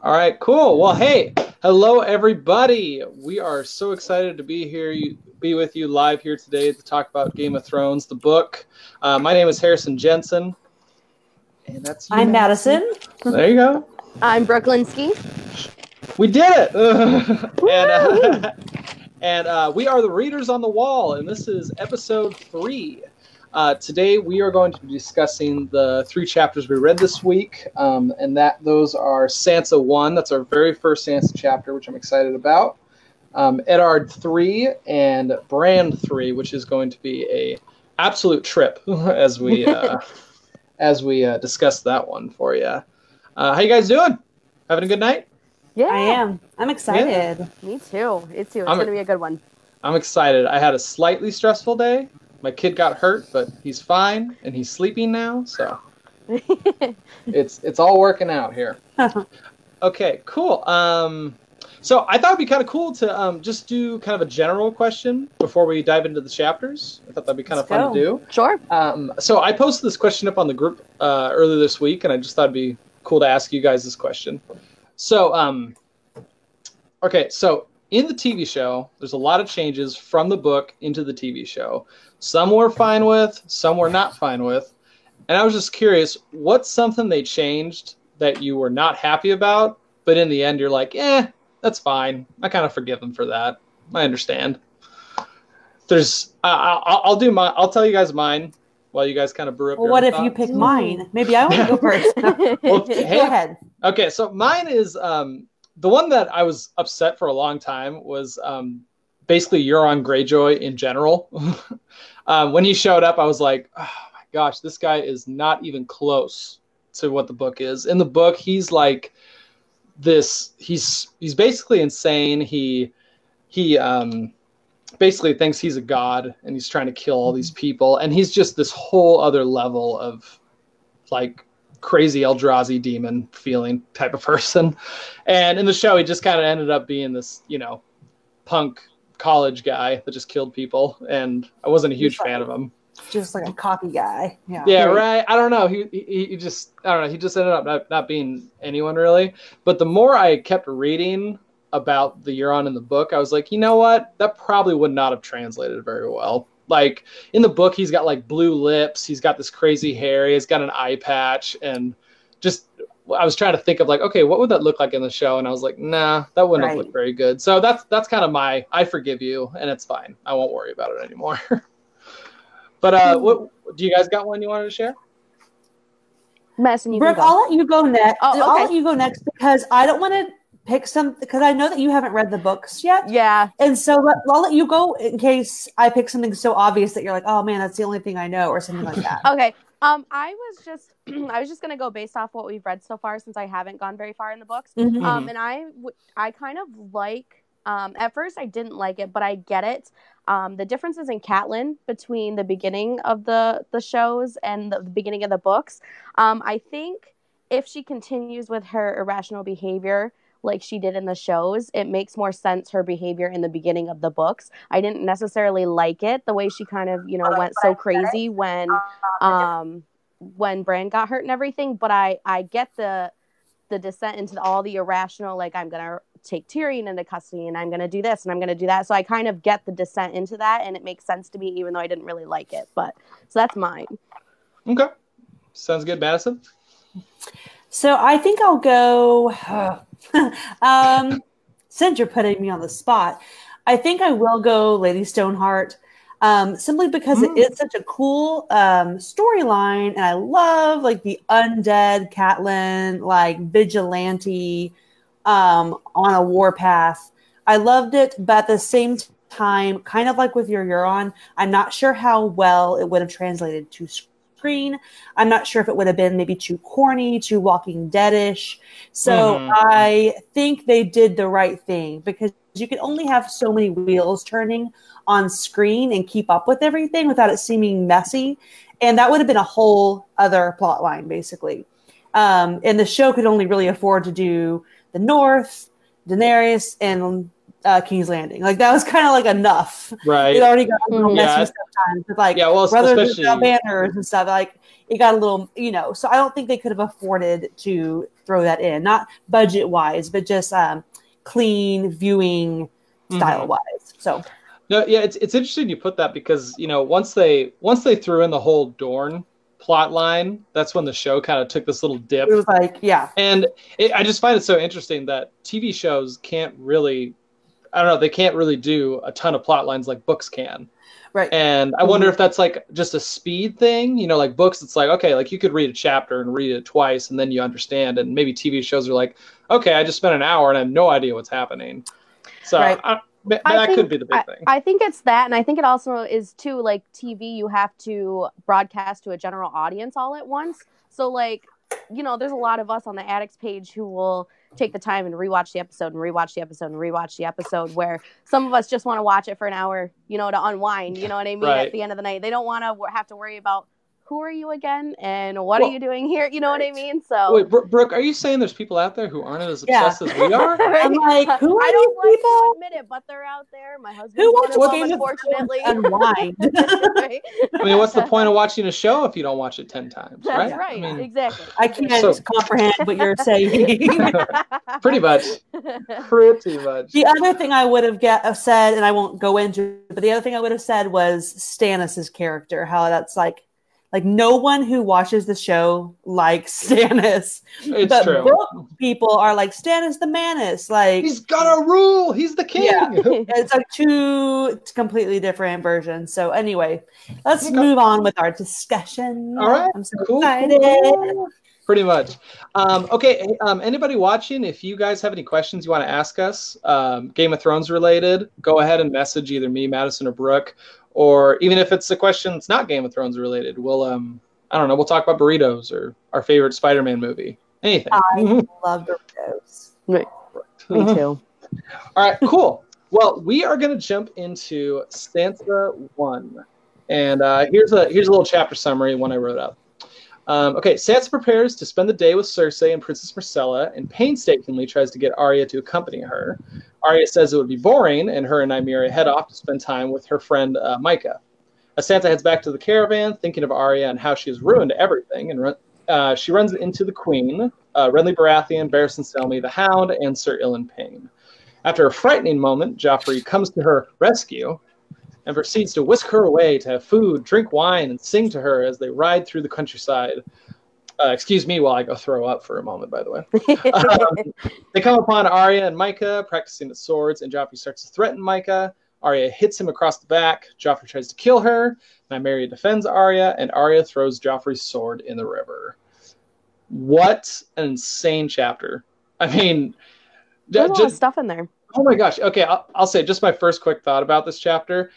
All right, cool. Well, hey, hello everybody. We are so excited to be here, be with you live here today to talk about Game of Thrones, the book. My name is Harrison Jensen, and that's you. I'm Madison. There you go. I'm Brooklinsky. We did it! and we are the Readers on the Wall, and this is episode 3. Today we are going to be discussing the 3 chapters we read this week, and those are Sansa I, that's our very first Sansa chapter, which I'm excited about, Eddard III, and Bran III, which is going to be a absolute trip as we discuss that one for you. How you guys doing? Having a good night? Yeah, I am. I'm excited. Yeah. Me too. It's going to be a good one. I'm excited. I had a slightly stressful day. My kid got hurt, but he's fine, and he's sleeping now, so it's all working out here. Okay, cool. So I thought it'd be kind of cool to just do kind of a general question before we dive into the chapters. I thought that'd be kind of fun to do. Sure. So I posted this question up on the group earlier this week, and I just thought it'd be cool to ask you guys this question. So, okay, so in the TV show, there's a lot of changes from the book into the TV show. Some we're fine with, some we're not fine with. And I was just curious, what's something they changed that you were not happy about, but in the end you're like, that's fine. I kind of forgive them for that. I understand. I'll tell you guys mine while you guys kind of brew up. Well, your what own if you thoughts. pick mine? Maybe I want to go first. Well, Go ahead. Okay, so mine is the one that I was upset for a long time was basically Euron Greyjoy in general. When he showed up, I was like, oh my gosh, this guy is not even close to what the book is. In the book, he's like this. He's basically insane. He basically thinks he's a god, and he's trying to kill all these people. And he's just this whole other level of like crazy Eldrazi demon feeling type of person. And in the show, he just kind of ended up being this, punk college guy that just killed people. And I wasn't a huge fan of him. Just like a cocky guy. Yeah, right. I don't know. He just ended up not being anyone really. But the more I kept reading about the Euron in the book, I was like, you know what? That probably would not have translated very well. Like in the book, he's got like blue lips. He's got this crazy hair. He's got an eye patch, and just I was trying to think of like, okay, what would that look like in the show? And I was like, nah, that wouldn't have looked very good. So that's kind of I forgive you, and it's fine. I won't worry about it anymore. But what do you guys got one you wanted to share? Brooke, I'll let you go next. Oh, okay. I'll let you go next because I don't want to pick some because I know that you haven't read the books yet. Yeah. And so I'll let you go in case I pick something so obvious that you're like, oh man, that's the only thing I know or something like that. Okay. I was just going to go based off what we've read so far since I haven't gone very far in the books. Mm-hmm. And I kind of like, at first I didn't like it, but I get it. The differences in Catelyn between the beginning of the shows and the beginning of the books. I think if she continues with her irrational behavior like she did in the shows, it makes more sense her behavior in the beginning of the books. I didn't necessarily like it the way she kind of went so crazy when Bran got hurt and everything, but I get the descent into all the irrational, like I'm gonna take Tyrion into custody and I'm gonna do this and I'm gonna do that, so I kind of get the descent into that, and it makes sense to me even though I didn't really like it. But so that's mine. Okay, sounds good. Madison? So I think I'll go since you're putting me on the spot, I think I will go Lady Stoneheart, simply because it is such a cool storyline, and I love like the undead Catelyn, like vigilante on a warpath. I loved it, but at the same time, kind of like with your Euron, I'm not sure how well it would have translated to screen. I'm not sure if it would have been maybe too corny, too Walking Dead-ish. So I think they did the right thing because you can only have so many wheels turning on screen and keep up with everything without it seeming messy. And that would have been a whole other plot line, basically. And the show could only really afford to do the North, Daenerys, and King's Landing. Like that was kind of like enough. Right. It already got a little messy Yeah. sometimes. But like Yeah, well, brothers especially without banners and stuff. Like it got a little, So I don't think they could have afforded to throw that in, not budget wise, but just clean viewing style wise. So. No, yeah, it's interesting you put that because once they threw in the whole Dorne plot line, that's when the show kind of took this little dip. It was like, yeah. And I just find it so interesting that TV shows can't really, I don't know, they can't really do a ton of plot lines like books can. Right. And I wonder if that's like just a speed thing, like books, it's like, okay, like you could read a chapter and read it twice and then you understand. And maybe TV shows are like, okay, I just spent an hour and I have no idea what's happening. So right. that could be the big thing. I think it's that, and I think it also is too, like TV, you have to broadcast to a general audience all at once. So like, there's a lot of us on the Addicts page who will take the time and rewatch the episode and rewatch the episode and rewatch the episode, where some of us just want to watch it for an hour, to unwind, you know what I mean? Right. At the end of the night, they don't want to have to worry about who are you again and what are you doing here? You know what I mean? So wait, Brooke, are you saying there's people out there who aren't as obsessed as we are? I'm like, who are I don't these people? like to admit it, but they're out there. My husband's Who one of watches them, unfortunately. Unwind. Right? I mean, what's the point of watching a show if you don't watch it 10 times? That's right? right. I mean, Exactly. I can't comprehend what you're saying. Pretty much. The other thing I would have said, and I won't go into it, but the other thing I would have said was Stannis' character, how that's like no one who watches the show likes Stannis. It's true. Book people are like, Stannis the Manus. Like he's got a rule. He's the king. Yeah. It's like two completely different versions. So anyway, let's move on with our discussion. All right. I'm so cool. excited. Pretty much. Okay. Anybody watching, if you guys have any questions you want to ask us, Game of Thrones related, go ahead and message either me, Madison, or Brooke. Or even if it's a question that's not Game of Thrones related, we'll I don't know, we'll talk about burritos or our favorite Spider-Man movie. Anything. I love burritos. Right. Me too. All right, cool. Well, we are going to jump into Sansa I. And here's a little chapter summary, one I wrote up. Okay, Sansa prepares to spend the day with Cersei and Princess Myrcella and painstakingly tries to get Arya to accompany her. Arya says it would be boring, and her and Nymeria head off to spend time with her friend Micah. Sansa heads back to the caravan, thinking of Arya and how she has ruined everything, and she runs into the Queen, Renly Baratheon, Barristan Selmy, the Hound, and Sir Ilan Payne. After a frightening moment, Joffrey comes to her rescue and proceeds to whisk her away to have food, drink wine, and sing to her as they ride through the countryside. Excuse me while I go throw up for a moment, by the way. They come upon Arya and Micah practicing the swords, and Joffrey starts to threaten Micah. Arya hits him across the back. Joffrey tries to kill her. Nymeria defends Arya, and Arya throws Joffrey's sword in the river. What an insane chapter. I mean... There's a lot of stuff in there. Oh my gosh. Okay, I'll say just my first quick thought about this chapter.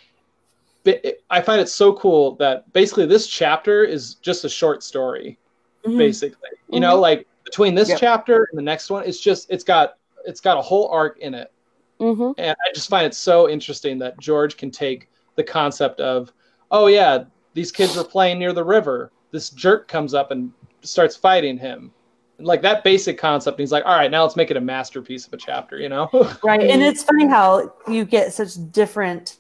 I find it so cool that basically this chapter is just a short story, basically. You know, like between this chapter and the next one, it's got a whole arc in it. And I just find it so interesting that George can take the concept of, oh yeah, these kids were playing near the river. This jerk comes up and starts fighting him. Like that basic concept. And he's like, all right, now let's make it a masterpiece of a chapter, you know? Right. And it's funny how you get such different.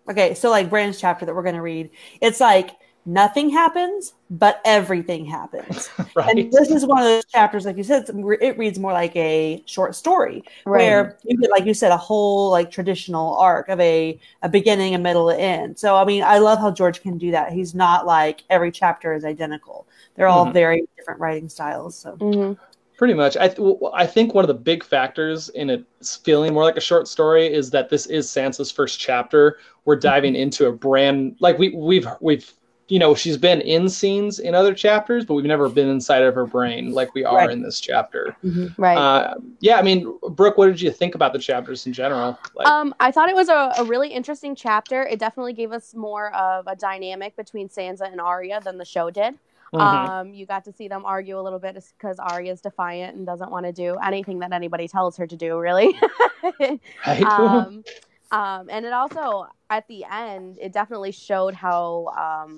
Okay. So like Bran's chapter that we're going to read, it's like nothing happens, but everything happens. Right. And this is one of those chapters, like you said, it reads more like a short story where you get, like you said, a whole like traditional arc of a beginning, a middle, and end. So, I mean, I love how George can do that. He's not like every chapter is identical. They're all very different writing styles. So pretty much. I think one of the big factors in it feeling more like a short story is that this is Sansa's first chapter. We're diving into a brand, like we've you know, she's been in scenes in other chapters, but we've never been inside of her brain like we are in this chapter. Right. Yeah, I mean, Brooke, what did you think about the chapters in general? Like, I thought it was a really interesting chapter. It definitely gave us more of a dynamic between Sansa and Arya than the show did. You got to see them argue a little bit because Arya's defiant and doesn't want to do anything that anybody tells her to do, really. And it also, at the end, it definitely showed how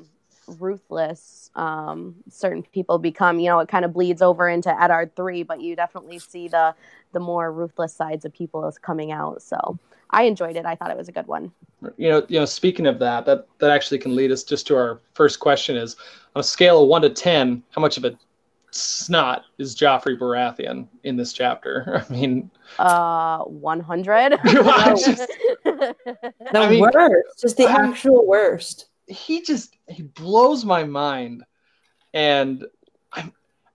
ruthless certain people become. You know, it kind of bleeds over into Eddard III, but you definitely see the more ruthless sides of people is coming out. So I enjoyed it. I thought it was a good one. You know, speaking of that actually can lead us just to our first question: is on a scale of 1 to 10, how much of a snot is Joffrey Baratheon in this chapter? I mean, 100. Worst, just the actual worst. He blows my mind, and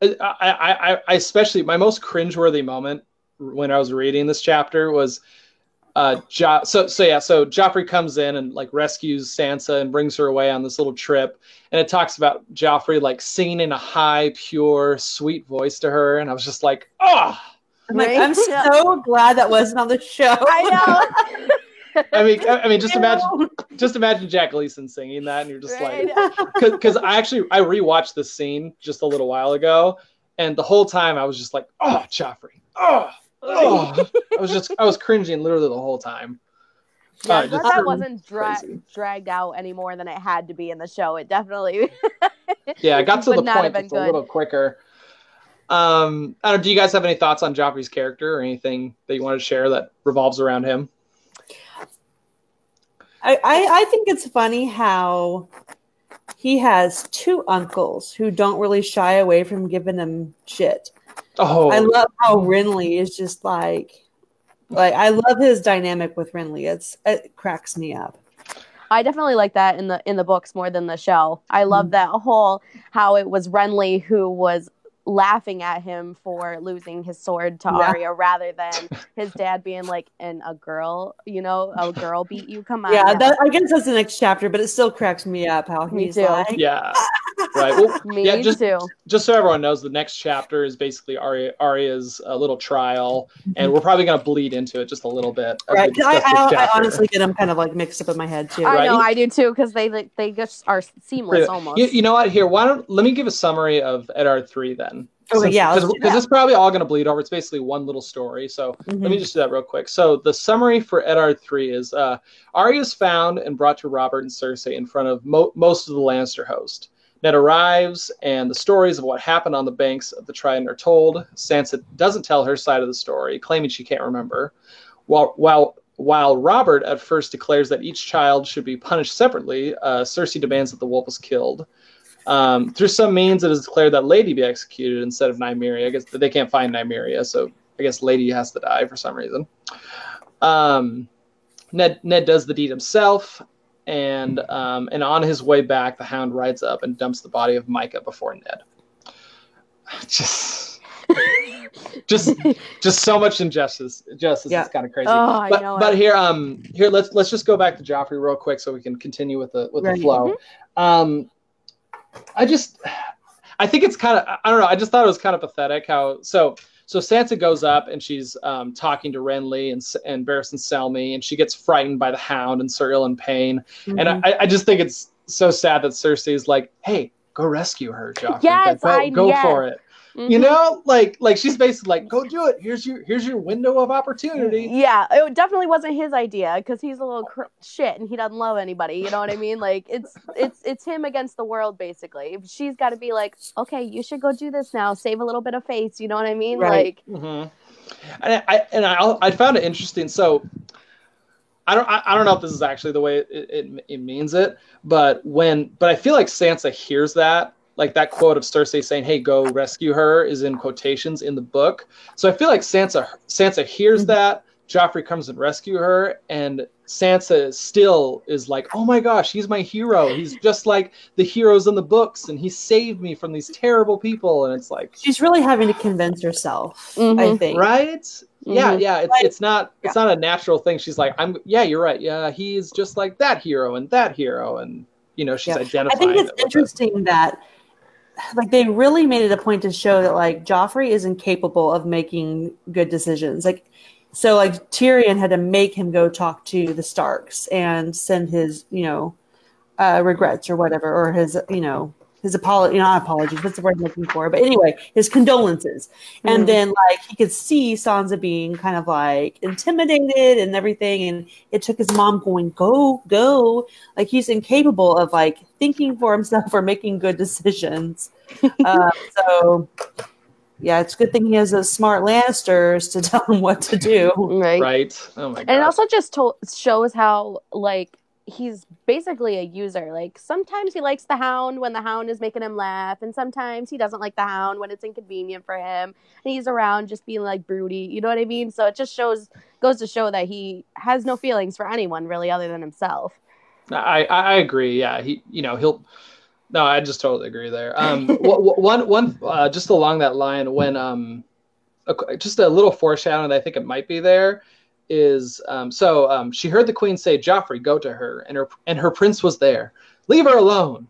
I especially, my most cringeworthy moment when I was reading this chapter was so Joffrey comes in and like rescues Sansa and brings her away on this little trip, and it talks about Joffrey like singing in a high, pure, sweet voice to her, and I was just like, oh. I'm so glad that wasn't on the show. I know. I mean, just imagine Jack Gleason singing that, and you're just like, because I rewatched this scene just a little while ago, and the whole time I was just like, oh, Joffrey, oh. I was cringing literally the whole time. Yeah, that wasn't dragged out any more than it had to be in the show. It definitely I got to the point that's a little quicker. I don't know, do you guys have any thoughts on Joffrey's character or anything that you want to share that revolves around him? I think it's funny how he has 2 uncles who don't really shy away from giving him shit. Oh, I love how Renly is just like I love his dynamic with Renly. It cracks me up. I definitely like that in the books more than the show. I love that whole how it was Renly who was laughing at him for losing his sword to Arya rather than his dad being like, and a girl beat you. Come on. Yeah, I guess that's the next chapter, but it still cracks me up how he's like. Yeah. Right. Well, me too. Just so everyone knows, the next chapter is basically Arya's little trial, and we're probably going to bleed into it just a little bit. Right. I honestly get them kind of like mixed up in my head too. I know, I do too, because they just are seamless almost. You know what? Here, let me give a summary of Eddard III then. Okay, because it's probably all going to bleed over. It's basically one little story. So let me just do that real quick. So the summary for Eddard III is Arya is found and brought to Robert and Cersei in front of most of the Lannister host. Ned arrives, and the stories of what happened on the banks of the Trident are told. Sansa doesn't tell her side of the story, claiming she can't remember. While Robert at first declares that each child should be punished separately, Cersei demands that the wolf was killed. Through some means, it is declared that Lady be executed instead of Nymeria. I guess they can't find Nymeria, so I guess Lady has to die for some reason. Ned does the deed himself, and on his way back, the Hound rides up and dumps the body of Micah before Ned. Just so much injustice. It's kind of crazy. But here, let's just go back to Joffrey real quick so we can continue with the flow. I think it's kind of, I don't know, I just thought it was kind of pathetic how, so Sansa goes up and she's talking to Renly and Barristan Selmy, and she gets frightened by the Hound and Sir Ilan Payne. And I just think it's so sad that Cersei is like, hey, go rescue her, Joffrey. Yes, go for it. Mm-hmm. You know, like she's basically like, go do it. Here's your window of opportunity. Yeah, it definitely wasn't his idea because he's a little shit and he doesn't love anybody. You know what I mean? Like it's him against the world basically. She's got to be like, okay, you should go do this now. Save a little bit of face. You know what I mean? Right. Like, and I found it interesting. So I don't know if this is actually the way it means it, but I feel like Sansa hears that. Like that quote of Cersei saying, hey, go rescue her is in quotations in the book. So I feel like Sansa hears that, Joffrey comes and rescue her, and Sansa still is like, oh my gosh, he's my hero. He's just like the heroes in the books, and he saved me from these terrible people. And it's like... She's really having to convince herself, I think. Right? Mm-hmm. Yeah. It's not a natural thing. She's like, you're right. Yeah, he's just like that hero. And, you know, she's identifying. I think it's interesting that like they really made it a point to show that like Joffrey is incapable of making good decisions. Like Tyrion had to make him go talk to the Starks and send his, regrets or whatever, or his not apologies, what's the word I'm looking for? But anyway, his condolences. Mm-hmm. And then like he could see Sansa being kind of like intimidated and everything. And it took his mom going, go. Like he's incapable of like thinking for himself or making good decisions. So yeah, it's a good thing he has those smart Lannisters to tell him what to do. Right. Oh my god. And it also just shows how like he's basically a user. Like sometimes he likes the Hound when the Hound is making him laugh, and sometimes he doesn't like the Hound when it's inconvenient for him, and he's around just being like broody. You know what I mean? So it just goes to show that he has no feelings for anyone really other than himself. I agree. Yeah, he'll. No, I just totally agree there. One just along that line, when just a little foreshadowing that I think it might be there is she heard the queen say, "Joffrey, go to her," and her prince was there. "Leave her alone."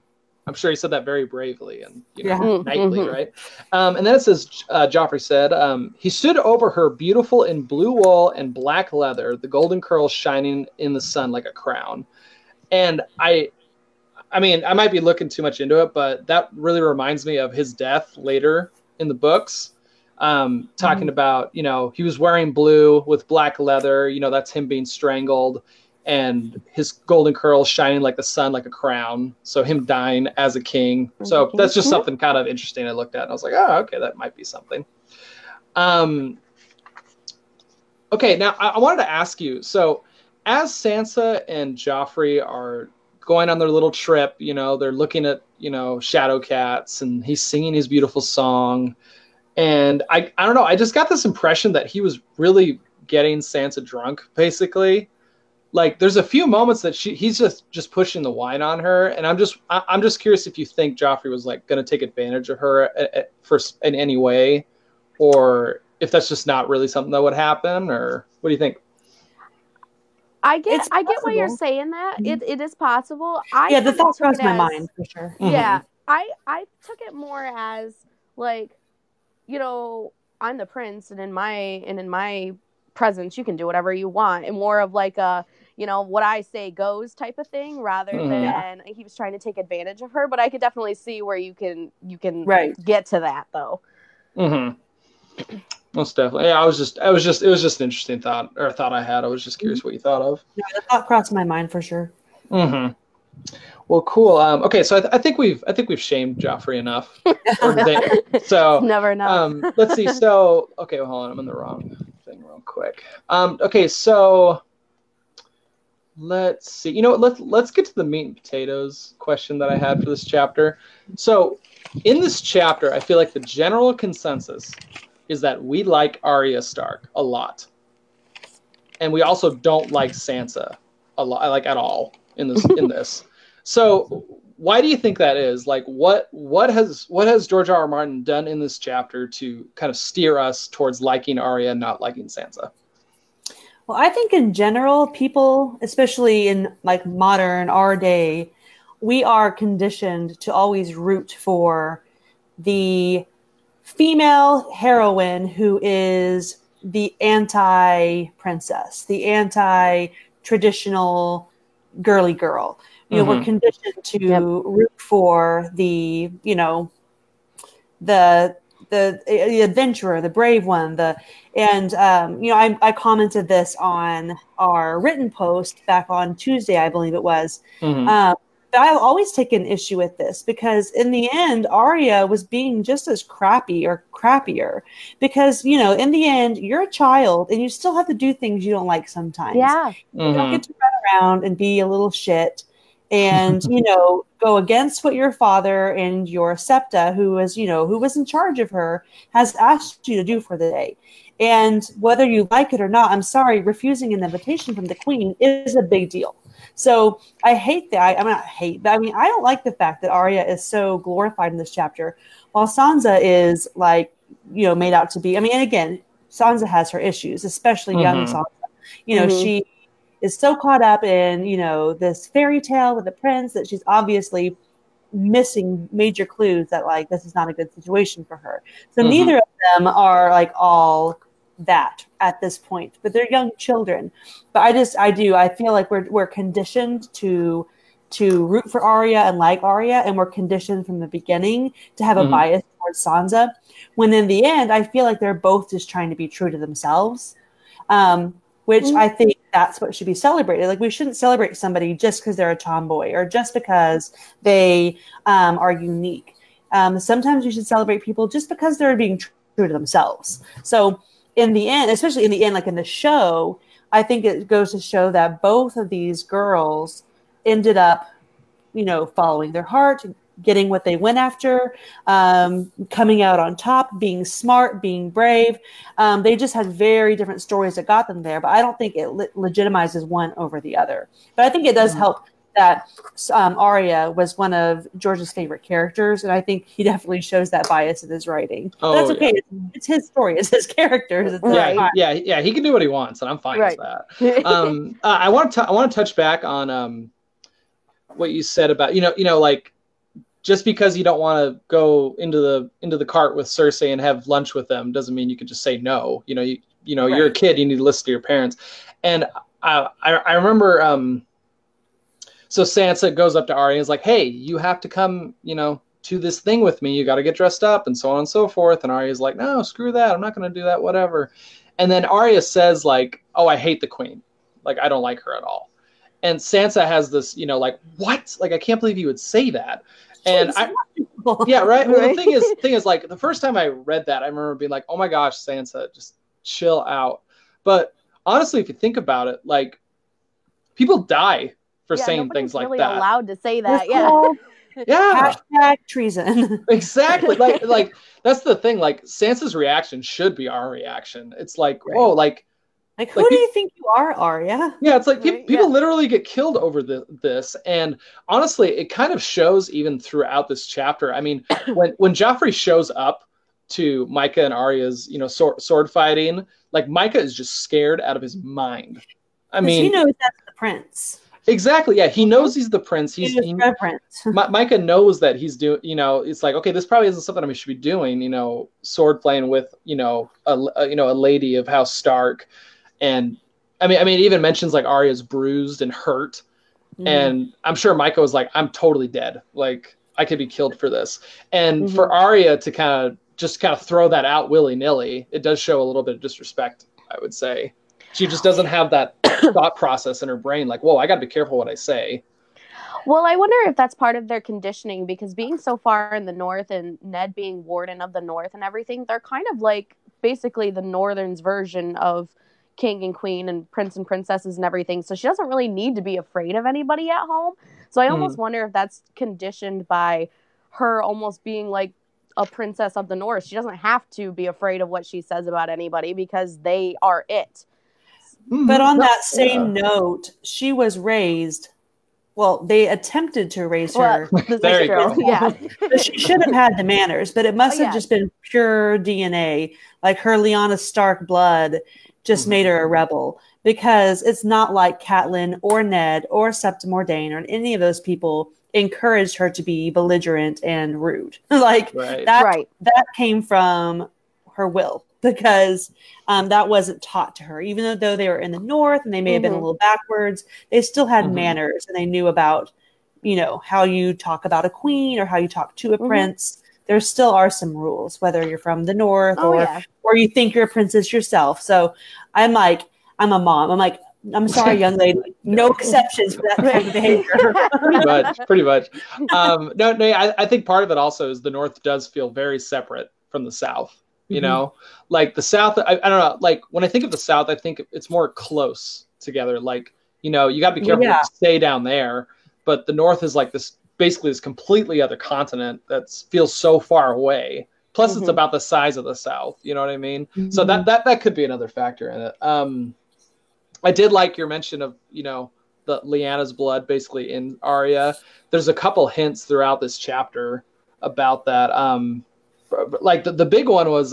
I'm sure he said that very bravely and knightly, right? And then it says, Joffrey said, he stood over her, beautiful in blue wool and black leather, the golden curls shining in the sun like a crown. And I mean, I might be looking too much into it, but that really reminds me of his death later in the books. Talking about, he was wearing blue with black leather, that's him being strangled, and his golden curls shining like the sun, like a crown. So him dying as a king. So that's just something kind of interesting I looked at. And I was like, oh, okay, that might be something. Okay, now I wanted to ask you, so as Sansa and Joffrey are going on their little trip, they're looking at, shadow cats, and he's singing his beautiful song. And I don't know, I just got this impression that he was really getting Sansa drunk, basically. Like there's a few moments that he's just pushing the wine on her. And I'm just curious if you think Joffrey was like going to take advantage of her in any way, or if that's just not really something that would happen, or what do you think? I get why you're saying that. It is possible. The thought crossed my mind for sure. Yeah, I took it more as like, I'm the prince, and in my presence, you can do whatever you want, and more of like a, what I say goes type of thing, rather than he was trying to take advantage of her. But I could definitely see where you can get to that though. Mm-hmm. Most definitely. Yeah, it was just an interesting thought I had. I was just curious what you thought of. Yeah, the thought crossed my mind for sure. Mm-hmm. Well, cool. Okay, so I think we've shamed Joffrey enough. So never enough. Let's see. So okay, well, hold on, I'm in the wrong thing real quick. Okay, so let's see. Let's get to the meat and potatoes question that I had for this chapter. So in this chapter, I feel like the general consensus is that we like Arya Stark a lot, and we also don't like Sansa a lot, like at all in this. So why do you think that is? Like, what has George R. R. Martin done in this chapter to kind of steer us towards liking Arya and not liking Sansa? Well, I think in general, people, especially in like modern our day, we are conditioned to always root for the female heroine who is the anti-princess, the anti-traditional girly girl. We're conditioned to root for the adventurer, the brave one. I commented this on our written post back on Tuesday, I believe it was. But I've always taken issue with this because in the end, Arya was being just as crappy or crappier because, in the end, you're a child and you still have to do things you don't like sometimes. Yeah. You don't get to run around and be a little shit and, go against what your father and your septa, who was in charge of her, has asked you to do for the day. And whether you like it or not, I'm sorry, refusing an invitation from the queen is a big deal. So I hate that. I don't like the fact that Arya is so glorified in this chapter, while Sansa is like, made out to be. And again, Sansa has her issues, especially young Sansa. She is so caught up in, this fairy tale with the prince that she's obviously missing major clues that like this is not a good situation for her. So neither of them are like all that at this point, but they're young children. But I feel like we're conditioned to to root for Arya and like Arya, and were conditioned from the beginning to have a bias towards Sansa. When in the end, I feel like they're both just trying to be true to themselves, which I think that's what should be celebrated. Like, we shouldn't celebrate somebody just because they're a tomboy or just because they are unique. Sometimes we should celebrate people just because they're being true to themselves. So in the end, especially in the end, like in the show, I think it goes to show that both of these girls ended up, following their heart, getting what they went after, coming out on top, being smart, being brave. They just had very different stories that got them there, but I don't think it legitimizes one over the other. But I think it does help that Arya was one of George's favorite characters, and I think he definitely shows that bias in his writing. But that's okay. Yeah. It's his story. It's his characters. Yeah. He can do what he wants, and I'm fine with that. I want to touch back on what you said about like, just because you don't want to go into the cart with Cersei and have lunch with them doesn't mean you can just say no. You're a kid. You need to listen to your parents. And I remember. So Sansa goes up to Arya and is like, hey, you have to come, to this thing with me. You got to get dressed up and so on and so forth. And Arya's like, no, screw that. I'm not going to do that, whatever. And then Arya says, like, oh, I hate the queen. Like, I don't like her at all. And Sansa has this, like, what? Like, I can't believe you would say that. And yeah, right. Well, the thing is, like, the first time I read that, I remember being like, oh my gosh, Sansa, just chill out. But honestly, if you think about it, like, people die for saying things like really that. Allowed to say that, Hashtag treason. Exactly. Like that's the thing. Like, Sansa's reaction should be our reaction. It's like, whoa, like who do you think you are, Arya? Yeah, it's like people literally get killed over this, and honestly, it kind of shows even throughout this chapter. I mean, when Joffrey shows up to Micah and Arya's, sword fighting, like, Micah is just scared out of his mind. I mean, he knows that's the prince. Exactly. Yeah, he knows he's the prince. He's prince. Micah knows that he's doing. It's like, okay, this probably isn't something I should be doing. Sword playing with a lady of House Stark, and I mean, it even mentions like Arya's bruised and hurt, and I'm sure Micah was like, I'm totally dead. Like, I could be killed for this. And for Arya to kind of throw that out willy nilly, it does show a little bit of disrespect, I would say. She just doesn't have that thought process in her brain, like, whoa, I got to be careful what I say. Well, I wonder if that's part of their conditioning, because being so far in the north and Ned being warden of the north and everything, they're kind of like basically the northern's version of king and queen and prince and princesses and everything. So she doesn't really need to be afraid of anybody at home. So I almost wonder if that's conditioned by her almost being like a princess of the north. She doesn't have to be afraid of what she says about anybody because they are it. But on that same note, she was raised. Well, they attempted to raise her. There you go. Yeah. She should have had the manners, but it must have just been pure DNA. Like, her Lyanna Stark blood just made her a rebel, because it's not like Catelyn or Ned or Septim Ordain or any of those people encouraged her to be belligerent and rude. That came from her will. Because that wasn't taught to her. Even though they were in the north and they may have been a little backwards, they still had manners, and they knew about, how you talk about a queen or how you talk to a prince. There still are some rules, whether you're from the north or you think you're a princess yourself. So I'm like, I'm a mom. I'm like, I'm sorry, young lady. No exceptions for that kind of behavior. Pretty much. I think part of it also is the north does feel very separate from the south. Like the South, I don't know, like when I think of the South, I think it's more close together. Like, you got to be careful to stay down there. But the North is like basically this completely other continent that feels so far away. Plus it's about the size of the South. You know what I mean? So that could be another factor in it. I did like your mention of, the Lyanna's blood basically in Arya. There's a couple hints throughout this chapter about that. Like the big one was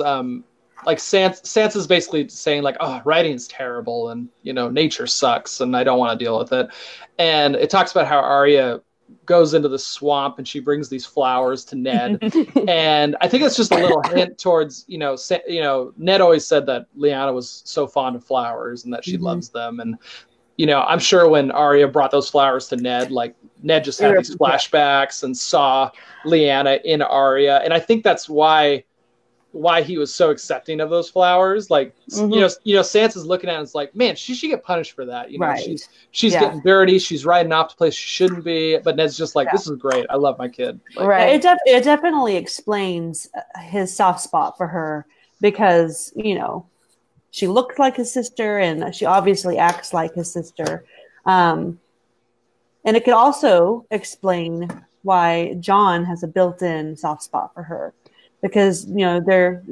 like Sansa's basically saying like, oh, writing's terrible and nature sucks and I don't want to deal with it. And it talks about how Arya goes into the swamp and she brings these flowers to Ned. And I think it's just a little hint towards, Ned always said that Lyanna was so fond of flowers and that she loves them. And I'm sure when Arya brought those flowers to Ned, like Ned just had these flashbacks and saw Lyanna in Arya, and I think that's why he was so accepting of those flowers. Like, Sansa's looking at it and it's like, man, she should get punished for that. She's getting dirty. She's riding off to places she shouldn't be. But Ned's just like, this is great. I love my kid. Like, right. It definitely explains his soft spot for her because, she looks like his sister and she obviously acts like his sister. And it could also explain why Jon has a built-in soft spot for her. Because they're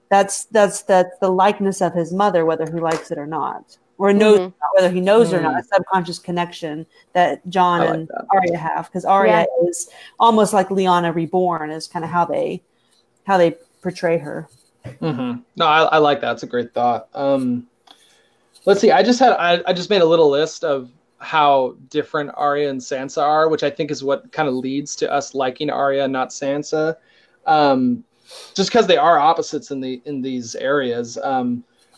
that's the likeness of his mother, whether he likes it or not, or knows whether he knows or not. A subconscious connection that Jon and Arya have, because Arya is almost like Lyanna reborn, is kind of how they portray her. No, I like that. It's a great thought. Let's see. I just made a little list of how different Arya and Sansa are, which I think is what kind of leads to us liking Arya, not Sansa. Just because they are opposites in these areas.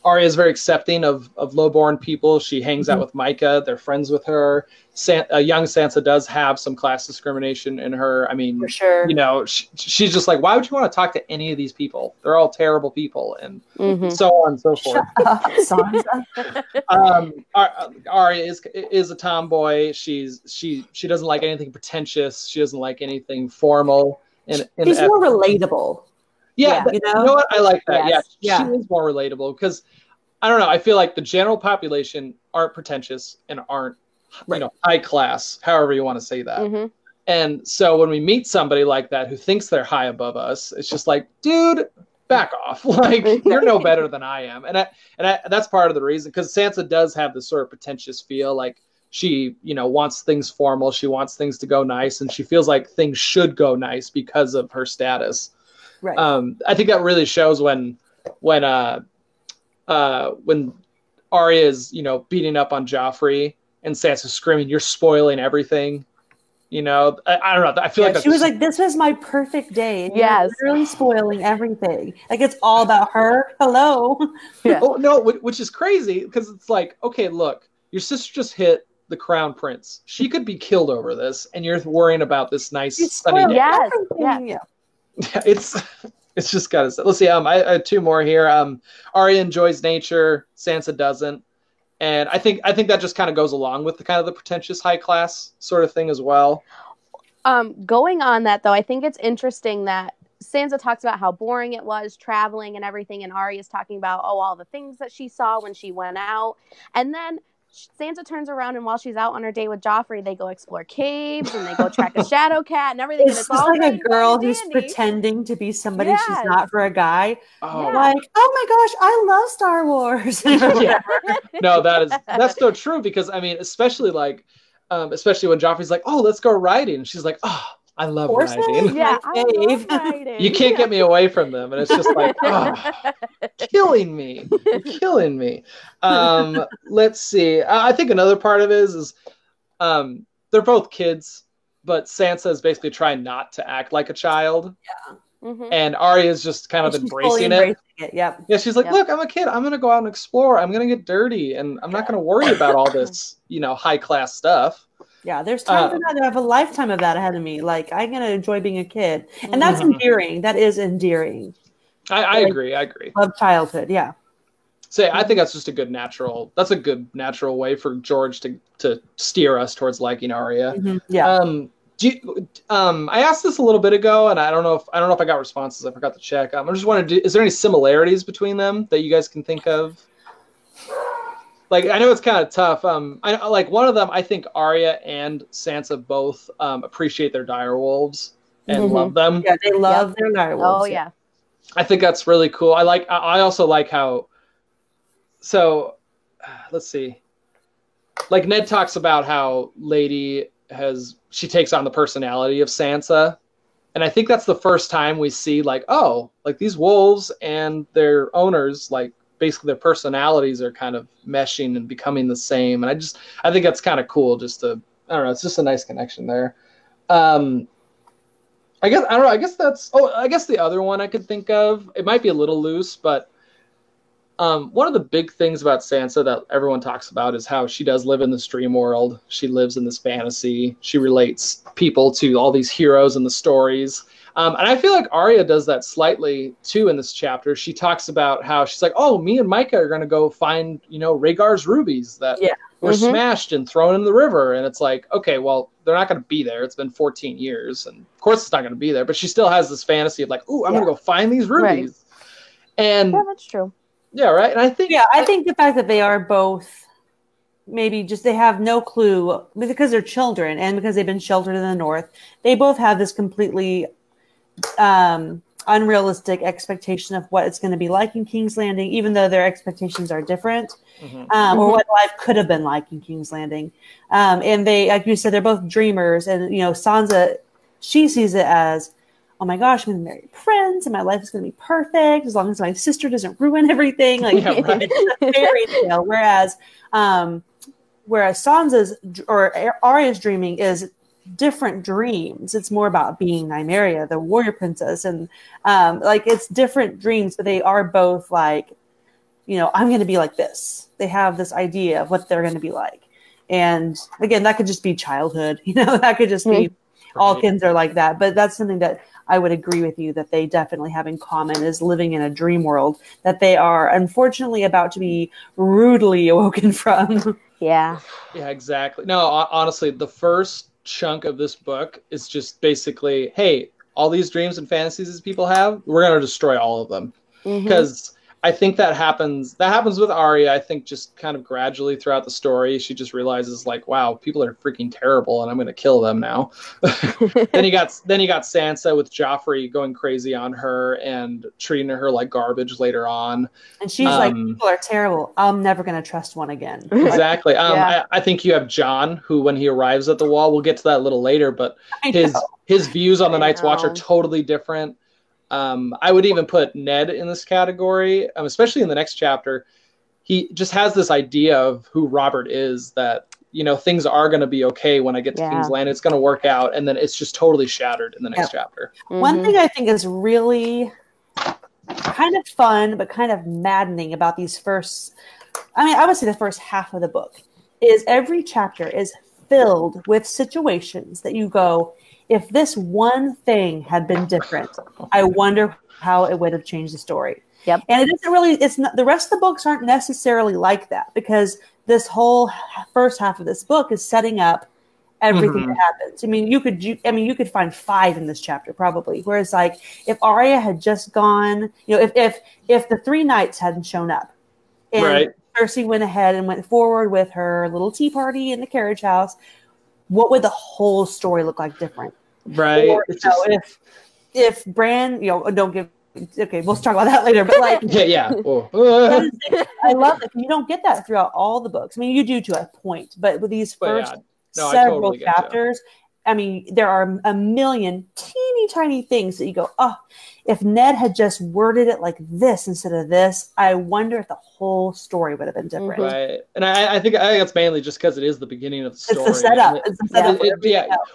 Arya is very accepting of lowborn people. She hangs out with Micah. They're friends with her. Young Sansa does have some class discrimination in her. I mean, for sure. She's just like, why would you want to talk to any of these people? They're all terrible people, and so on and so forth. Arya is a tomboy. She doesn't like anything pretentious. She doesn't like anything formal. She's more relatable. Yeah, you know what? I like that. Yes. She is more relatable because I don't know. I feel like the general population aren't pretentious and aren't high class, however you want to say that. And so when we meet somebody like that who thinks they're high above us, it's just like, dude, back off. Like, you're no better than I am. And that's part of the reason, because Sansa does have this sort of pretentious feel, like she, wants things formal. She wants things to go nice, and she feels like things should go nice because of her status. Right. I think that really shows when Arya is, beating up on Joffrey and Sansa's screaming, "You're spoiling everything." I don't know. I feel like she was like, "This was my perfect day. And you're literally spoiling everything. Like, it's all about her." Hello. Yeah. Oh no, which is crazy, because it's like, okay, look, your sister just hit the crown prince. She could be killed over this, and you're worrying about this nice sunny day. Yeah. It's just gotta say. Let's see. I have two more here. Arya enjoys nature. Sansa doesn't, and I think that just kind of goes along with the kind of the pretentious high class sort of thing as well. Going on that though, I think it's interesting that Sansa talks about how boring it was traveling and everything, and Arya's talking about all the things that she saw when she went out, and then Sansa turns around, and while she's out on her date with Joffrey, they go explore caves and they go track a shadow cat and everything. It's all like a girl who's pretending to be somebody she's not for a guy. Like, oh my gosh, I love Star Wars. No, that's so true, because I mean, especially when Joffrey's like, "Oh, let's go riding," and she's like, "Oh, I love riding." Yeah, I love riding. You can't get me away from them, and it's just like, killing me. You're killing me. Let's see. I think another part of it is they're both kids, but Sansa is basically trying not to act like a child. Yeah. And Arya is just kind of embracing it. Yeah, she's like, look, I'm a kid. I'm going to go out and explore. I'm going to get dirty, and I'm not going to worry about all this, high class stuff. Yeah, there's time for that. I have a lifetime of that ahead of me. Like, I'm going to enjoy being a kid. And that's endearing. That is endearing. I agree. Love childhood, yeah. So I think that's just a good natural way for George to steer us towards liking Arya. Yeah. I asked this a little bit ago, and I don't know if I got responses. I forgot to check. I just wanted to, is there any similarities between them that you guys can think of? Like, I know it's kind of tough. I like one of them. I think Arya and Sansa both appreciate their direwolves and love them. Yeah, they love their direwolves. Oh yeah. I think that's really cool. I also like how. So, let's see. Like, Ned talks about how Lady she takes on the personality of Sansa, and I think that's the first time we see like these wolves and their owners, like, basically their personalities are kind of meshing and becoming the same. And I think that's kind of cool. I don't know. It's just a nice connection there. I guess the other one I could think of, it might be a little loose, but one of the big things about Sansa that everyone talks about is how she does live in this dream world. She lives in this fantasy. She relates people to all these heroes and the stories. And I feel like Arya does that slightly too in this chapter. She talks about how she's like, oh, me and Micah are going to go find, Rhaegar's rubies that were smashed and thrown in the river. And it's like, okay, well, they're not going to be there. It's been 14 years. And of course it's not going to be there. But she still has this fantasy of like, ooh, I'm going to go find these rubies. Right. And yeah, that's true. Yeah, right. And I think the fact that they are both maybe just they have no clue because they're children and because they've been sheltered in the north, they both have this completely unrealistic expectation of what it's going to be like in King's Landing, even though their expectations are different, or what life could have been like in King's Landing. And they, like you said, they're both dreamers. And, Sansa, she sees it as, oh my gosh, I'm going to marry a prince and my life is going to be perfect as long as my sister doesn't ruin everything. Like it's a fairy tale. Whereas Sansa's or Arya's dreaming is different dreams. It's more about being Nymeria, the warrior princess, and it's different dreams, but they are both like, I'm going to be like this. They have this idea of what they're going to be like. And again, that could just be childhood, that could just be all kids are like that. But that's something that I would agree with you that they definitely have in common is living in a dream world that they are unfortunately about to be rudely awoken from. Yeah. Yeah, exactly. No, honestly, the first chunk of this book is just basically, hey, all these dreams and fantasies these people have, we're going to destroy all of them. Because I think that happens with Arya. I think just kind of gradually throughout the story, she just realizes like, wow, people are freaking terrible and I'm going to kill them now. Then you got Sansa with Joffrey going crazy on her and treating her like garbage later on. And she's like, people are terrible. I'm never going to trust one again. Exactly. I think you have Jon, who when he arrives at the Wall, we'll get to that a little later, but his views on the Night's Watch are totally different. I would even put Ned in this category, especially in the next chapter. He just has this idea of who Robert is, that, things are going to be okay when I get to King's Landing. It's going to work out. And then it's just totally shattered in the next chapter. One thing I think is really kind of fun, but kind of maddening about these I would say the first half of the book is every chapter is filled with situations that you go, if this one thing had been different, I wonder how it would have changed the story. Yep. And it's not, the rest of the books aren't necessarily like that, because this whole first half of this book is setting up everything that happens. I mean, you could find 5 in this chapter probably, whereas like if Arya had just gone, if the 3 knights hadn't shown up and Cersei went ahead and went forward with her little tea party in the carriage house, what would the whole story look like different? Right. Or, if Bran, don't give. Okay, we'll talk about that later. But like, yeah. I love it. You don't get that throughout all the books. I mean, you do to a point, but with these first several chapters, I mean, there are a million teeny tiny things that you go, oh, if Ned had just worded it like this instead of this, I wonder if the whole story would have been different. Right. And I think it's mainly just because it is the beginning of the story. It's the setup. It's the setup.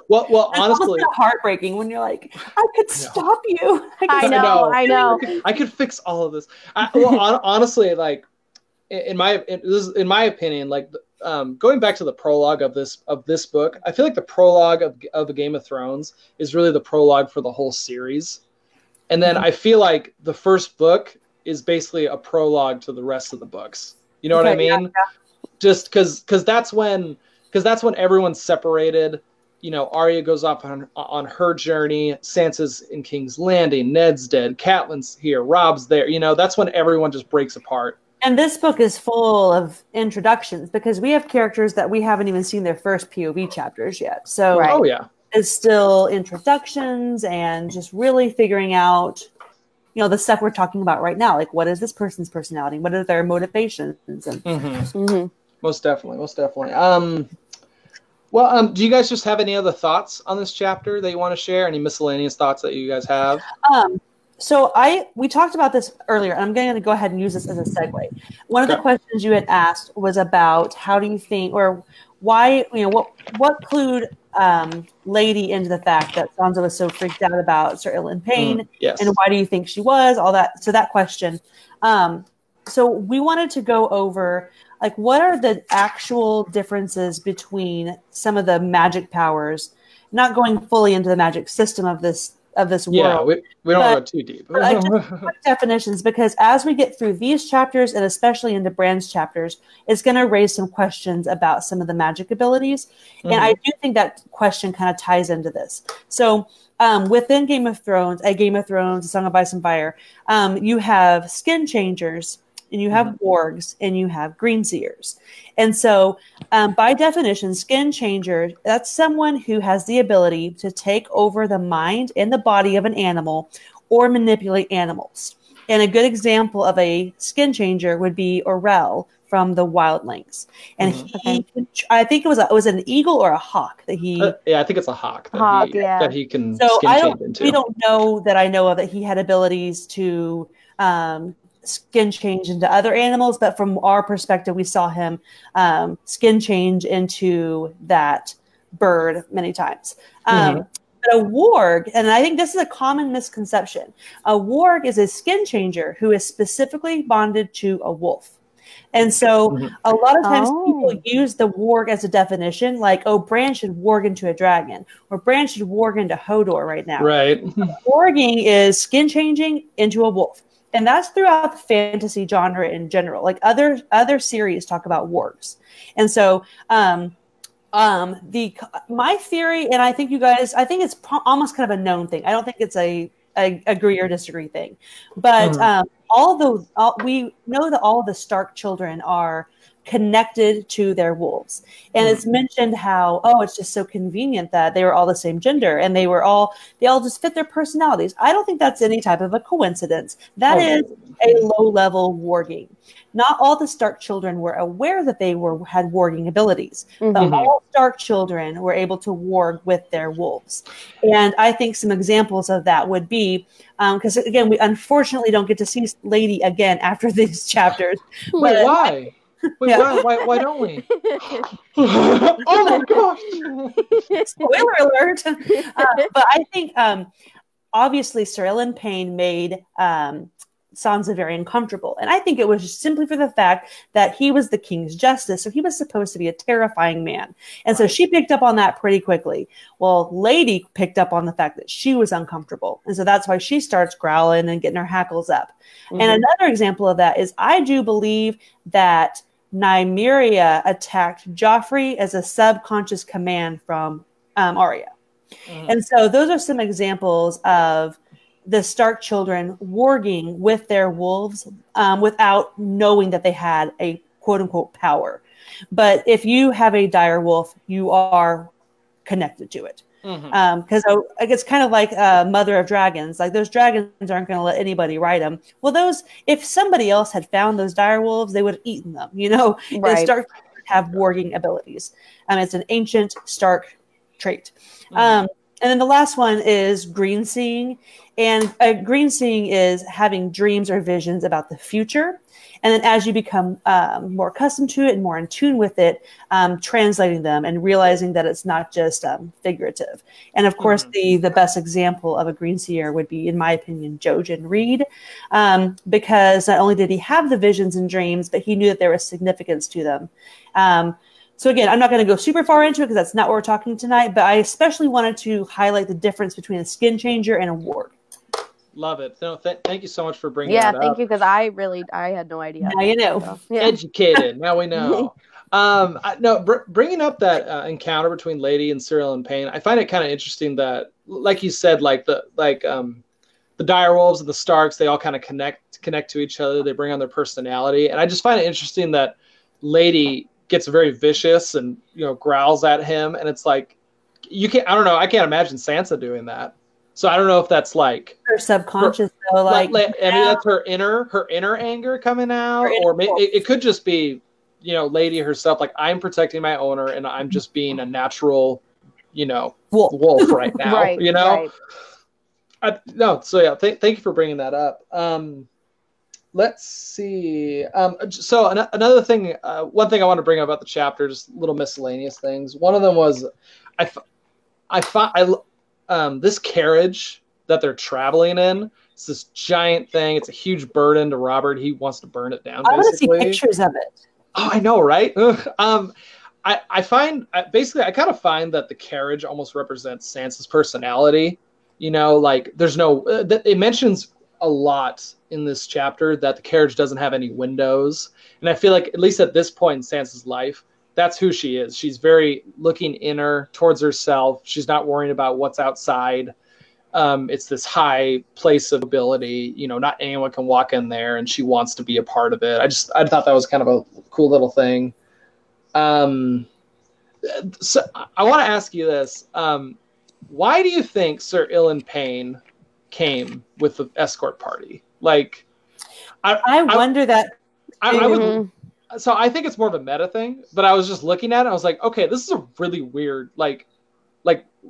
Well, honestly, it's heartbreaking when you're like, I could stop you. I know. I could fix all of this. Honestly, like in my opinion, like going back to the prologue of this book, I feel like the prologue of A Game of Thrones is really the prologue for the whole series. And then I feel like the first book is basically a prologue to the rest of the books. You know what I mean? Yeah. Just because that's when everyone's separated. Arya goes off on her journey. Sansa's in King's Landing. Ned's dead. Catelyn's here. Robb's there. That's when everyone just breaks apart. And this book is full of introductions because we have characters that we haven't even seen their first POV chapters yet. So it's still introductions and just really figuring out, the stuff we're talking about right now. Like, what is this person's personality? What are their motivations? And Most definitely. Do you guys just have any other thoughts on this chapter that you want to share? Any miscellaneous thoughts that you guys have? So we talked about this earlier, and I'm going to go ahead and use this as a segue. One of the questions you had asked was about how do you think, or why, what clued Lady into the fact that Sansa was so freaked out about Sir Ilan Payne, and why do you think she was, all that. So that question, so we wanted to go over like what are the actual differences between some of the magic powers, not going fully into the magic system of this world. Yeah, we don't want to go too deep. Just quick definitions, because as we get through these chapters and especially into Bran's chapters, it's going to raise some questions about some of the magic abilities. And I do think that question kind of ties into this. So within Game of Thrones, A Song of Ice and Fire, you have skin changers, and you have wargs, and you have greenseers. And so by definition, skin changer, that's someone who has the ability to take over the mind and the body of an animal or manipulate animals. And a good example of a skin changer would be Orell from the Wildlings. And I think it was an eagle or a hawk that he... yeah, I think it's a hawk. That he can so skin change into. We don't know that I know of that he had abilities to... skin change into other animals, but from our perspective, we saw him skin change into that bird many times. But a warg, and I think this is a common misconception, a warg is a skin changer who is specifically bonded to a wolf. And so a lot of times people use the warg as a definition, like, oh, Bran should warg into a dragon, or Bran should warg into Hodor right now. Right. Warging is skin changing into a wolf. And that's throughout the fantasy genre in general. Like other series talk about wargs. And so my theory, and I think you guys, I think it's almost kind of a known thing. I don't think it's a agree or disagree thing. But we know that all of the Stark children are connected to their wolves. And it's mentioned how, it's just so convenient that they were all the same gender and they all just fit their personalities. I don't think that's any type of a coincidence. That is a low-level warging. Not all the Stark children were aware that they had warging abilities, but all Stark children were able to warg with their wolves. And I think some examples of that would be, because again, we unfortunately don't get to see Lady again after these chapters. Wait, why? Wait, why don't we? Oh my gosh! Spoiler alert! But I think obviously Sir Ilan Payne made Sansa very uncomfortable, and I think it was just simply for the fact that he was the king's justice, so he was supposed to be a terrifying man, and so she picked up on that pretty quickly. Well, Lady picked up on the fact that she was uncomfortable, and so that's why she starts growling and getting her hackles up. And another example of that is I do believe that Nymeria attacked Joffrey as a subconscious command from Arya. And so those are some examples of the Stark children warging with their wolves without knowing that they had a quote-unquote power. But if you have a dire wolf, you are connected to it. Because it's kind of like Mother of Dragons. Like those dragons aren't going to let anybody ride them. Well, if somebody else had found those dire wolves, they would have eaten them. The Stark have warging abilities. It's an ancient Stark trait. And then the last one is green seeing. And green seeing is having dreams or visions about the future. And then as you become more accustomed to it and more in tune with it, translating them and realizing that it's not just figurative. And of course, the best example of a green seer would be, in my opinion, Jojen Reed, because not only did he have the visions and dreams, but he knew that there was significance to them. So again, I'm not going to go super far into it because that's not what we're talking tonight, but I especially wanted to highlight the difference between a skin changer and a warg. Love it. No, thank you so much for bringing that up. Yeah, thank you, because I had no idea. Now you know. So, yeah. Educated. Now we know. Bringing up that encounter between Lady and Sir Ilan Payne, I find it kind of interesting that, like you said, the direwolves and the Starks, they all kind of connect to each other. They bring on their personality, and I just find it interesting that Lady gets very vicious and growls at him, and it's like I don't know. I can't imagine Sansa doing that. So I don't know if that's like her subconscious, though. I mean, that's her inner anger coming out, or it could just be, Lady herself. Like, I'm protecting my owner, and I'm just being a natural, wolf right now. Right, right. So yeah, thank you for bringing that up. Let's see. So another thing, one thing I want to bring up about the chapter, just little miscellaneous things. One of them was, I this carriage that they're traveling in It's this giant thing. It's a huge burden to Robert. He wants to burn it down, basically. I want to see pictures of it. Oh, I know, right? I find, basically, I kind of find that the carriage almost represents Sansa's personality. You know, like, there's no, it mentions a lot in this chapter that the carriage doesn't have any windows. And I feel like, at least at this point in Sansa's life, that's who she is. She's very looking inner towards herself. She's not worrying about what's outside. It's this high place of ability. You know, not anyone can walk in there, and she wants to be a part of it. I thought that was kind of a cool little thing. So I want to ask you this. Why do you think Sir Ilan Payne came with the escort party? Like, I wonder that. I would. So I think it's more of a meta thing, but I was just looking at it. I was like, okay, this is a really weird, like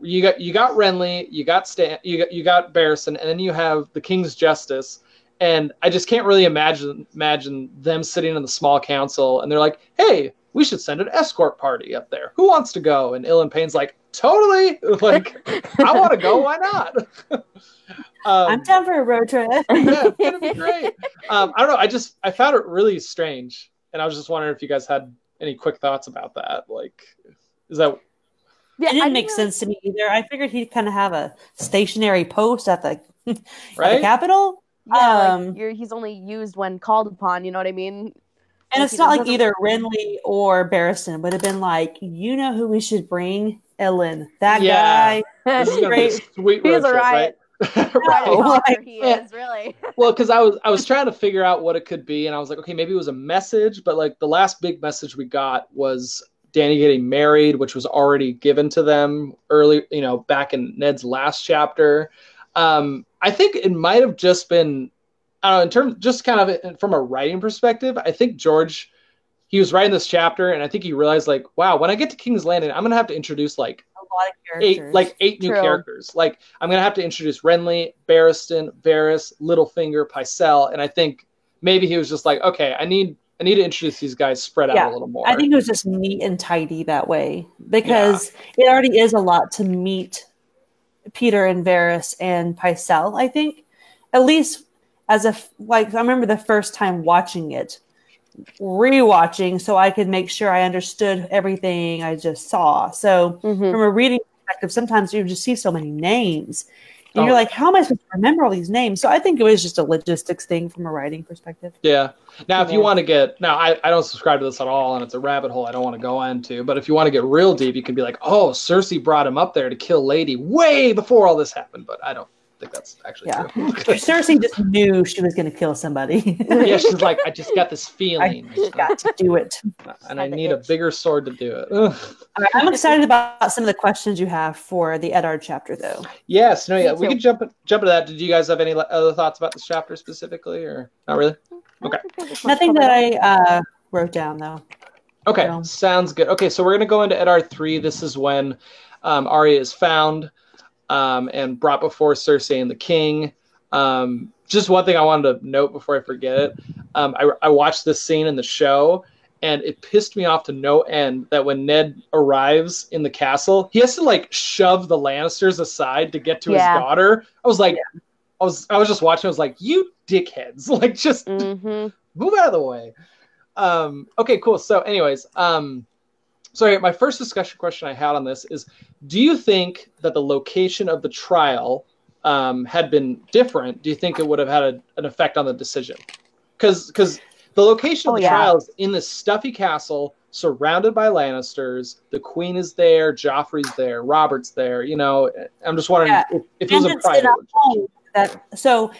you got Renly, you got Stan, you got Barristan, and then you have the King's Justice, and I just can't really imagine them sitting in the small council, and they're like, hey, we should send an escort party up there. Who wants to go? And Ilan Payne's like, totally. Like, I want to go. Why not? I'm down for a road trip. Yeah, it's gonna be great. I don't know. I found it really strange. And I was just wondering if you guys had any quick thoughts about that. Like, is that... Yeah, it didn't make sense to me either. I figured he'd kind of have a stationary post at the, at the Capitol. Yeah, he's only used when called upon, you know what I mean? And it's not like either Renly or Barristan would have been like, you know who we should bring? Ellen. That guy. This is great. Sweet road trip, right? Right. He is, really. Well, because I was trying to figure out what it could be, and I was like, okay, maybe it was a message, but like the last big message we got was Dany getting married, which was already given to them early, you know, back in Ned's last chapter. I think it might have just been, I don't know, in terms, just kind of from a writing perspective, I think George, he was writing this chapter, and I think he realized, like, wow, when I get to King's Landing, I'm gonna have to introduce like eight new characters. Like, I'm gonna have to introduce Renly, Barristan, Varys, Littlefinger, Pycelle, and I think maybe he was just like, okay, I need to introduce these guys spread out a little more. I think it was just neat and tidy that way, because it already is a lot to meet Peter and Varys and Pycelle. I think, at least as I remember the first time watching it, rewatching, so I could make sure I understood everything I just saw. So from a reading perspective, sometimes you just see so many names, and you're like, how am I supposed to remember all these names? So I think it was just a logistics thing from a writing perspective. Yeah. Now, if you want to get, I don't subscribe to this at all, and it's a rabbit hole I don't want to go into, but if you want to get real deep, you can be like, oh, Cersei brought him up there to kill Lady way before all this happened, but I don't think that's actually true. Cersei just knew she was going to kill somebody. Yeah, she's like, I just got this feeling. I got to do it. And I need a bigger sword to do it. Right, I'm excited about some of the questions you have for the Eddard chapter, though. Yes. No, yeah. We can jump into that. Did you guys have any other thoughts about this chapter specifically, or not really? Okay. Nothing that I wrote down, though. Okay, sounds good. Okay, so we're going to go into Eddard III. This is when Arya is found and brought before Cersei and the king. Just one thing I wanted to note before I forget it. I watched this scene in the show, and it pissed me off to no end that when Ned arrives in the castle, he has to like shove the Lannisters aside to get to his daughter. I was like, I was just watching. I was like, you dickheads, like just move out of the way. Okay, cool. So anyways, sorry, my first discussion question I had on this is, do you think that the location of the trial had been different? Do you think it would have had an effect on the decision? Because the location of the trial is in this stuffy castle surrounded by Lannisters. The Queen is there, Joffrey's there, Robert's there. You know, I'm just wondering if it was a private. So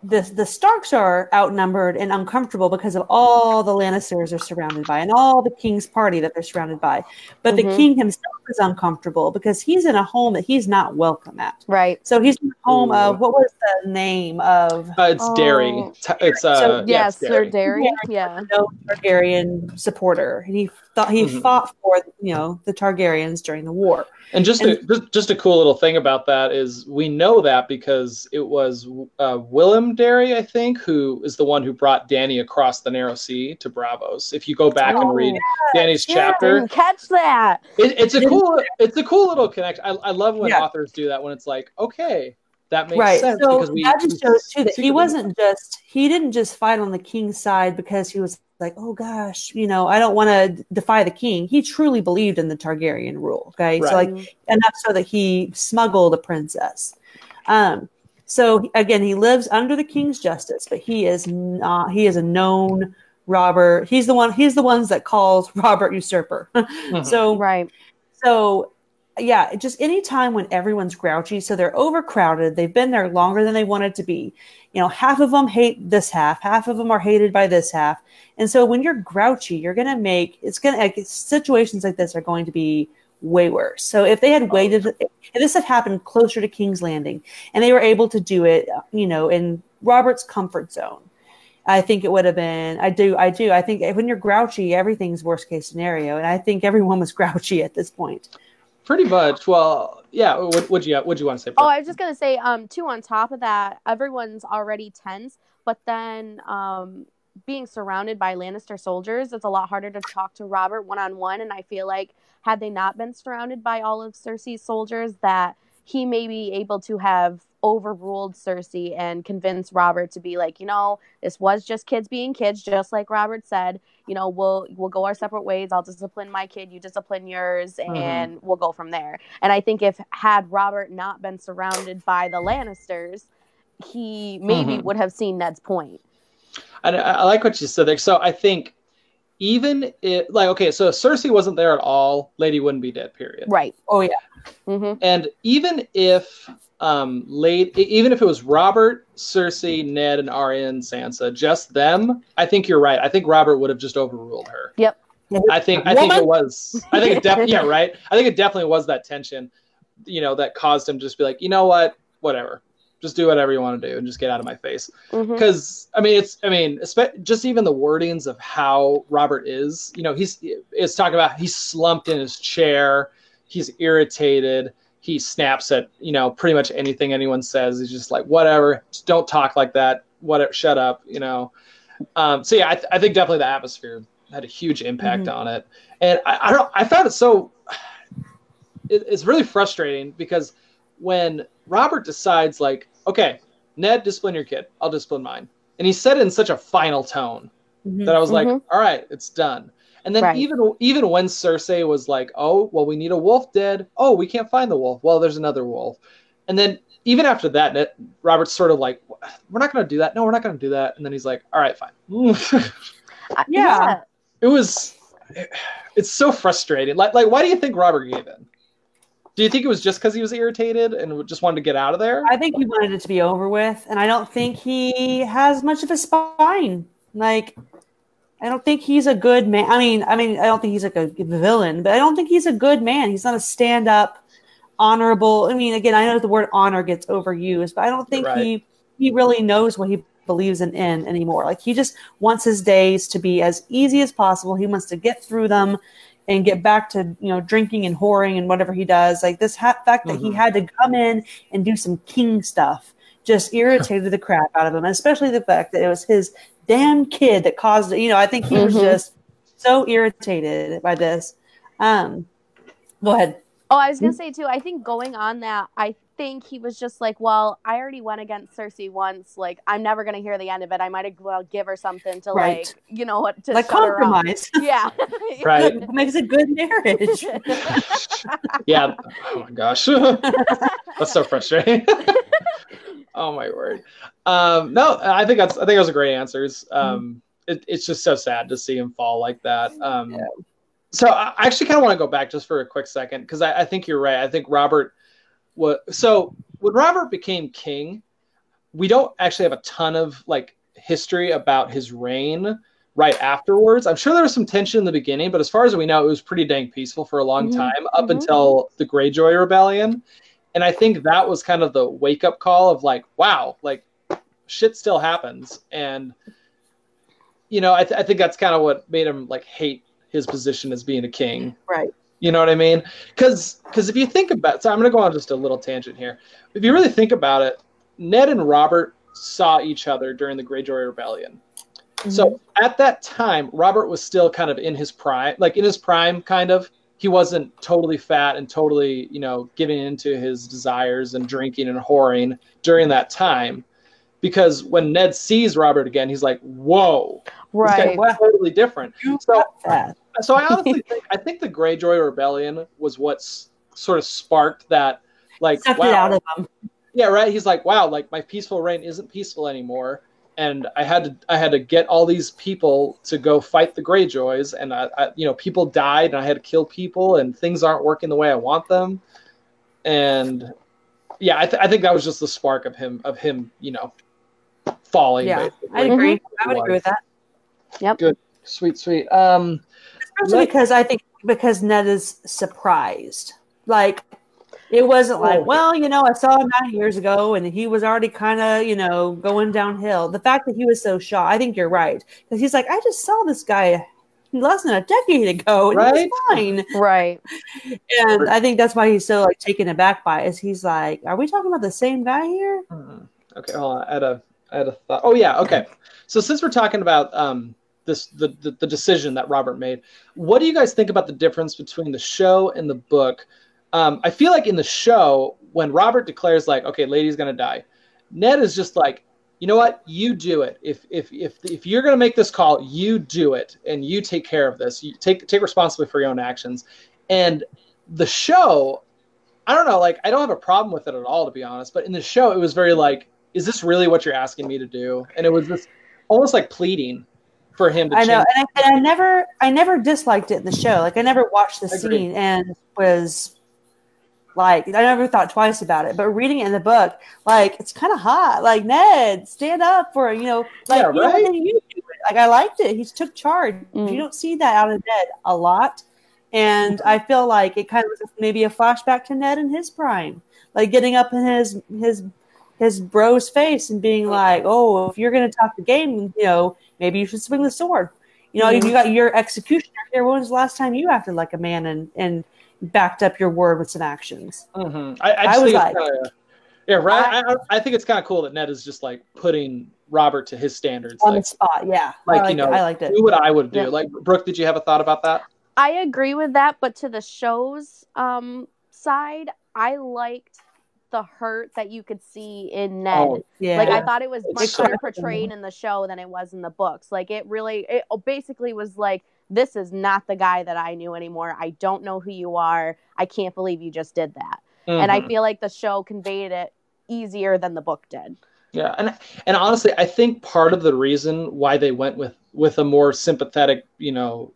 the Starks are outnumbered and uncomfortable because of all the Lannisters are surrounded by, and all the King's party that they're surrounded by. But the King himself is uncomfortable because he's in a home that he's not welcome at. Right. So he's in the home of, what was the name of? It's Derry. It's Sir Derry. Yeah. No Targaryen supporter, and he thought he fought for the Targaryens during the war. And just a cool little thing about that is we know that because it was Willem Derry, I think, who is the one who brought Dany across the Narrow Sea to Braavos. If you go back and read Dany's chapter, I didn't catch that. It's a cool little connection. I love when authors do that, when it's like, okay, that makes Right. sense So because that just shows too that he he didn't just fight on the king's side because he was like, oh gosh, I don't want to defy the king. He truly believed in the Targaryen rule. Okay. Right. So enough so that he smuggled a princess. So again, he lives under the king's justice, but he is a known robber. He's the ones that calls Robert usurper. Right. So yeah, just any time when everyone's grouchy, so they're overcrowded, they've been there longer than they wanted to be. Half of them hate this half of them are hated by this half. And so when you're grouchy, situations like this are going to be way worse. So if they had waited, if this had happened closer to King's Landing and they were able to do it, in Robert's comfort zone, I think it would have been, I do. I think when you're grouchy, everything's worst case scenario. And I think everyone was grouchy at this point. Pretty much. Well, yeah. What'd you want to say? Oh, I was just going to say, too, on top of that, everyone's already tense, but then being surrounded by Lannister soldiers, it's a lot harder to talk to Robert one-on-one. And I feel like had they not been surrounded by all of Cersei's soldiers, that he may be able to have overruled Cersei and convinced Robert to be like, this was just kids being kids, just like Robert said, we'll go our separate ways. I'll discipline my kid, you discipline yours, and we'll go from there. And I think had Robert not been surrounded by the Lannisters, he maybe would have seen Ned's point. I like what you said there. So I think even if, so if Cersei wasn't there at all, Lady wouldn't be dead, period. Right. Oh, yeah. And even if it was Robert, Cersei, Ned, and Arya and Sansa, just them, I think you're right. I think Robert would have just overruled her. Yep. I think it was. I think it definitely. Yeah, right. I think it definitely was that tension, that caused him to just be like, you know what, whatever, just do whatever you want to do and just get out of my face. Because just even the wordings of how Robert is, it's talking about he's slumped in his chair, he's irritated. He snaps at, pretty much anything anyone says. He's just like, whatever, just don't talk like that. Whatever, shut up, So yeah, I think definitely the atmosphere had a huge impact on it. And I found it so, it's really frustrating because when Robert decides like, okay, Ned, discipline your kid, I'll discipline mine. And he said it in such a final tone that I was like, all right, it's done. And then even when Cersei was like, oh, well, we need a wolf dead. Oh, we can't find the wolf. Well, there's another wolf. And then even after that, Robert's sort of like, we're not going to do that. No, we're not going to do that. And then he's like, all right, fine. Yeah. It's so frustrating. Like, why do you think Robert gave in? Do you think it was just because he was irritated and just wanted to get out of there? I think he wanted it to be over with. And I don't think he has much of a spine. Like, I don't think he's a good man. I mean, I don't think he's like a villain, but I don't think he's a good man. He's not a stand-up, honorable. I mean, again, I know the word honor gets overused, but I don't think he really knows what he believes in anymore. Like, he just wants his days to be as easy as possible. He wants to get through them and get back to, drinking and whoring and whatever he does. Like, this fact that he had to come in and do some king stuff just irritated the crap out of him, especially the fact that it was his damn kid that caused it. I think he was just so irritated by this. Go ahead. Oh, I was going to say too, I think going on that, I think he was just like, well, I already went against Cersei once. Like, I'm never going to hear the end of it. I might as well give her something to to like compromise. Yeah. Right. It makes a good marriage. Yeah. Oh my gosh. That's so frustrating. Oh my word. No, I think those are great answers. It's just so sad to see him fall like that. So I actually kind of want to go back just for a quick second because I think you're right. I think Robert when Robert became king, we don't actually have a ton of history about his reign right afterwards. I'm sure there was some tension in the beginning, but as far as we know, it was pretty dang peaceful for a long time up until the Greyjoy Rebellion. And I think that was kind of the wake-up call of wow, shit still happens. And, I think that's kind of what made him hate his position as being a king. Right. You know what I mean? Because if you think about it, so I'm going to go on just a little tangent here. If you really think about it, Ned and Robert saw each other during the Greyjoy Rebellion. So at that time, Robert was still kind of in his prime, kind of. he wasn't totally fat and totally, giving into his desires and drinking and whoring during that time. Because when Ned sees Robert again, he's like, whoa, Right. this guy's totally different. So I honestly think the Greyjoy Rebellion was what's sort of sparked that, like, Sucked wow. it out of him. Yeah, right. He's like, wow, like my peaceful reign isn't peaceful anymore. And I had to get all these people to go fight the Greyjoys, and I people died, and I had to kill people, and things aren't working the way I want them. And yeah, I think that was just the spark of him, falling. Yeah, basically. I agree. I would agree with that. Yep. Good, sweet. Especially because Ned is surprised. Like, it wasn't like, well, I saw him 9 years ago and he was already kind of, going downhill. The fact that he was so shocked, I think you're right. Because he's like, I just saw this guy less than a decade ago and he was fine. Right. And I think that's why he's so, like, taken aback by it. Is he's like, are we talking about the same guy here? Okay, hold on. I had a thought. Oh, yeah, okay. So since we're talking about the decision that Robert made, what do you guys think about the difference between the show and the book? I feel like in the show, when Robert declares, like, okay, lady's gonna die, Ned is just like, you know what, you do it. If you're gonna make this call, you do it, and you take care of this. You take responsibility for your own actions. And the show, I don't know, like, I don't have a problem with it at all, to be honest. But in the show, it was very like, is this really what you're asking me to do? And it was this almost like pleading for him to change. I know, and I never disliked it in the show. Like, I never watched the scene and was like, I never thought twice about it. But reading it in the book, like, it's kind of hot. Like, Ned, stand up for, you do it. Like, I liked it. He took charge. You don't see that out of Ned a lot. And I feel like it kind of was maybe a flashback to Ned in his prime, like getting up in his bro's face and being like, oh, if you're going to talk the game, maybe you should swing the sword. You got your executioner here. When was the last time you acted like a man and backed up your word with some actions? Mm-hmm. I was like, I think it's kind of cool that Ned is just like putting Robert to his standards on the spot. Yeah, like, I liked it. Do what I would do. Yeah. Like, Brooke, did you have a thought about that? I agree with that, but to the show's side, I liked the hurt that you could see in Ned. Oh, yeah. Like, I thought it was much better portrayed in the show than it was in the books. Like, it basically was like, this is not the guy that I knew anymore. I don't know who you are. I can't believe you just did that. Mm-hmm. And I feel like the show conveyed it easier than the book did. Yeah, and honestly, I think part of the reason why they went with a more sympathetic,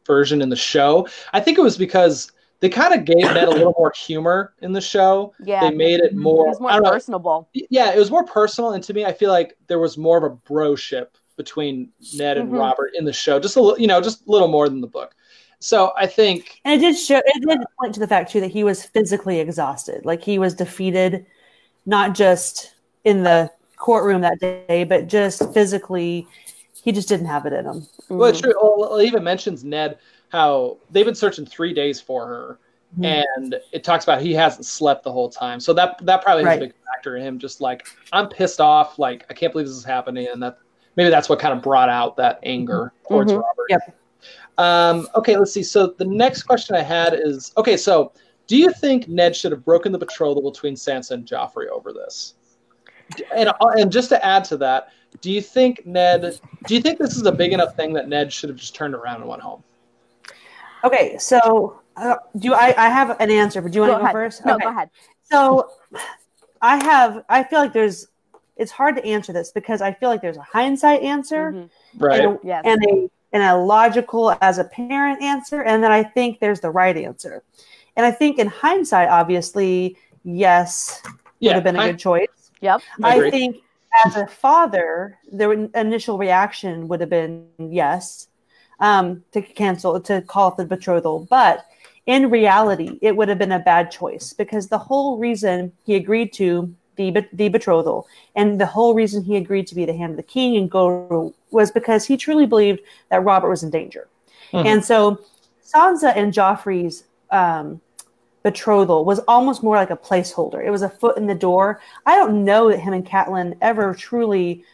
version in the show, I think it was because they kind of gave Ned a little more humor in the show. Yeah, they made it more. It was more personable. Yeah, it was more personal, and to me, I feel like there was more of a broship between Ned and Robert in the show, just a little more than the book. So I think, and it did point to the fact too that he was physically exhausted, like he was defeated, not just in the courtroom that day, but just physically, he just didn't have it in him. Well, it's true. Well, it even mentions Ned, how they've been searching 3 days for her, and it talks about he hasn't slept the whole time. So that probably has a big factor in him. Just like, I'm pissed off, like, I can't believe this is happening, and maybe that's what kind of brought out that anger towards Robert. Yep. Okay, let's see. So the next question I had is, okay, so do you think Ned should have broken the betrothal between Sansa and Joffrey over this? And just to add to that, do you think this is a big enough thing that Ned should have just turned around and went home? Okay, so I have an answer, but do you want to go first? No, okay. Go ahead. So I feel like it's hard to answer this because I feel like there's a hindsight answer, right? And a logical as a parent answer, and then I think there's the right answer. And I think in hindsight, obviously, yes, would have been a good choice. Yep. I think as a father, the initial reaction would have been yes, to call it the betrothal. But in reality, it would have been a bad choice because the whole reason he agreed to the betrothal and the whole reason he agreed to be the hand of the king and go was because he truly believed that Robert was in danger. And so Sansa and Joffrey's betrothal was almost more like a placeholder. It was a foot in the door. I don't know that him and Catelyn ever truly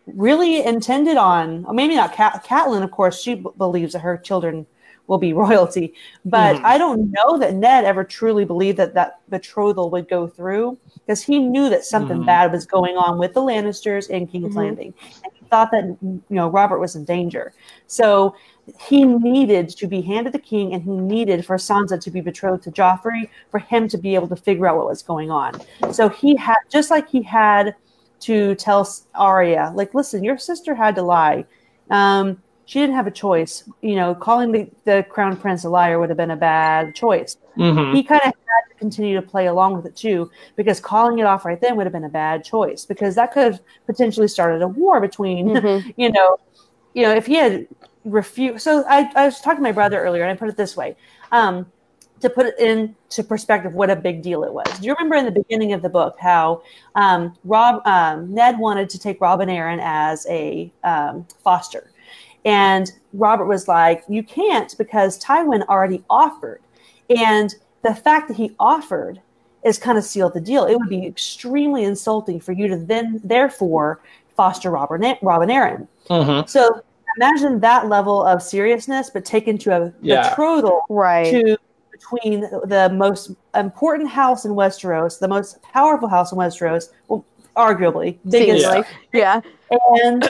really intended on, or maybe not Catelyn, of course, she believes that her children will be royalty. But I don't know that Ned ever truly believed that betrothal would go through, because he knew that something bad was going on with the Lannisters in King's Landing. And he thought that, Robert was in danger. So he needed to be handed the king, and he needed for Sansa to be betrothed to Joffrey for him to be able to figure out what was going on. So he had, just like he had to tell Arya, like, listen, your sister had to lie. She didn't have a choice. Calling the crown prince a liar would have been a bad choice. He kind of had to continue to play along with it too, because calling it off right then would have been a bad choice, because that could have potentially started a war between, if he had refused. So I was talking to my brother earlier, and I put it this way, to put it into perspective, what a big deal it was. Do you remember in the beginning of the book how Ned wanted to take Robb and Aaron as a foster? And Robert was like, you can't, because Tywin already offered. And the fact that he offered is kind of sealed the deal. It would be extremely insulting for you to then, therefore, foster Robb and Aaron. So imagine that level of seriousness, but taken to a betrothal between the most important house in Westeros, the most powerful house in Westeros, well, arguably, biggest, and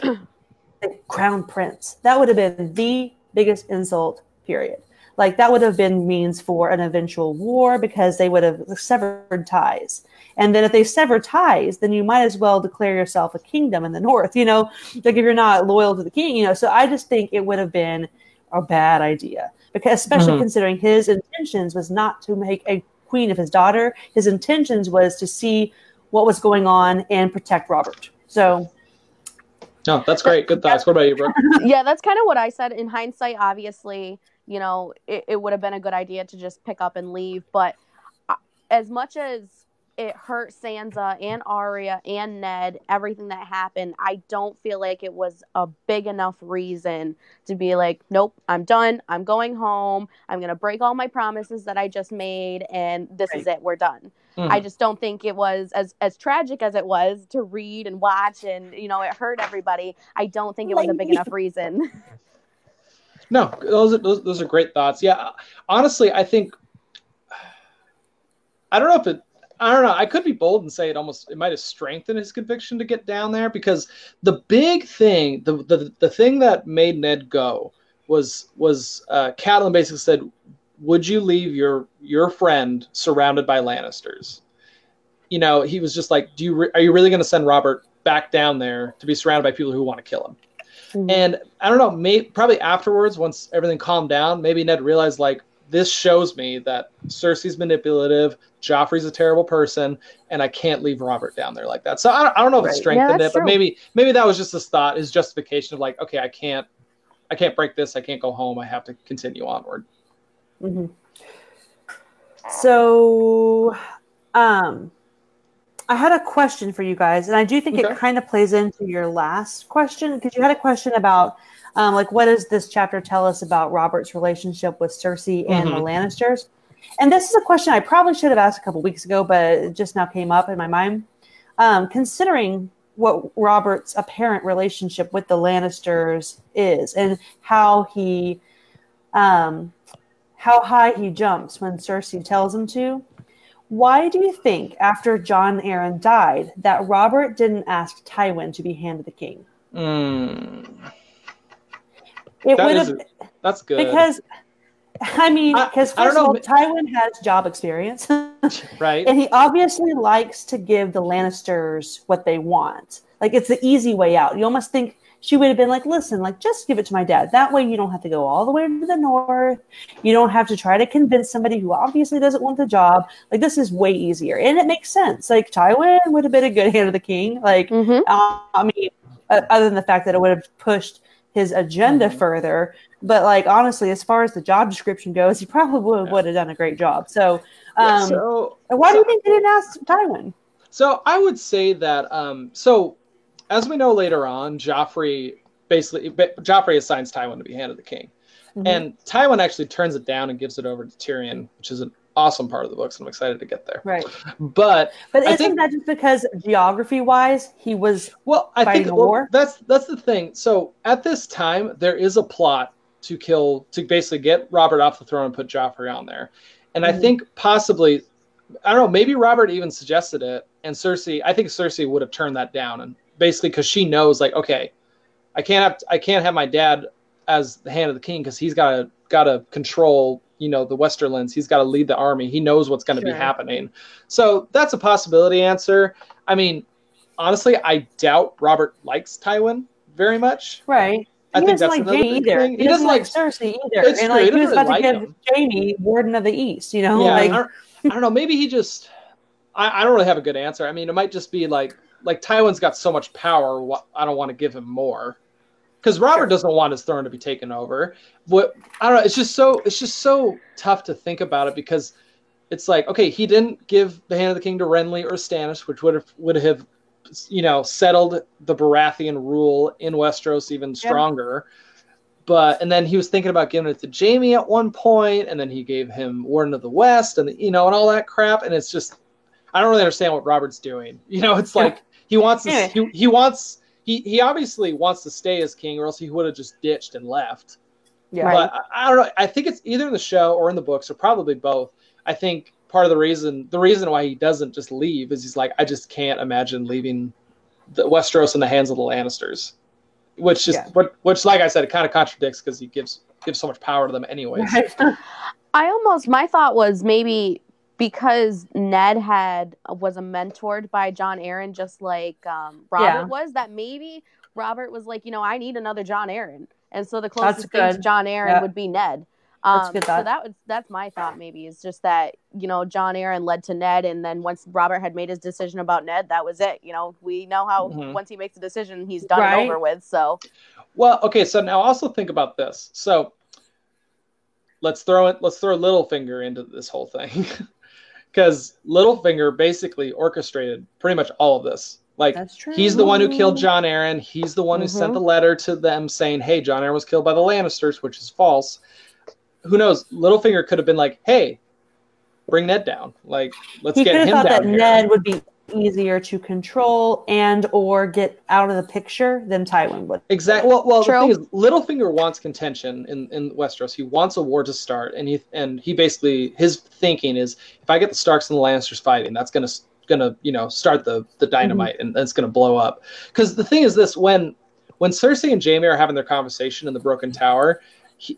the crown prince. That would have been the biggest insult, period. Like, that would have been means for an eventual war, because they would have severed ties. And then if they sever ties, then you might as well declare yourself a kingdom in the north, like if you're not loyal to the king, So I just think it would have been a bad idea, because especially considering his intentions was not to make a queen of his daughter. His intentions was to see what was going on and protect Robert. So. No, that's great. Good thoughts. What about you, Brooke? Yeah, that's kind of what I said. In hindsight, obviously, it would have been a good idea to just pick up and leave. But as much as it hurt Sansa and Arya and Ned, everything that happened, I don't feel like it was a big enough reason to be like, nope, I'm done. I'm going home. I'm going to break all my promises that I just made, and this is it. We're done. I just don't think it was as tragic as it was to read and watch, and it hurt everybody. I don't think it was a big enough reason. No, those are great thoughts. Yeah, honestly, I think I don't know. I could be bold and say it might have strengthened his conviction to get down there, because the big thing, the thing that made Ned go was Catelyn basically said, would you leave your friend surrounded by Lannisters? He was just like, are you really going to send Robert back down there to be surrounded by people who want to kill him? And I don't know, probably afterwards, once everything calmed down, maybe Ned realized, like, this shows me that Cersei's manipulative, Joffrey's a terrible person, and I can't leave Robert down there like that. So I don't know if it strengthened it, but maybe that was just his justification of like, okay, I can't break this. I can't go home. I have to continue onward. So, I had a question for you guys, and I do think it kind of plays into your last question, because you had a question about, what does this chapter tell us about Robert's relationship with Cersei and the Lannisters? And this is a question I probably should have asked a couple weeks ago, but it just now came up in my mind. Considering what Robert's apparent relationship with the Lannisters is, and how high he jumps when Cersei tells him to, why do you think, after Jon Arryn died, that Robert didn't ask Tywin to be Hand of the King? That's good. Because, first of all, Tywin has job experience. Right. And he obviously likes to give the Lannisters what they want. Like, it's the easy way out. You almost think she would have been like, listen, like, just give it to my dad. That way you don't have to go all the way to the north. You don't have to try to convince somebody who obviously doesn't want the job. Like, this is way easier. And it makes sense. Like, Tywin would have been a good Hand of the King. Like, other than the fact that it would have pushed his agenda further. But, like, honestly, as far as the job description goes, he probably would have done a great job. So, why do you think they didn't ask Tywin? So I would say that, as we know later on, Joffrey assigns Tywin to be Hand of the King. And Tywin actually turns it down and gives it over to Tyrion, which is an awesome part of the book, so I'm excited to get there. Right. But isn't that just because geography-wise he was fighting a war? That's the thing. So at this time, there is a plot to basically get Robert off the throne and put Joffrey on there. And I think possibly, I don't know, maybe Robert even suggested it, and I think Cersei would have turned that down, and basically because she knows, like, okay, I can't have my dad as the hand of the king because he's got to control, the Westerlands. He's got to lead the army. He knows what's going to be happening. So that's a possibility answer. I mean, honestly, I doubt Robert likes Tywin very much. Right. I think that's like another Jaime either. thing. He doesn't like Cersei either. It's and true. like he was about really to give Jaime Warden of the East, Yeah, like I don't know. Maybe he just. I don't really have a good answer. I mean, it might just be like Tywin's got so much power. I don't want to give him more, because Robert doesn't want his throne to be taken over. But I don't know. It's just so tough to think about it, because it's like, okay, he didn't give the hand of the king to Renly or Stannis, which would have settled the Baratheon rule in Westeros even stronger. And then he was thinking about giving it to Jaime at one point, and then he gave him Warden of the West, and and all that crap. And it's just, I don't really understand what Robert's doing. It's like he wants to, he obviously wants to stay as king, or else he would have just ditched and left. Yeah. But I don't know. I think it's either in the show or in the books, or probably both. I think part of the reason why he doesn't just leave is he's like, I just can't imagine leaving the Westeros in the hands of the Lannisters, which like I said, it kind of contradicts, because he gives so much power to them anyways. My thought was maybe because Ned was mentored by Jon Arryn, just like Robert was, that maybe Robert was like, I need another Jon Arryn, and so the closest thing to Jon Arryn would be Ned. So that's my thought. Maybe it's just that Jon Arryn led to Ned, and then once Robert had made his decision about Ned, that was it. We know how once he makes a decision, he's done and over with. So, well, okay. So now also think about this. So let's throw Littlefinger into this whole thing, because Littlefinger basically orchestrated pretty much all of this. Like, that's true. He's the one who killed Jon Arryn. He's the one who sent the letter to them saying, "Hey, Jon Arryn was killed by the Lannisters," which is false. Who knows? Littlefinger could have been like, "Hey, bring Ned down. Like, let's get him down." He could have thought that Ned would be easier to control and or get out of the picture than Tywin would. Exactly. Well, the thing is, Littlefinger wants contention in Westeros. He wants a war to start, and he basically, his thinking is, if I get the Starks and the Lannisters fighting, that's gonna start the dynamite, and it's gonna blow up. Because the thing is this: when Cersei and Jaime are having their conversation in the Broken Tower,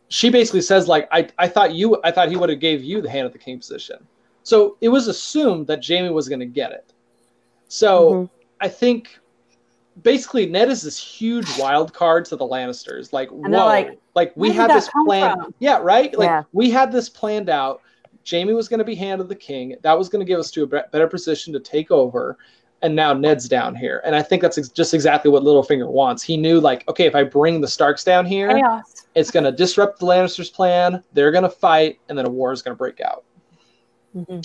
she basically says, like, I thought he would have gave you the hand of the king position. So it was assumed that Jaime was going to get it. So I think basically Ned is this huge wild card to the Lannisters. Like, and whoa, like we had this plan. Yeah, right. Like we had this planned out. Jaime was going to be hand of the king. That was going to give us to a better position to take over. And now Ned's down here. And I think that's just exactly what Littlefinger wants. He knew, like, okay, if I bring the Starks down here, it's going to disrupt the Lannisters' plan. They're going to fight, and then a war is going to break out.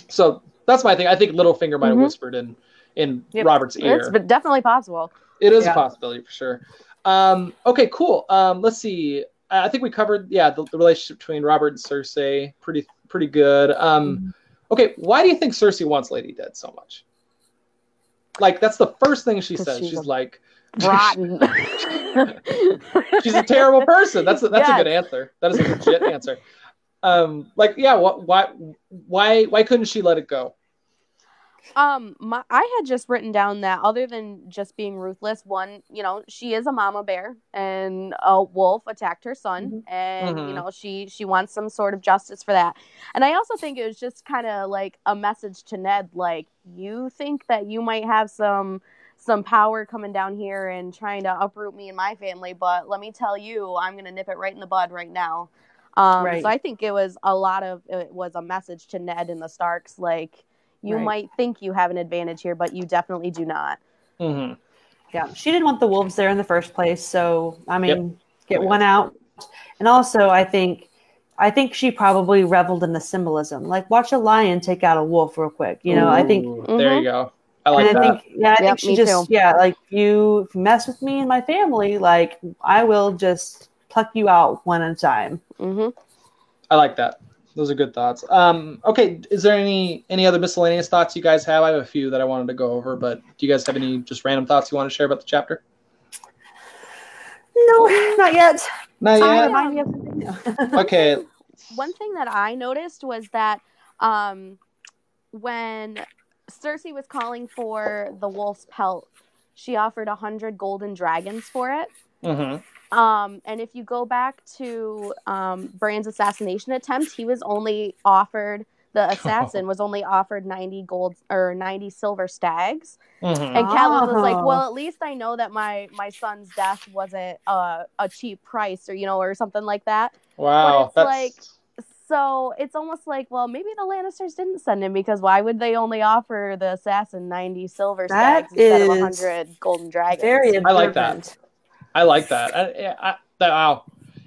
So that's my thing. I think Littlefinger might have whispered in Robert's ear. It's definitely possible. It is a possibility for sure. Okay, cool. Let's see. I think we covered, the relationship between Robert and Cersei. Pretty good. Okay, why do you think Cersei wants Lady dead so much? Like, that's the first thing she says. She's like, rotten. She's a terrible person. That's a good answer. That is a legit answer. Why couldn't she let it go? I had just written down that other than just being ruthless, one, she is a mama bear, and a wolf attacked her son, and she wants some sort of justice for that. And I also think it was just kind of like a message to Ned, like, you think that you might have some power coming down here and trying to uproot me and my family, but let me tell you, I'm gonna nip it right in the bud right now. So I think it was a message to Ned and the Starks, like, you might think you have an advantage here, but you definitely do not. Yeah, she didn't want the wolves there in the first place, so I mean, get one out. And also, I think she probably reveled in the symbolism. Like, watch a lion take out a wolf real quick. I think there you go. I like that. I think she just like, if you mess with me and my family, like, I will just pluck you out one at a time. I like that. Those are good thoughts. Okay, is there any other miscellaneous thoughts you guys have? I have a few that I wanted to go over, but do you guys have any just random thoughts you want to share about the chapter? No, not yet. Not yet. Remind me of something. No. Okay. One thing that I noticed was that when Cersei was calling for the wolf's pelt, she offered 100 golden dragons for it. Mm-hmm. And if you go back to Bran's assassination attempt, he was only offered, the assassin was only offered 90 gold or 90 silver stags. Mm-hmm. And Catelyn was like, well, at least I know that my son's death wasn't a cheap price, or, or something like that. Wow. But it's so it's almost like, well, maybe the Lannisters didn't send him, because why would they only offer the assassin 90 silver stags instead of 100 golden dragons? Very I like that. Wow.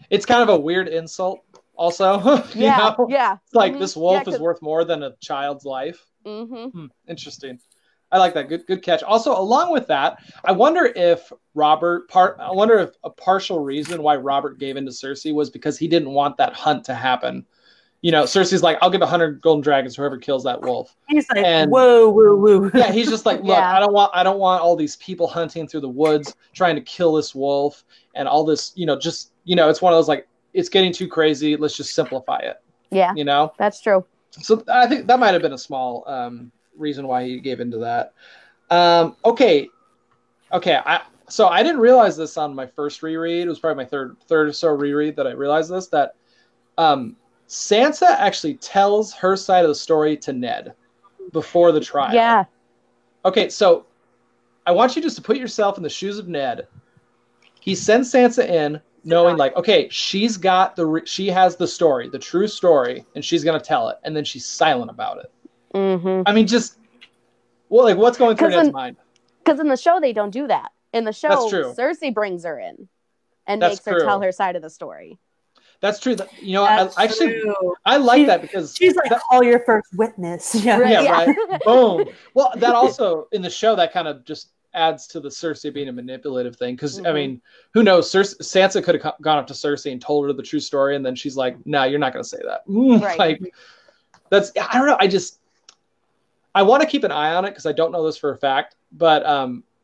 It's kind of a weird insult also. Yeah. It's like this wolf is worth more than a child's life. Mm-hmm. Interesting. I like that. Good catch. Also, along with that, I wonder if a partial reason why Robert gave in to Cersei was because he didn't want that hunt to happen. Cersei's like, I'll give 100 golden dragons to whoever kills that wolf. He's like, whoa. Yeah, he's just like, look, I don't want all these people hunting through the woods trying to kill this wolf and all this, it's one of those, like, it's getting too crazy. Let's just simplify it. Yeah. That's true. So I think that might have been a small reason why he gave into that. Okay. So I didn't realize this on my first reread. It was probably my third or so reread that I realized this, that Sansa actually tells her side of the story to Ned before the trial. Yeah. Okay, so I want you just to put yourself in the shoes of Ned. He sends Sansa in knowing, like, okay, she has the story, the true story, and she's going to tell it, and then she's silent about it. Mm-hmm. I mean, what's going through Ned's mind? Because in the show, they don't do that. In the show, That's true. Cersei brings her in and makes her tell her side of the story. That's true. I like that, because she's like, call your first witness. Yeah, right. Boom. Well, that also in the show, that kind of just adds to the Cersei being a manipulative thing. Because I mean, who knows? Sansa could have gone up to Cersei and told her the true story, and then she's like, "No, you're not going to say that." Right. Like, I don't know. I want to keep an eye on it because I don't know this for a fact, but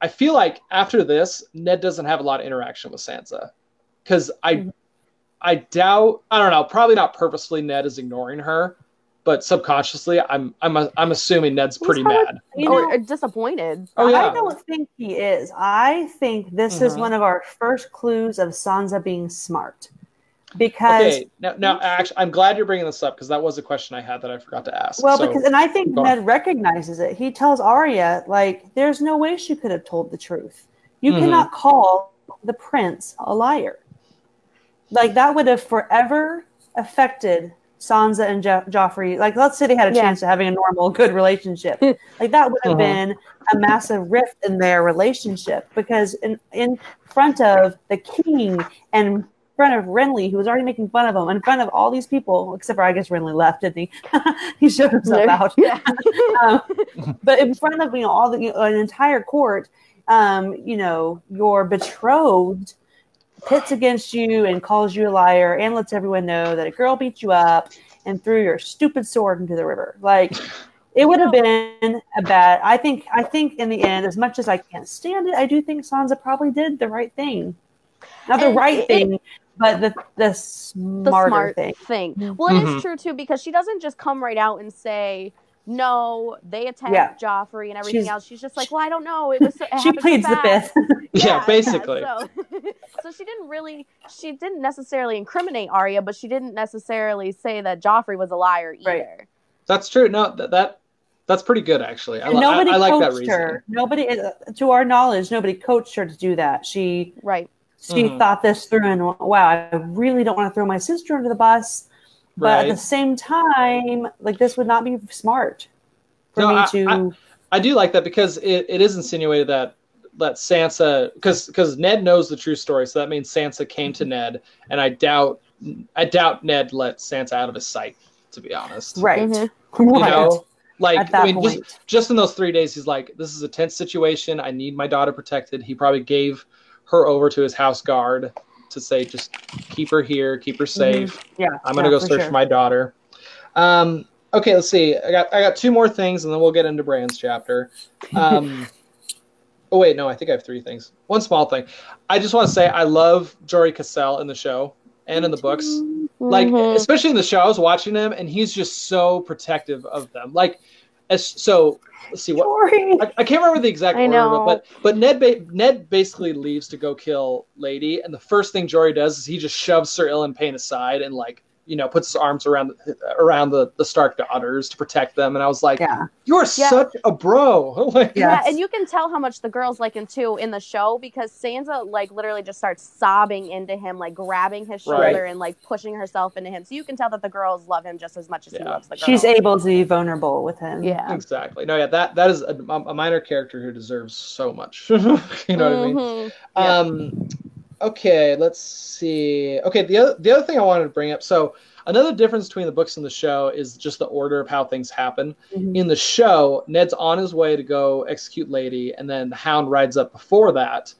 I feel like after this, Ned doesn't have a lot of interaction with Sansa, because I doubt, I don't know, probably not purposefully Ned is ignoring her, but subconsciously I'm assuming Ned's pretty mad. Or disappointed. Oh, yeah. I don't think he is. I think this is one of our first clues of Sansa being smart. Because now actually, I'm glad you're bringing this up, because that was a question I had that I forgot to ask. Well, and I think Ned recognizes it. He tells Arya, like, there's no way she could have told the truth. You cannot call the prince a liar. Like, that would have forever affected Sansa and Joffrey. Like, let's say they had a chance of having a normal, good relationship. Like, that would have been a massive rift in their relationship, because in front of the king and in front of Renly, who was already making fun of him, in front of all these people, except for, I guess, Renly left, didn't he? He showed himself out. Yeah. But in front of an entire court, your betrothed pits against you and calls you a liar and lets everyone know that a girl beat you up and threw your stupid sword into the river. Like, it would have been a bad. I think in the end, as much as I can't stand it, I do think Sansa probably did the right thing. Not the right thing, but the smart thing. Well, it is true too, because she doesn't just come right out and say, no, they attacked Joffrey and everything else. She's just like, well, I don't know. She pleads the fifth. Basically. So she didn't necessarily incriminate Arya, but she didn't necessarily say that Joffrey was a liar either. Right. That's true. No, that's pretty good, actually. I like that reason. Nobody, to our knowledge, nobody coached her to do that. She thought this through, and wow, I really don't want to throw my sister under the bus. But at the same time, like, this would not be smart for me to. I do like that, because it is insinuated that Sansa, because Ned knows the true story, so that means Sansa came to Ned, and I doubt Ned let Sansa out of his sight, to be honest. Right. Like, I mean, just in those 3 days, he's like, this is a tense situation. I need my daughter protected. He probably gave her over to his house guard to say, just keep her here, keep her safe. I'm gonna go search for my daughter. Okay, let's see. I got two more things, and then we'll get into Bran's chapter. Oh wait, no, I think I have 3 things. One small thing. I just want to say I love Jory Cassell in the show and in the books. Like, especially in the show, I was watching him, and he's just so protective of them. Like, so let's see what I can't remember the exact order, but Ned basically leaves to go kill Lady, and the first thing Jory does is he just shoves Sir Ilan Payne aside and like, you know, puts his arms around the Stark daughters to protect them. And I was like, you're such a bro. Like, yeah, and you can tell how much the girls like him too in the show, because Sansa like literally just starts sobbing into him, like grabbing his shoulder and like pushing herself into him. So you can tell that the girls love him just as much as he loves the girls. She's able to be vulnerable with him. Yeah, exactly. No, yeah, that is a minor character who deserves so much. You know what I mean? Okay, let's see. Okay, the other thing I wanted to bring up. So another difference between the books and the show is just the order of how things happen. In the show, Ned's on his way to go execute Lady, and then the Hound rides up before that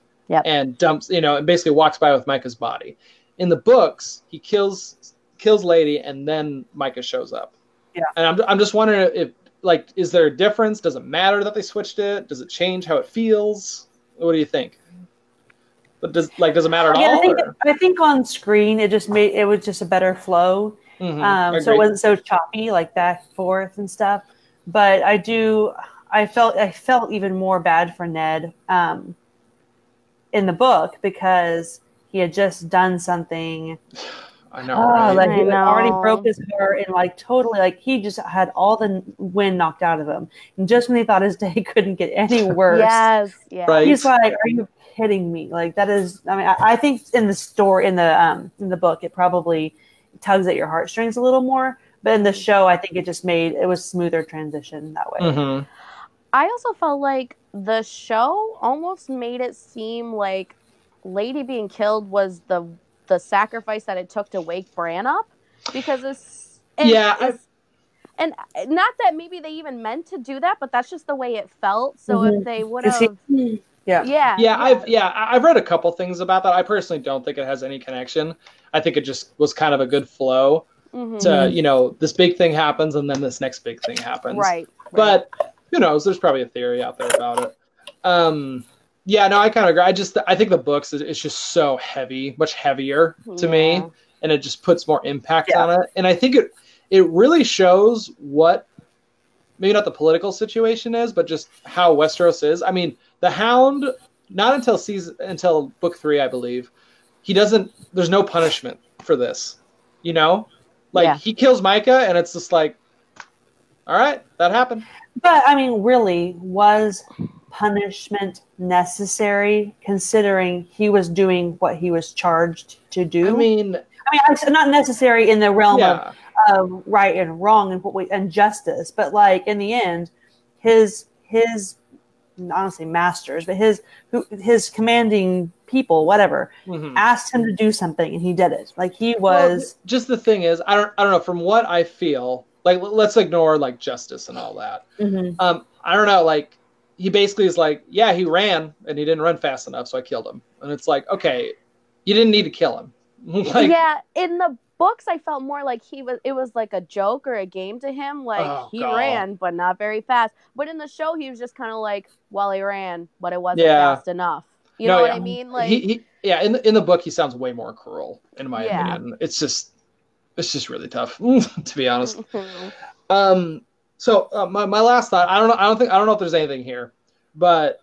and dumps, you know, and basically walks by with Micah's body. In the books, he kills Lady, and then Micah shows up. Yeah, and I'm just wondering if, like, is there a difference? Does it matter that they switched it? Does it change how it feels? What do you think? But does it matter at all? I think on screen it was just a better flow. So it wasn't so choppy, like back and forth and stuff. But I felt even more bad for Ned in the book, because he had just done something. I know. Right? He already broke his heart, and like totally, like he just had all the wind knocked out of him. And just when he thought his day couldn't get any worse, right. He's like, "Are you kidding me?" Like, that is, I mean, I think in the story, in the book, it probably tugs at your heartstrings a little more, but in the show, I think it was smoother transition that way. I also felt like the show almost made it seem like Lady being killed was the sacrifice that it took to wake Bran up, because and not that maybe they even meant to do that, but that's just the way it felt. So if they would have I've read a couple things about that. I personally don't think it has any connection. I think it just was kind of a good flow to, you know, this big thing happens and then this next big thing happens. Right. But who knows? There's probably a theory out there about it. I kind of agree. I think the books is just so heavy, much heavier to me, and it just puts more impact on it. And I think it really shows what, maybe not the political situation is, but just how Westeros is. I mean, the Hound, not until book 3, I believe, there's no punishment for this, you know? Like, he kills Micah, and it's just like, all right, that happened. But, I mean, really, was punishment necessary, considering he was doing what he was charged to do? I mean, not necessary in the realm of right and wrong and justice, but like in the end, his honestly masters, but his commanding people, whatever, asked him to do something, and he did it. Like, he was. Well, just the thing is, I don't know. From what I feel, like, let's ignore like justice and all that. I don't know. Like, he basically is like, yeah, he ran and he didn't run fast enough, so I killed him. And it's like, okay, you didn't need to kill him. Like, yeah, in the books, I felt more like it was like a joke or a game to him. Like, he ran, but not very fast. But in the show, he was just kind of like, well, he ran, but it wasn't fast enough. You know what I mean? Like, in the book, he sounds way more cruel, in my opinion. It's just really tough, to be honest. So my last thought, I don't know if there's anything here, but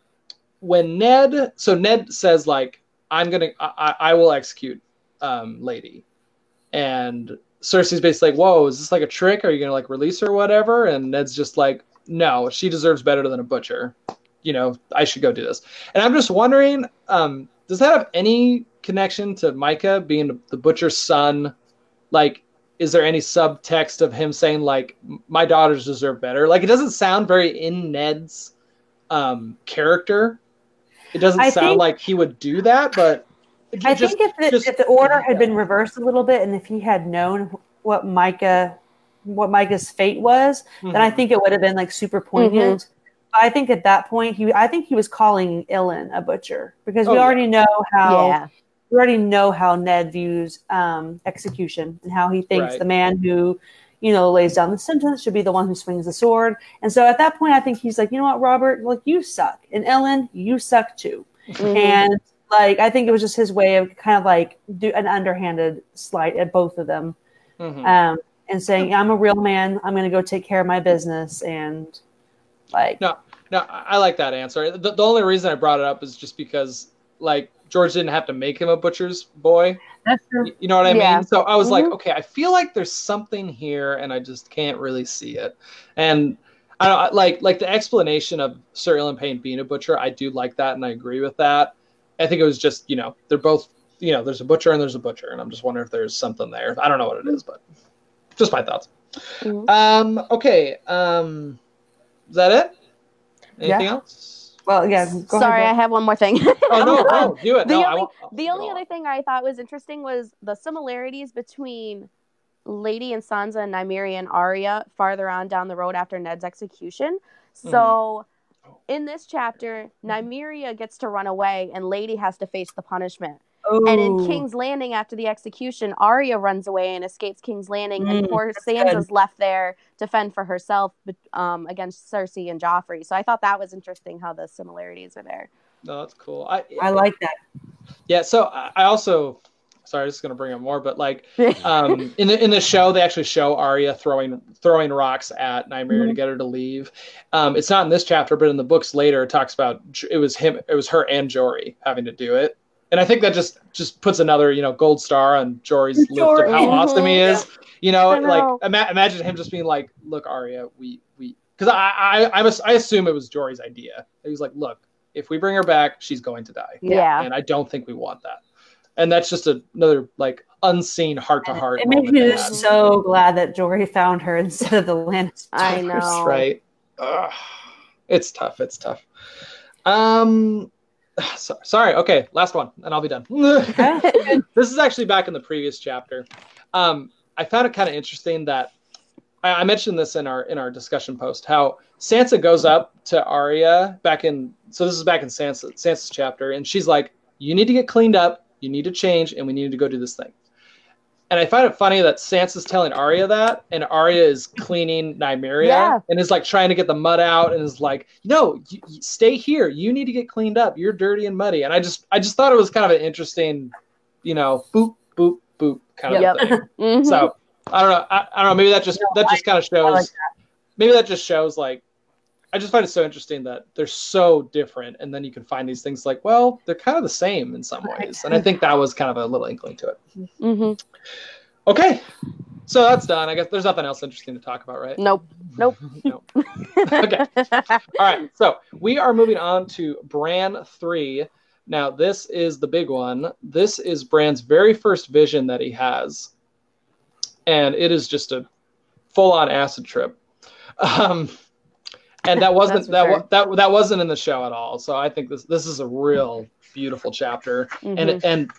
when Ned says like, I will execute Lady, and Cersei's basically like, whoa, is this like a trick? Are you gonna like release her or whatever? And Ned's just like, no, she deserves better than a butcher. You know, I should go do this. And I'm just wondering, does that have any connection to Micah being the butcher's son? Like, is there any subtext of him saying like, my daughters deserve better? Like, it doesn't sound very in Ned's character. It doesn't sound like he would do that, but I think if the order had been reversed a little bit, and if he had known what Micah's fate was, then I think it would have been like super poignant. But I think at that point, I think he was calling Ilan a butcher, because we already know how Ned views execution, and how he thinks the man who lays down the sentence, should be the one who swings the sword. And so at that point, I think he's like, you know what, Robert, like, you suck. And Ellen, you suck too. Mm-hmm. And like, I think it was just his way of kind of like do an underhanded slight at both of them. Mm-hmm. And saying, I'm a real man. I'm going to go take care of my business. And like, no, I like that answer. The only reason I brought it up is just because like George didn't have to make him a butcher's boy. That's true. You know what I mean? So I was like, okay, I feel like there's something here and I just can't really see it. And I don't like the explanation of Sir Ilan Payne being a butcher. I do like that. And I agree with that. I think it was just, they're both, there's a butcher and there's a butcher. And I'm just wondering if there's something there. I don't know what it is, but just my thoughts. Mm-hmm. Okay. Is that it? Anything else? Well, yeah. Sorry, I have one more thing. Oh, no, do it. The only other thing I thought was interesting was the similarities between Lady and Sansa and Nymeria and Arya farther on down the road after Ned's execution. So in this chapter, Nymeria gets to run away and Lady has to face the punishment. Ooh. And in King's Landing, after the execution, Arya runs away and escapes King's Landing, and poor Sansa's left there to fend for herself against Cersei and Joffrey. So I thought that was interesting how the similarities are there. No, that's cool. I like that. Yeah, so I also... Sorry, I'm just going to bring up more, but like in the show, they actually show Arya throwing rocks at Nymeria to get her to leave. It's not in this chapter, but in the books later, it talks about it was her and Jory having to do it. And I think that just puts another, gold star on Jory's list of how awesome he is. Like imagine him just being like, "Look, Arya, we," because I assume it was Jory's idea. He was like, "Look, if we bring her back, she's going to die." Yeah, and I don't think we want that. And that's just another like unseen heart to heart. It makes me just so glad that Jory found her instead of the Lannisters. I know, right? It's tough. Sorry. Okay, last one, and I'll be done. This is actually back in the previous chapter. I found it kind of interesting that I mentioned this in our discussion post. How Sansa goes up to Arya so this is back in Sansa's chapter, and she's like, "You need to get cleaned up. You need to change, and we need to go do this thing." And I find it funny that Sansa's telling Arya that, and Arya is cleaning Nymeria and is like trying to get the mud out, and is like, "No, you stay here. You need to get cleaned up. You're dirty and muddy." And I just thought it was kind of an interesting, boop boop boop kind of thing. Mm-hmm. So I don't know. I don't know. Maybe that just kind of shows. Like maybe that just shows like. I just find it so interesting that they're so different, and then you can find these things like, well, they're kind of the same in some ways, and I think that was kind of a little inkling to it. Mm-hmm. Okay, so that's done. I guess there's nothing else interesting to talk about, right? Nope. Okay. All right, so we are moving on to Bran III. Now, this is the big one. This is Bran's very first vision that he has, and it is just a full-on acid trip. And that wasn't that wasn't in the show at all. So I think this is a real beautiful chapter. Mm-hmm. And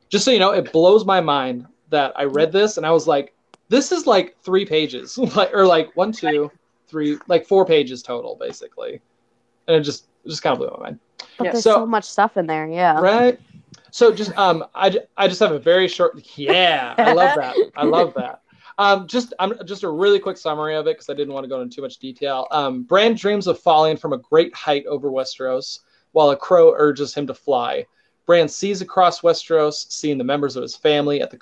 just so you know, it blows my mind that I read this and I was like, this is like 3 pages, or like 1, 2, 3, like 4 pages total, basically. And it just kind of blew my mind. But there's so much stuff in there, yeah. Right. So just I just have a very short. Yeah, I love that. Just a really quick summary of it because I didn't want to go into too much detail. Bran dreams of falling from a great height over Westeros while a crow urges him to fly. Bran sees across Westeros, seeing the members of his family at the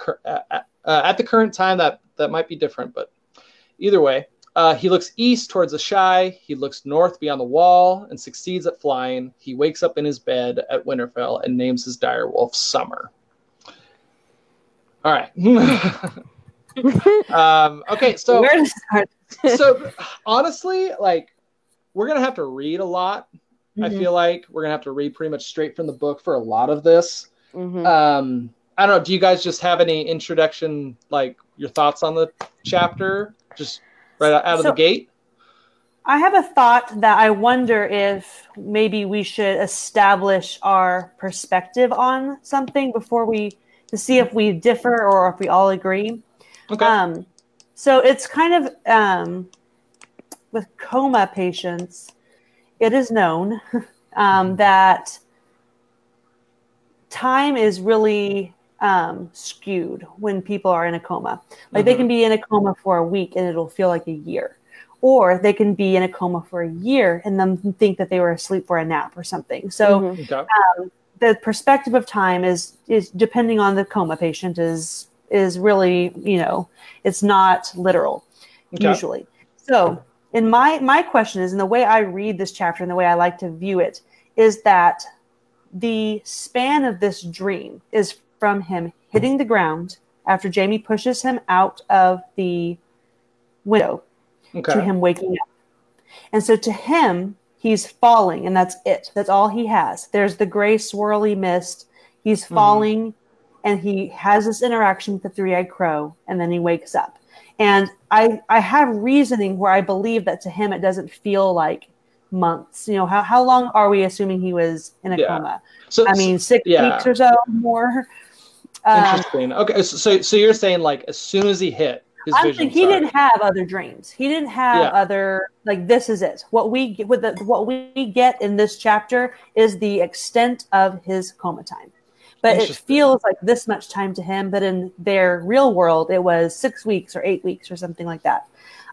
current time. That might be different, but either way, he looks east towards the Shy. He looks north beyond the Wall and succeeds at flying. He wakes up in his bed at Winterfell and names his direwolf Summer. All right. Okay, so where to start? So honestly, like, we're gonna have to read a lot. Mm-hmm. I feel like we're gonna have to read pretty much straight from the book for a lot of this. Mm-hmm. I don't know. Do you guys just have any introduction, like your thoughts on the chapter, just right out of the gate? I have a thought that I wonder if maybe we should establish our perspective on something before to see if we differ or if we all agree. Okay. So it's kind of with coma patients, it is known that time is really skewed when people are in a coma. Like they can be in a coma for a week and it'll feel like a year. Or they can be in a coma for a year and then think that they were asleep for a nap or something. So the perspective of time is depending on the coma patient is really, it's not literal usually. So in my question is, and the way I read this chapter and the way I like to view it is that the span of this dream is from him hitting the ground after Jaime pushes him out of the window to him waking up. And so to him, he's falling, and that's it. That's all he has. There's the gray swirly mist. He's falling, and he has this interaction with the three-eyed crow, and then he wakes up. And I have reasoning where I believe that to him it doesn't feel like months. How long are we assuming he was in a coma? So 6 weeks or so more. Interesting. Okay, so you're saying like as soon as he hit, his vision he didn't have other dreams. He didn't have other, like, this is it. What we get in this chapter is the extent of his coma time. But it feels like this much time to him, but in their real world, it was 6 weeks or 8 weeks or something like that.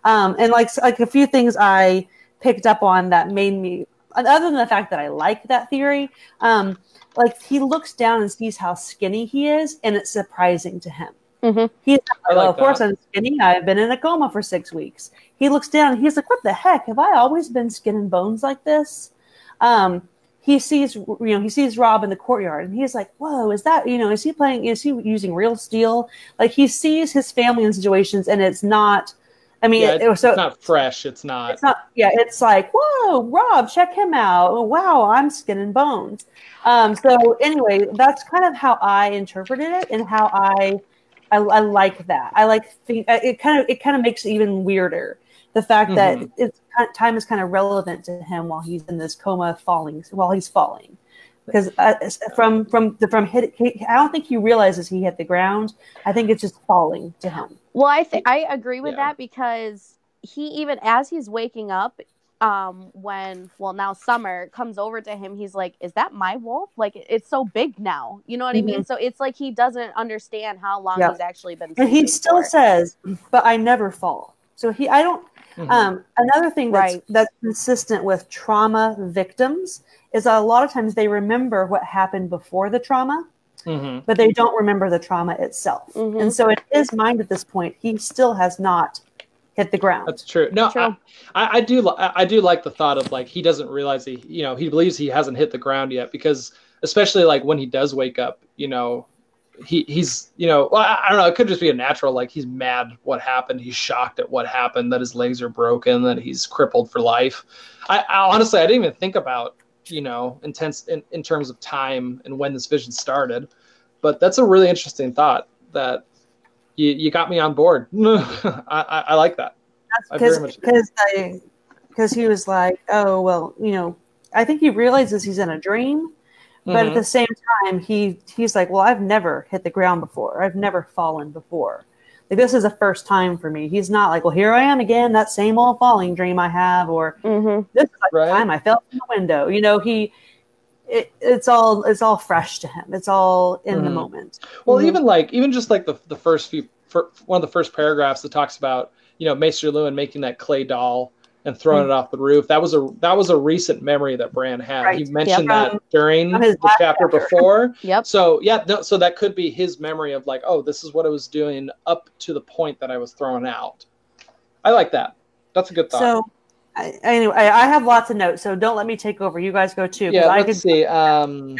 And like a few things I picked up on that made me, other than the fact that I like that theory, like he looks down and sees how skinny he is, and it's surprising to him. He's like, of course I'm skinny. I've been in a coma for 6 weeks. He looks down and he's like, what the heck? Have I always been skin and bones like this? He sees Rob in the courtyard and he's like, whoa, is he using real steel? Like he sees his family in situations and it's not, it's not fresh. It's not, it's like, whoa, Rob, check him out. Oh, wow, I'm skin and bones. So anyway, that's kind of how I interpreted it and how I like that. I like it. Kind of makes it even weirder. The fact that time is kind of relevant to him while he's in this coma, while he's falling, because from hit, I don't think he realizes he hit the ground. I think it's just falling to him. Well, I agree with that because he, even as he's waking up, now Summer comes over to him, he's like, is that my wolf? Like, it's so big now. You know what I mean? So it's like he doesn't understand how long he's actually been sleeping. And he still says, but I never fall. So another thing that's consistent with trauma victims is that a lot of times they remember what happened before the trauma, but they don't remember the trauma itself. And so in his mind at this point, he still has not hit the ground. That's true. No, I do like the thought of like he doesn't realize he believes he hasn't hit the ground yet, because especially like when he does wake up, he's I don't know, it could just be a natural, like he's mad what happened, he's shocked at what happened, that his legs are broken, that he's crippled for life. I honestly, I didn't even think about intense in terms of time and when this vision started, but that's a really interesting thought that you got me on board. I like that. Because he was like, oh, well, I think he realizes he's in a dream, but at the same time, he's like, well, I've never hit the ground before. I've never fallen before. Like, this is a first time for me. He's not like, well, here I am again, that same old falling dream I have, or this is like the time I fell from the window. It's all fresh to him. It's all in the moment. Well, even just like the first one of the first paragraphs that talks about Maester Luwin making that clay doll and throwing it off the roof. That was a recent memory that Bran had. Right. He mentioned that during the chapter before. So so that could be his memory of like, oh, this is what I was doing up to the point that I was thrown out. I like that. That's a good thought. So anyway, I have lots of notes, so don't let me take over. You guys go too. Yeah, let's see. Right.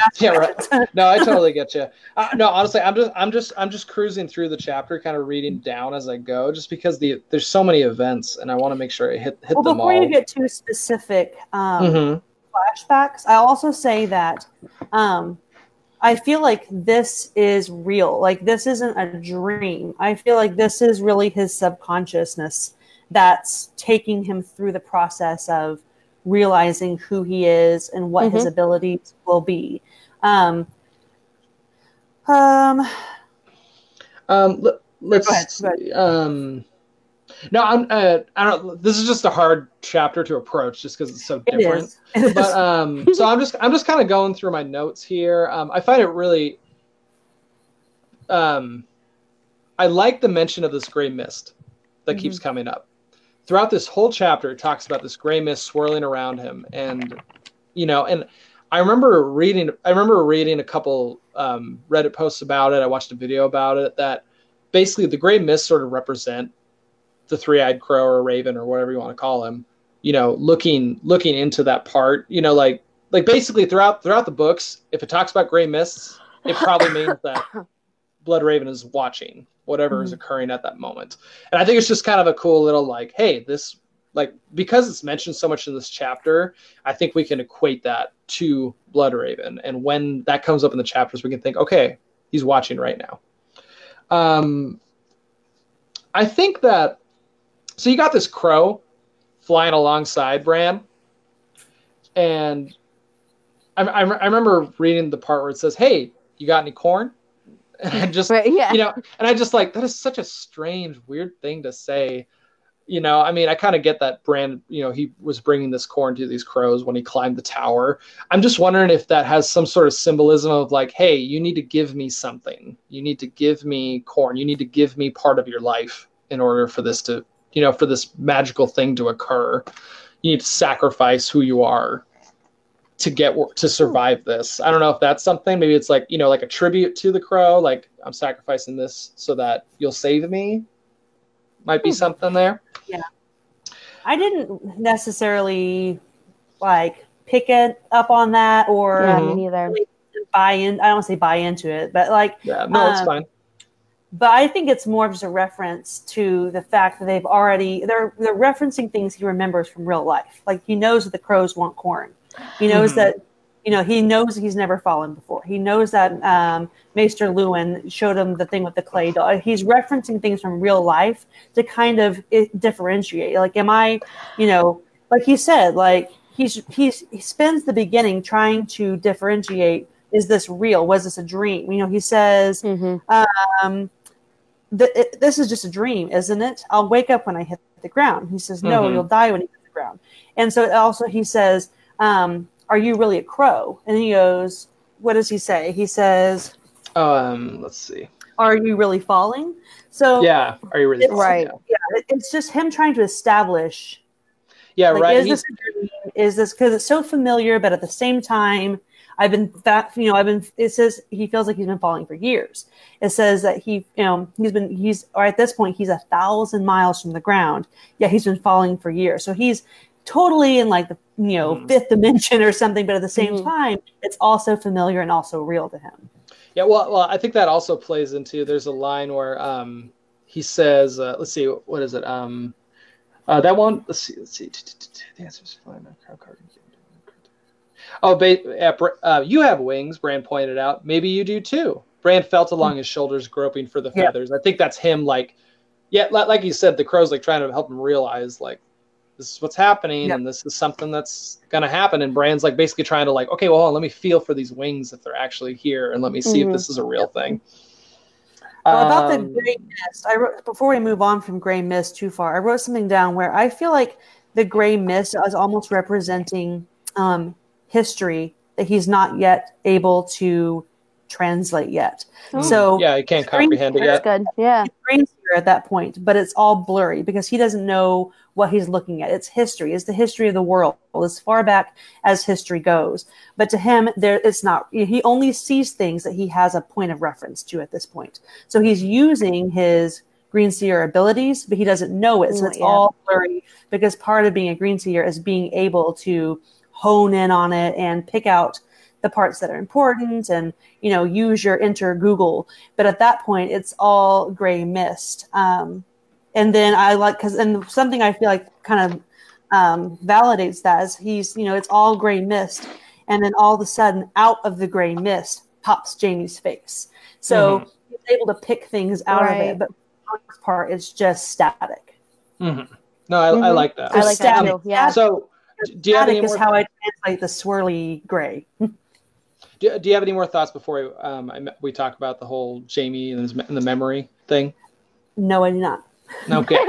No, I totally get you. No, honestly, I'm just cruising through the chapter, kind of reading down as I go, just because there's so many events, and I want to make sure I hit them all. Before you get too specific flashbacks, I also say that I feel like this is real. Like, this isn't a dream. I feel like this is really his subconsciousness that's taking him through the process of realizing who he is and what his abilities will be. Let's see. No, I don't. This is just a hard chapter to approach, just because it's so different. It is. But so I'm just kind of going through my notes here. I find it really I like the mention of this gray mist that keeps coming up. Throughout this whole chapter, it talks about this gray mist swirling around him, and and I remember reading a couple Reddit posts about it. I watched a video about it that basically the gray mist sort of represent the three-eyed crow or raven or whatever you want to call him. Looking into that part. Like basically throughout the books, if it talks about gray mists, it probably means that Blood Raven is watching whatever is occurring at that moment. And I think it's just kind of a cool little like, hey, this because it's mentioned so much in this chapter, I think we can equate that to Blood Raven. And when that comes up in the chapters, we can think, okay, he's watching right now. I think that, so you got this crow flying alongside Bran, and I remember reading the part where it says, hey, you got any corn? And I just, and I just like, that is such a strange, weird thing to say. I kind of get that Bran, he was bringing this corn to these crows when he climbed the tower. I'm just wondering if that has some sort of symbolism of like, hey, you need to give me something. You need to give me corn. You need to give me part of your life in order for this to, for this magical thing to occur. You need to sacrifice who you are to survive this. I don't know if that's something. Maybe it's like, like a tribute to the crow. Like, I'm sacrificing this so that you'll save me. Might be something there. Yeah. I didn't necessarily pick it up on that or me neither. Buy in. I don't say buy into it, but it's fine. But I think it's more of just a reference to the fact that they're referencing things he remembers from real life. Like, he knows that the crows want corn. He knows that, he knows he's never fallen before. He knows that Maester Lewin showed him the thing with the clay doll. He's referencing things from real life to kind of differentiate. Like, am I, like he said, like he spends the beginning trying to differentiate. Is this real? Was this a dream? He says, this is just a dream, isn't it? I'll wake up when I hit the ground. He says, no, you'll die when you hit the ground. And so also he says, are you really a crow? And he goes, what does he say? He says, let's see. Are you really falling? So yeah, are you really falling? Right. Yeah, it's just him trying to establish. Yeah, right. Is this a dream? Is this, because it's so familiar, but at the same time, it says he feels like he's been falling for years. It says that or at this point, he's 1,000 miles from the ground. Yeah, he's been falling for years. So he's totally in like the, fifth dimension or something, but at the same time, it's also familiar and also real to him. Yeah, well, I think that also plays into, there's a line where he says, let's see, what is it? That one, let's see. The answer's fine. You have wings, Bran pointed out. Maybe you do too. Bran felt along his shoulders, groping for the feathers. I think that's him, like you said, the crow's like trying to help him realize, like, this is what's happening, and this is something that's going to happen. And Bran's like basically trying to like, okay, well, hold on, let me feel for these wings if they're actually here, and let me see if this is a real thing. About the gray mist, before we move on from gray mist too far, I wrote something down where I feel like the gray mist is almost representing history that he's not yet able to translate yet. So he can't comprehend it yet. That's good. Yeah. Brain's here at that point, but it's all blurry because he doesn't know what he's looking at. It's history. It's the history of the world as far back as history goes. But to him, it's not. He only sees things that he has a point of reference to at this point. So he's using his Green Seer abilities, but he doesn't know it. So it's all blurry because part of being a Green Seer is being able to hone in on it and pick out the parts that are important and, use your enter Google. But at that point, it's all gray mist. And then and something I feel like kind of validates that is it's all gray mist. And then all of a sudden out of the gray mist pops Jaime's face. So he's able to pick things out of it, but the first part is just static. No, I like that. I like that too. Yeah. So do you have any more? Is how I translate the swirly gray. Do you have any more thoughts before we talk about the whole Jaime and the memory thing? No, I do not. Okay.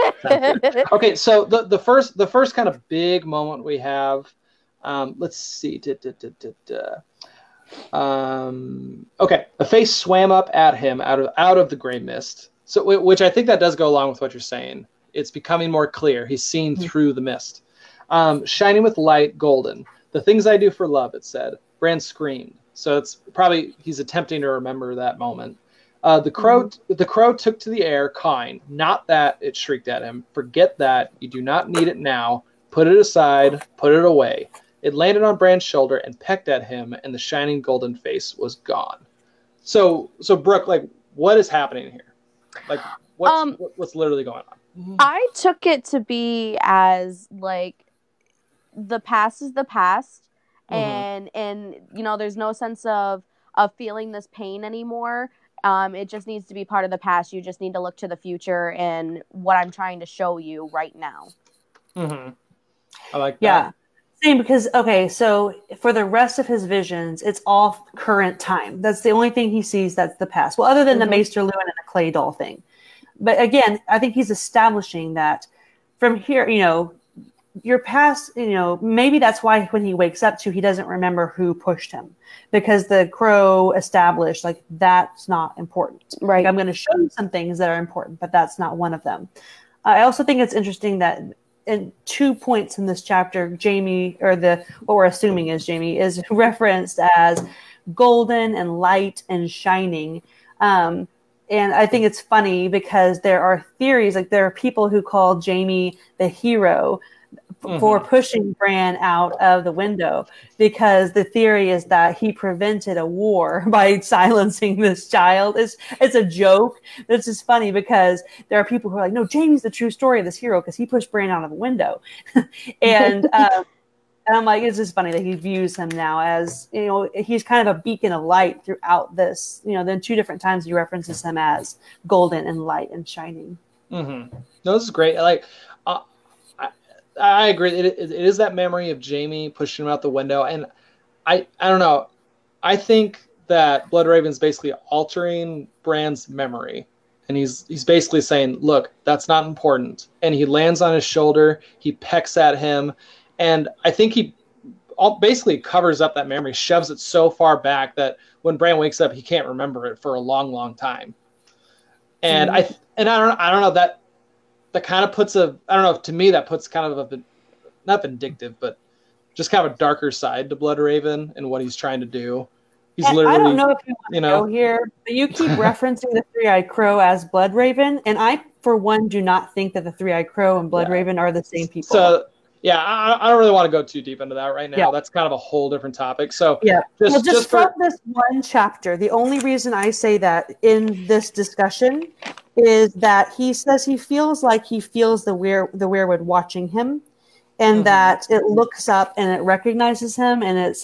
Okay. So the first kind of big moment we have, let's see. Okay, a face swam up at him out of the gray mist. So, which I think that does go along with what you're saying. It's becoming more clear. He's seen through the mist. Shining with light, golden. The things I do for love, it said. Bran screamed. So it's probably he's attempting to remember that moment. The crow took to the air, cawing. Not that, it shrieked at him. Forget that. You do not need it now. Put it aside. Put it away. It landed on Bran's shoulder and pecked at him, and the shining golden face was gone. So Brooke, like, what is happening here? Like, what's literally going on? I took it to be as like the past is the past, and you know, there's no sense of feeling this pain anymore. It just needs to be part of the past. You just need to look to the future and what I'm trying to show you right now. I like that. Yeah. Same, because, okay, so for the rest of his visions, it's all current time. That's the only thing he sees that's the past. Well, other than the Maester Luwin and the clay doll thing. But again, I think he's establishing that from here, you know, your past, you know, maybe that's why when he wakes up he doesn't remember who pushed him. Because the crow established, like, that's not important. Right. Like, I'm going to show you some things that are important, but that's not one of them. I also think it's interesting that in 2 points in this chapter, Jaime, or what we're assuming is Jaime, is referenced as golden and light and shining. And I think it's funny because there are theories, like there are people who call Jaime the hero for pushing Bran out of the window, because the theory is that he prevented a war by silencing this child. It's a joke. It's just funny because there are people who are like, no, Jaime's the true story of this hero because he pushed Bran out of a window. And I'm like, it's just funny that he views him now as, you know, he's kind of a beacon of light throughout this. You know, then 2 different times he references him as golden and light and shining. No, this is great. Like, I agree. It is that memory of Jaime pushing him out the window, and I don't know. I think that Bloodraven's basically altering Bran's memory, and he's basically saying, "Look, that's not important." And he lands on his shoulder. He pecks at him, and I think he basically covers up that memory, shoves it so far back that when Bran wakes up, he can't remember it for a long, long time. And I don't know that. That kind of puts I don't know, to me that puts kind of not vindictive, but just kind of a darker side to Bloodraven and what he's trying to do. He's literally, I don't know if you want to go here, but you keep referencing the Three-Eyed Crow as Bloodraven, and I, for one, do not think that the Three-Eyed Crow and Bloodraven are the same people. So, yeah, I don't really want to go too deep into that right now. Yeah. That's kind of a whole different topic. So, just from this one chapter, the only reason I say that in this discussion is that he says he feels like he feels the weirwood watching him, and that it looks up and it recognizes him, and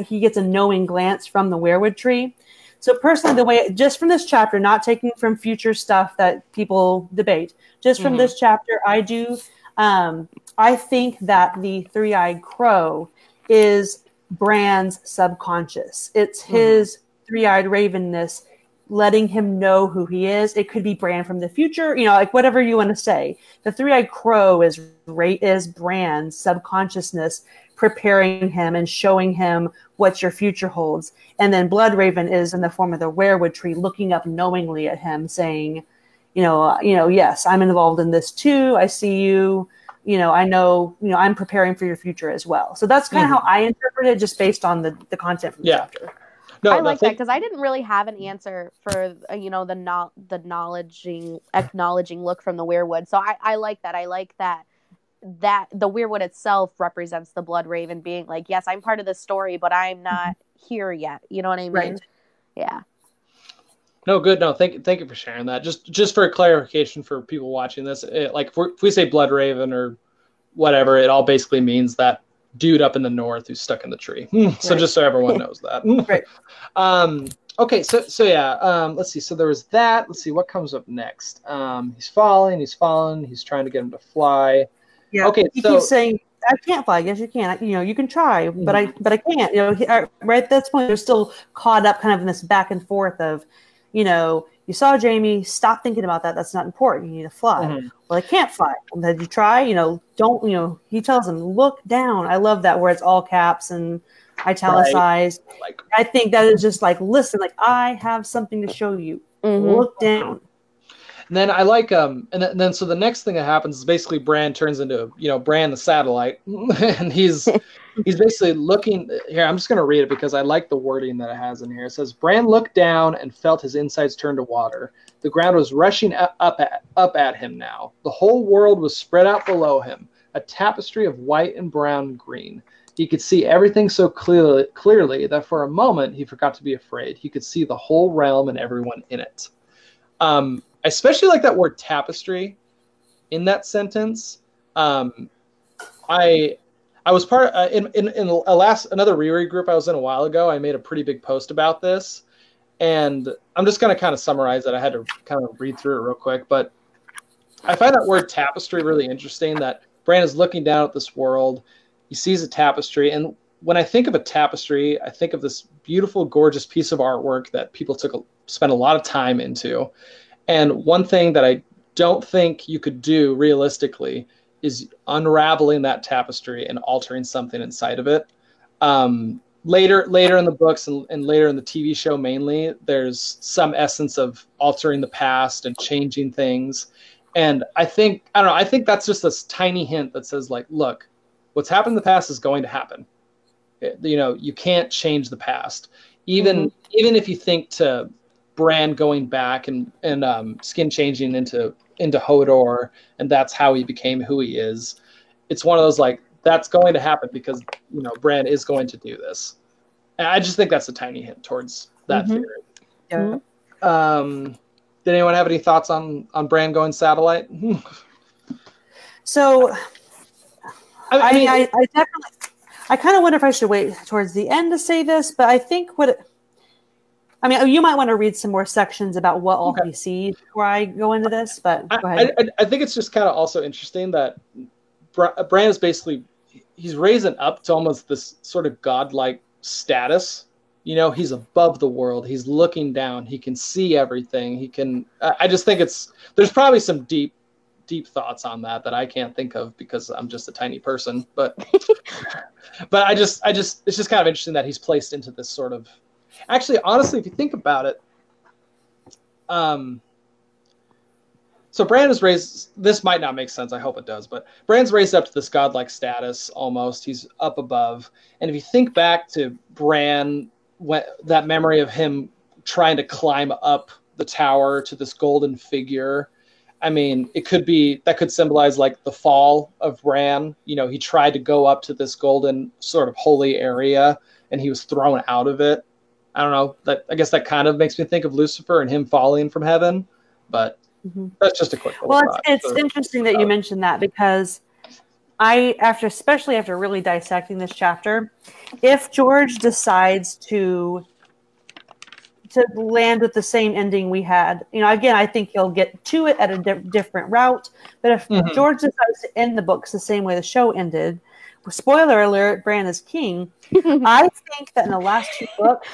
he gets a knowing glance from the weirwood tree. So personally, the way, just from this chapter, not taking from future stuff that people debate, just from this chapter, I think that the Three-Eyed Crow is Bran's subconscious. It's his three-eyed ravenness letting him know who he is. It could be Bran from the future, you know, like whatever you want to say. The Three-Eyed Crow is Bran's subconsciousness preparing him and showing him what your future holds. And then Bloodraven is in the form of the weirwood tree looking up knowingly at him saying, you know, yes, I'm involved in this too. I see you. You know, I know, you know, I'm preparing for your future as well. So that's kind of how I interpret it, just based on the content from the chapter. No, I like that because I didn't really have an answer for, you know, the acknowledging look from the weirwood. So I like that. I like that the weirwood itself represents the Bloodraven being like, yes, I'm part of the story, but I'm not here yet. You know what I mean? Right. Yeah. No, good. No, thank you for sharing that. Just for clarification for people watching this, like if we say Bloodraven or whatever, it all basically means that dude up in the north who's stuck in the tree. So just so everyone knows that. Right. Okay, so yeah, let's see. So there was that. Let's see what comes up next. He's falling. He's trying to get him to fly. Yeah. Okay. He keeps saying, "I can't fly." Yes, you can. You know, you can try, but I can't. You know, right at that point, they're still caught up, kind of in this back and forth of, you know, you saw Jaime, stop thinking about that. That's not important. You need to fly. Well, I can't fly. Well, did you try? You know, don't, you know, he tells him, look down. I love that where it's all caps and italicized. Right. Like, I think that is just like, listen, like I have something to show you. Look down. And then I like and then so the next thing that happens is basically Bran turns into Bran the satellite, and he's basically looking here. I'm just gonna read it because I like the wording that it has in here. It says Bran looked down and felt his insides turn to water. The ground was rushing up at him now. The whole world was spread out below him, a tapestry of white and brown and green. He could see everything so clearly that for a moment he forgot to be afraid. He could see the whole realm and everyone in it. I especially like that word tapestry in that sentence. I was part in another reread group I was in a while ago. I made a pretty big post about this, and I'm just going to kind of summarize it. I had to kind of read through it real quick, but I find that word tapestry really interesting. That Bran is looking down at this world. He sees a tapestry, and when I think of a tapestry, I think of this beautiful, gorgeous piece of artwork that people spent a lot of time into. And one thing that I don't think you could do realistically is unraveling that tapestry and altering something inside of it. Later in the books and later in the TV show mainly, there's some essence of altering the past and changing things. And I think that's just this tiny hint that says, like, look, what's happened in the past is going to happen. You can't change the past. Even if you think to Bran going back and skin changing into Hodor, and that's how he became who he is. It's one of those, like, that's going to happen because Bran is going to do this. And I just think that's a tiny hint towards that theory. Yeah. Did anyone have any thoughts on Bran going satellite? So, I mean, I definitely, I kind of wonder if I should wait towards the end to say this, but I think you might want to read some more sections about what all he sees before I go into this, but go ahead. I think it's just kind of also interesting that Bran is basically, he's raising up to almost this sort of godlike status. He's above the world. He's looking down. He can see everything. He can, I just think there's probably some deep thoughts on that I can't think of because I'm just a tiny person, but I just, it's just kind of interesting that he's placed into this sort of, actually, honestly, if you think about it, so Bran is raised, this might not make sense, I hope it does, but Bran's raised up to this godlike status almost. He's up above. And if you think back to Bran, that memory of him trying to climb up the tower to this golden figure, I mean, that could symbolize like the fall of Bran. He tried to go up to this golden sort of holy area and he was thrown out of it. I don't know. I guess that kind of makes me think of Lucifer and him falling from heaven, but that's just a quick thought. It's interesting that you mentioned that because especially after really dissecting this chapter, if George decides to land with the same ending we had, again, I think he'll get to it at a different route. But if George decides to end the books the same way the show ended, spoiler alert, Bran is king. I think that in the last two books,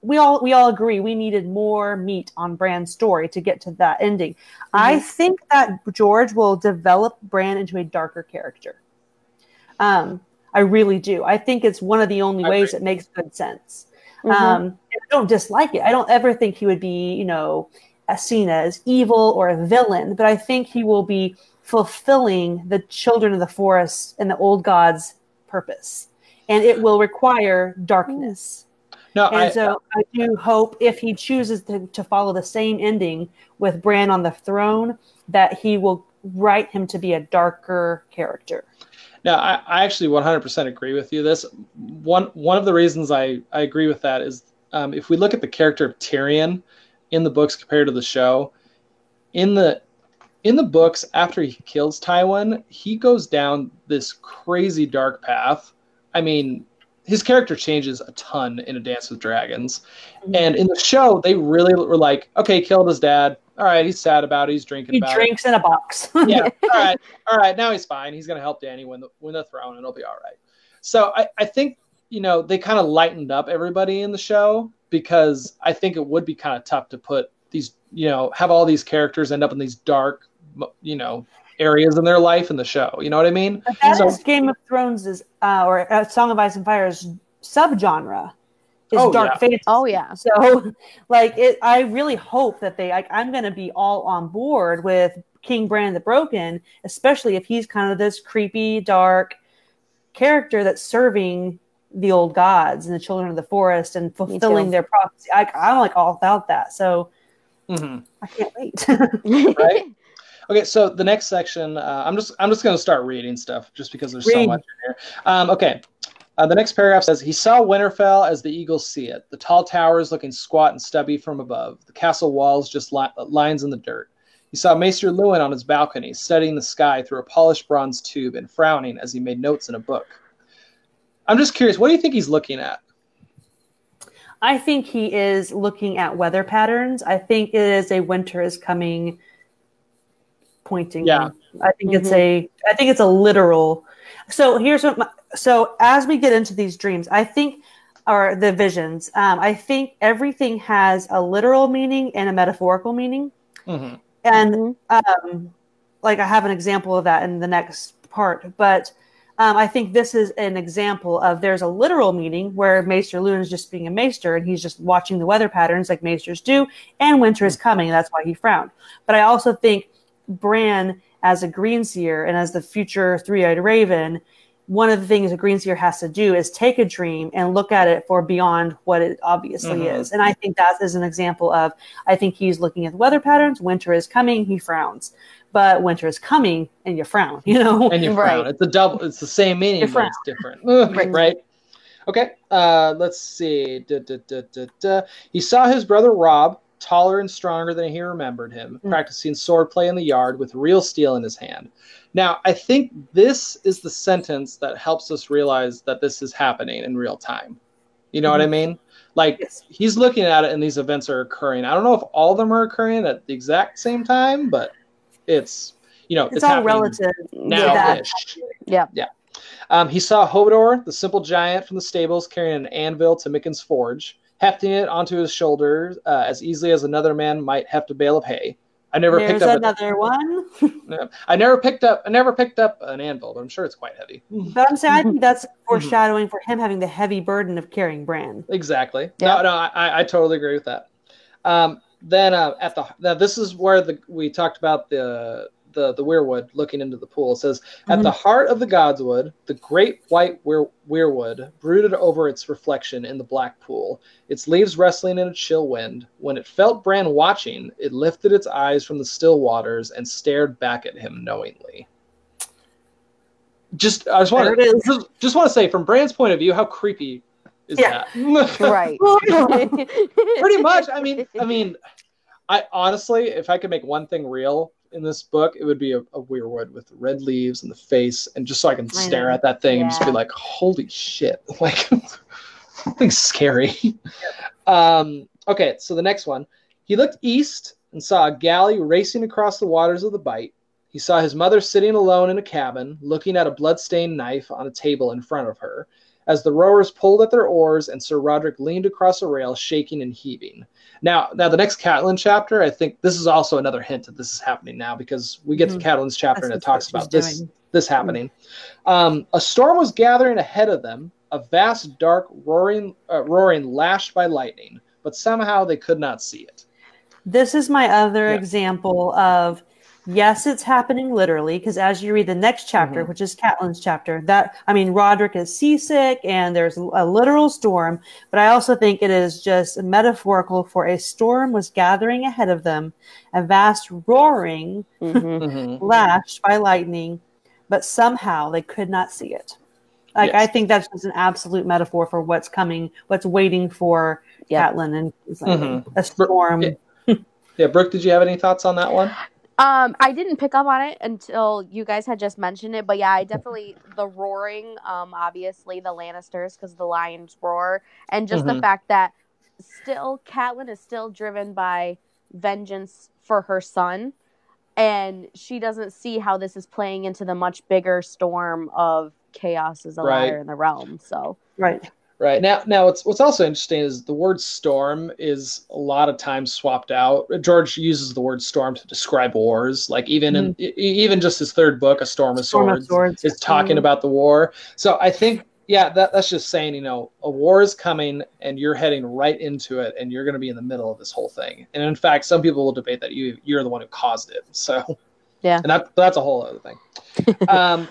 we all agree we needed more meat on Bran's story to get to that ending. I think that George will develop Bran into a darker character. I really do. I think it's one of the only ways it makes good sense. I don't dislike it. I don't ever think he would be, seen as evil or a villain, but I think he will be fulfilling the children of the forest and the old gods' purpose. And it will require darkness. So I do hope if he chooses to follow the same ending with Bran on the throne, that he will write him to be a darker character. Now, I actually 100% agree with you. One of the reasons I agree with that is if we look at the character of Tyrion in the books compared to the show, in the books, after he kills Tywin, he goes down this crazy dark path. I mean, his character changes a ton in A Dance with Dragons. And in the show, they really were like, okay, killed his dad. All right, he's sad about it. He's drinking about it. He drinks in a box. Yeah, all right, now he's fine. He's going to help Dany win the throne, and it'll be all right. So I think, they kind of lightened up everybody in the show because I think it would be kind of tough to put these, have all these characters end up in these dark, areas in their life in the show. You know what I mean? But that is Game of Thrones or Song of Ice and Fire is subgenre is dark fantasy. Oh yeah. So like I really hope that I'm going to be all on board with King Bran the Broken, especially if he's kind of this creepy, dark character that's serving the old gods and the children of the forest and fulfilling their prophecy. I'm like all about that. So I can't wait. Right? Okay, so the next section, I'm just going to start reading stuff just because there's so much in here. Okay. The next paragraph says, he saw Winterfell as the eagles see it, the tall towers looking squat and stubby from above, the castle walls just lines in the dirt. He saw Maester Luwin on his balcony, studying the sky through a polished bronze tube and frowning as he made notes in a book. I'm just curious, what do you think he's looking at? I think he is looking at weather patterns. I think it is a winter is coming pointing. Yeah. I think it's a literal. So here's what so as we get into these dreams, I think, or the visions, I think everything has a literal meaning and a metaphorical meaning. And like I have an example of that in the next part, but I think this is an example of there's a literal meaning where Maester Luwin is just being a maester and he's just watching the weather patterns like maesters do, and winter is coming. And that's why he frowned. But I also think Bran as a greenseer and as the future three-eyed raven, one of the things a greenseer has to do is take a dream and look at it for beyond what it obviously is. And I think that is an example of, I think he's looking at the weather patterns. Winter is coming. He frowns. But winter is coming and you frown, you know? And you frown. It's it's the same meaning, but it's different. Right. Okay. Let's see. He saw his brother Robb, taller and stronger than he remembered him, practicing swordplay in the yard with real steel in his hand. Now, I think this is the sentence that helps us realize that this is happening in real time. You know what I mean? Like, he's looking at it and these events are occurring. I don't know if all of them are occurring at the exact same time, but it's, you know, it's all relative now-ish. Yeah. He saw Hodor, the simple giant from the stables, carrying an anvil to Mikken's forge, hefting it onto his shoulders as easily as another man might heft a bale of hay. I never picked up another one. I never picked up an anvil, but I'm sure it's quite heavy. But I'm saying I think that's foreshadowing for him having the heavy burden of carrying Bran. Exactly. Yeah. No, I totally agree with that. Now this is where we talked about the weirwood looking into the pool. It says, at the heart of the godswood, the great white weirwood brooded over its reflection in the black pool, its leaves rustling in a chill wind. When it felt Bran watching, it lifted its eyes from the still waters and stared back at him knowingly. I just want to say, from Bran's point of view, how creepy is that? Right. Pretty much. I mean, I honestly, if I could make one thing real in this book, it would be a weirwood with red leaves and the face, and just so I can stare at that thing and just be like, holy shit. Like, something's scary. Okay, so the next one. He looked east and saw a galley racing across the waters of the Bight. He saw his mother sitting alone in a cabin, looking at a blood-stained knife on a table in front of her, as the rowers pulled at their oars and Sir Roderick leaned across a rail, shaking and heaving. Now the next Catelyn chapter, I think this is also another hint that this is happening now, because we get to Catelyn's chapter and it talks about this happening. A storm was gathering ahead of them, a vast, dark, roaring lashed by lightning, but somehow they could not see it. This is my other example of, yes, it's happening literally, because as you read the next chapter, which is Catelyn's chapter, Roderick is seasick and there's a literal storm, but I also think it is just metaphorical for a storm was gathering ahead of them, a vast roaring lashed by lightning, but somehow they could not see it. Like, I think that's just an absolute metaphor for what's coming, what's waiting for Catelyn, and it's like a storm. Yeah, Brooke, did you have any thoughts on that one? I didn't pick up on it until you guys had just mentioned it, but yeah, I definitely, the roaring, obviously the Lannisters, because the lions roar, and just the fact that still Catelyn is still driven by vengeance for her son, and she doesn't see how this is playing into the much bigger storm of chaos as a liar in the realm. So Right. Now what's also interesting is the word storm is a lot of times swapped out. George uses the word storm to describe wars. Like even just his third book, A Storm of Swords, is talking about the war. So I think, Yeah, that's just saying, you know, a war is coming and you're heading right into it and you're going to be in the middle of this whole thing. And in fact, some people will debate that you're the one who caused it. So, Yeah. and that's a whole other thing.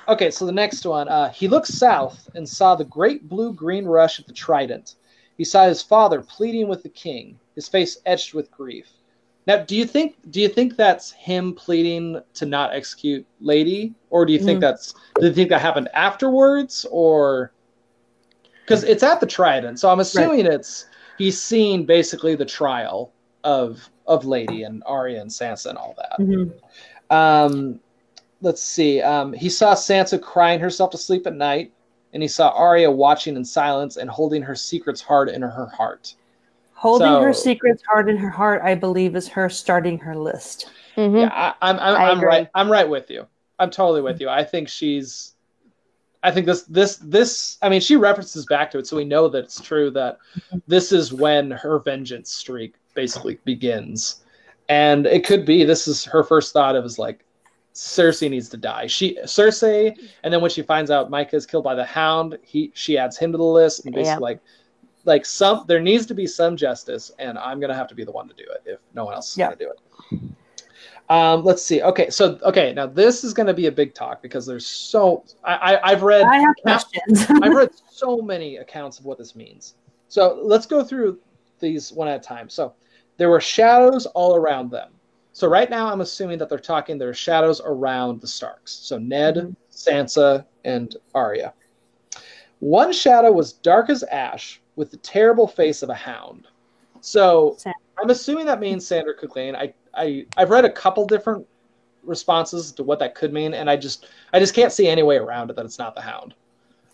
Okay, so the next one. He looked south and saw the great blue-green rush of the Trident. He saw his father pleading with the king, his face etched with grief. Now, do you think that's him pleading to not execute Lady, or do you think do you think that happened afterwards, or because it's at the Trident, so I'm assuming he's seeing basically the trial of Lady and Arya and Sansa and all that. Let's see. He saw Sansa crying herself to sleep at night, and he saw Arya watching in silence and holding her secrets hard in her heart. Holding her secrets hard in her heart, I believe, is her starting her list. Yeah, I'm right. I'm right with you. I'm totally with you. I think this. I mean, she references back to it, so we know that it's true that this is when her vengeance streak basically begins, and it could be this is her first thought of is like Cersei needs to die. Cersei, and then when she finds out Micah is killed by the Hound, she adds him to the list, and basically like there needs to be some justice, and I'm gonna have to be the one to do it if no one else is gonna do it. Let's see. Okay, now this is gonna be a big talk because there's I've read questions. I've read so many accounts of what this means. So let's go through these one at a time. So there were shadows all around them. So right now I'm assuming that there are shadows around the Starks. So Ned, Sansa, and Arya. One shadow was dark as ash, with the terrible face of a hound. So I'm assuming that means Sandor Clegane. I've read a couple different responses to what that could mean, and I just can't see any way around it that it's not the Hound.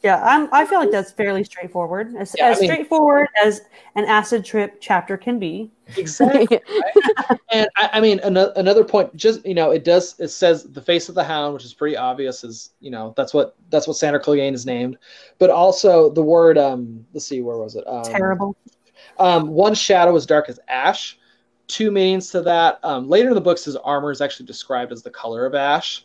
Yeah, I feel like that's fairly straightforward. As straightforward as an acid trip chapter can be. Exactly. Right? And I mean, another point, just, you know, it says the face of the Hound, which is pretty obvious, is, you know, that's what Sandor Clegane is named. But also the word, let's see, where was it? Terrible. One shadow is dark as ash. Two meanings to that. Later in the books, his armor is actually described as the color of ash.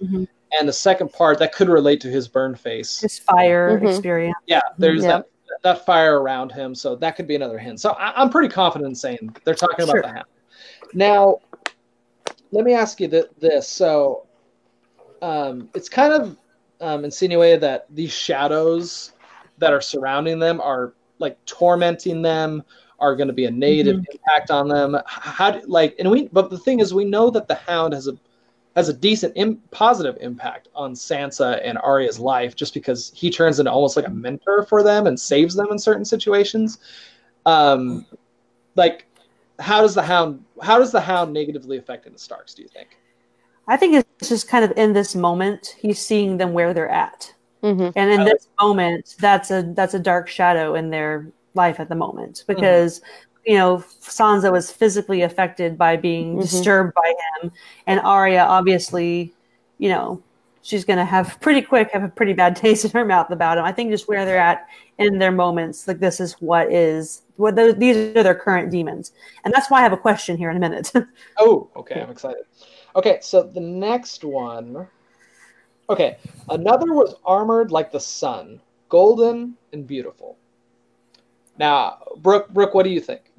And the second part, that could relate to his burned face. His fire experience. Yeah, there's that fire around him, so that could be another hint. So I'm pretty confident in saying they're talking about the Hound. Now, let me ask you this. So it's kind of insinuated that these shadows that are surrounding them are like tormenting them, are going to be a negative impact on them. But the thing is, we know that the Hound has a decent positive impact on Sansa and Arya's life, just because he turns into almost like a mentor for them and saves them in certain situations. Like, how does the Hound negatively affect the Starks, do you think? I think it's just kind of in this moment, he's seeing them where they're at. And in this moment, that's a dark shadow in their life at the moment, because you know, Sansa was physically affected by being disturbed by him, and Arya obviously, you know, she's going to have a pretty bad taste in her mouth about him. I think just where they're at in their moments, like these are their current demons, and that's why I have a question here in a minute. Oh, okay, I'm excited. Okay, so the next one. Okay, another was armored like the sun, golden and beautiful. Now, Brooke, what do you think?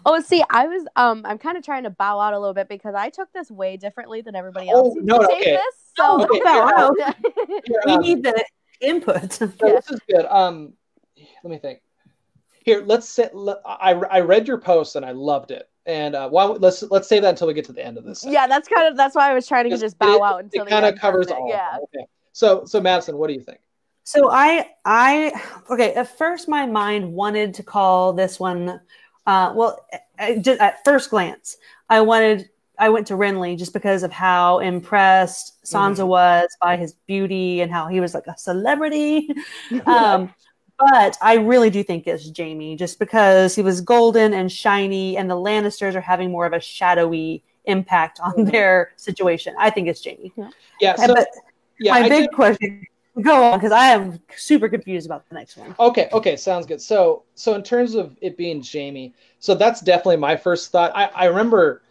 Oh, see, I'm kind of trying to bow out a little bit because I took this way differently than everybody else seems to take this. So we need the input. This is good. Let me think. Here, I read your post and I loved it. And let's save that until we get to the end of this. Yeah, that's why I was trying to just bow out until it kind of covers all. Yeah. Okay. So Madison, what do you think? So okay, at first my mind wanted to call this one, just at first glance, I went to Renly just because of how impressed Sansa was by his beauty and how he was like a celebrity. But I really do think it's Jaime, just because he was golden and shiny, and the Lannisters are having more of a shadowy impact on their situation. I think it's Jaime. Yeah. So, my big question. Go on, because I am super confused about the next one. Okay, sounds good. So in terms of it being Jaime, so that's definitely my first thought. I remember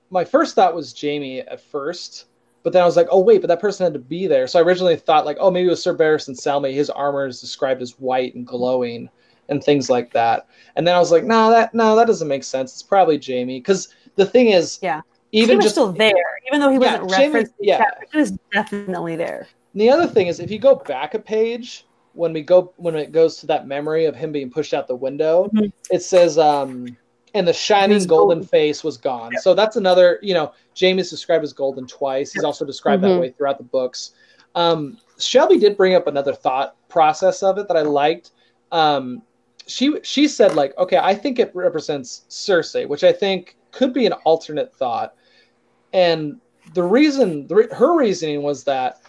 my first thought was Jaime at first, But then I was like, oh wait, but that person had to be there. So I originally thought like, oh, maybe it was Sir Barristan Selmy. His armor is described as white and glowing and things like that. And then I was like, no, that doesn't make sense. It's probably Jaime. Because the thing is, even he was still there, even though he wasn't referenced. He was definitely there. And the other thing is, if you go back a page, when it goes to that memory of him being pushed out the window, it says, and the shining golden face was gone. Yep. So that's another, Jaime is described as golden twice. He's also described that way throughout the books. Shelby did bring up another thought process of it that I liked. She said like, okay, I think it represents Cersei, which I think could be an alternate thought. And her reasoning was that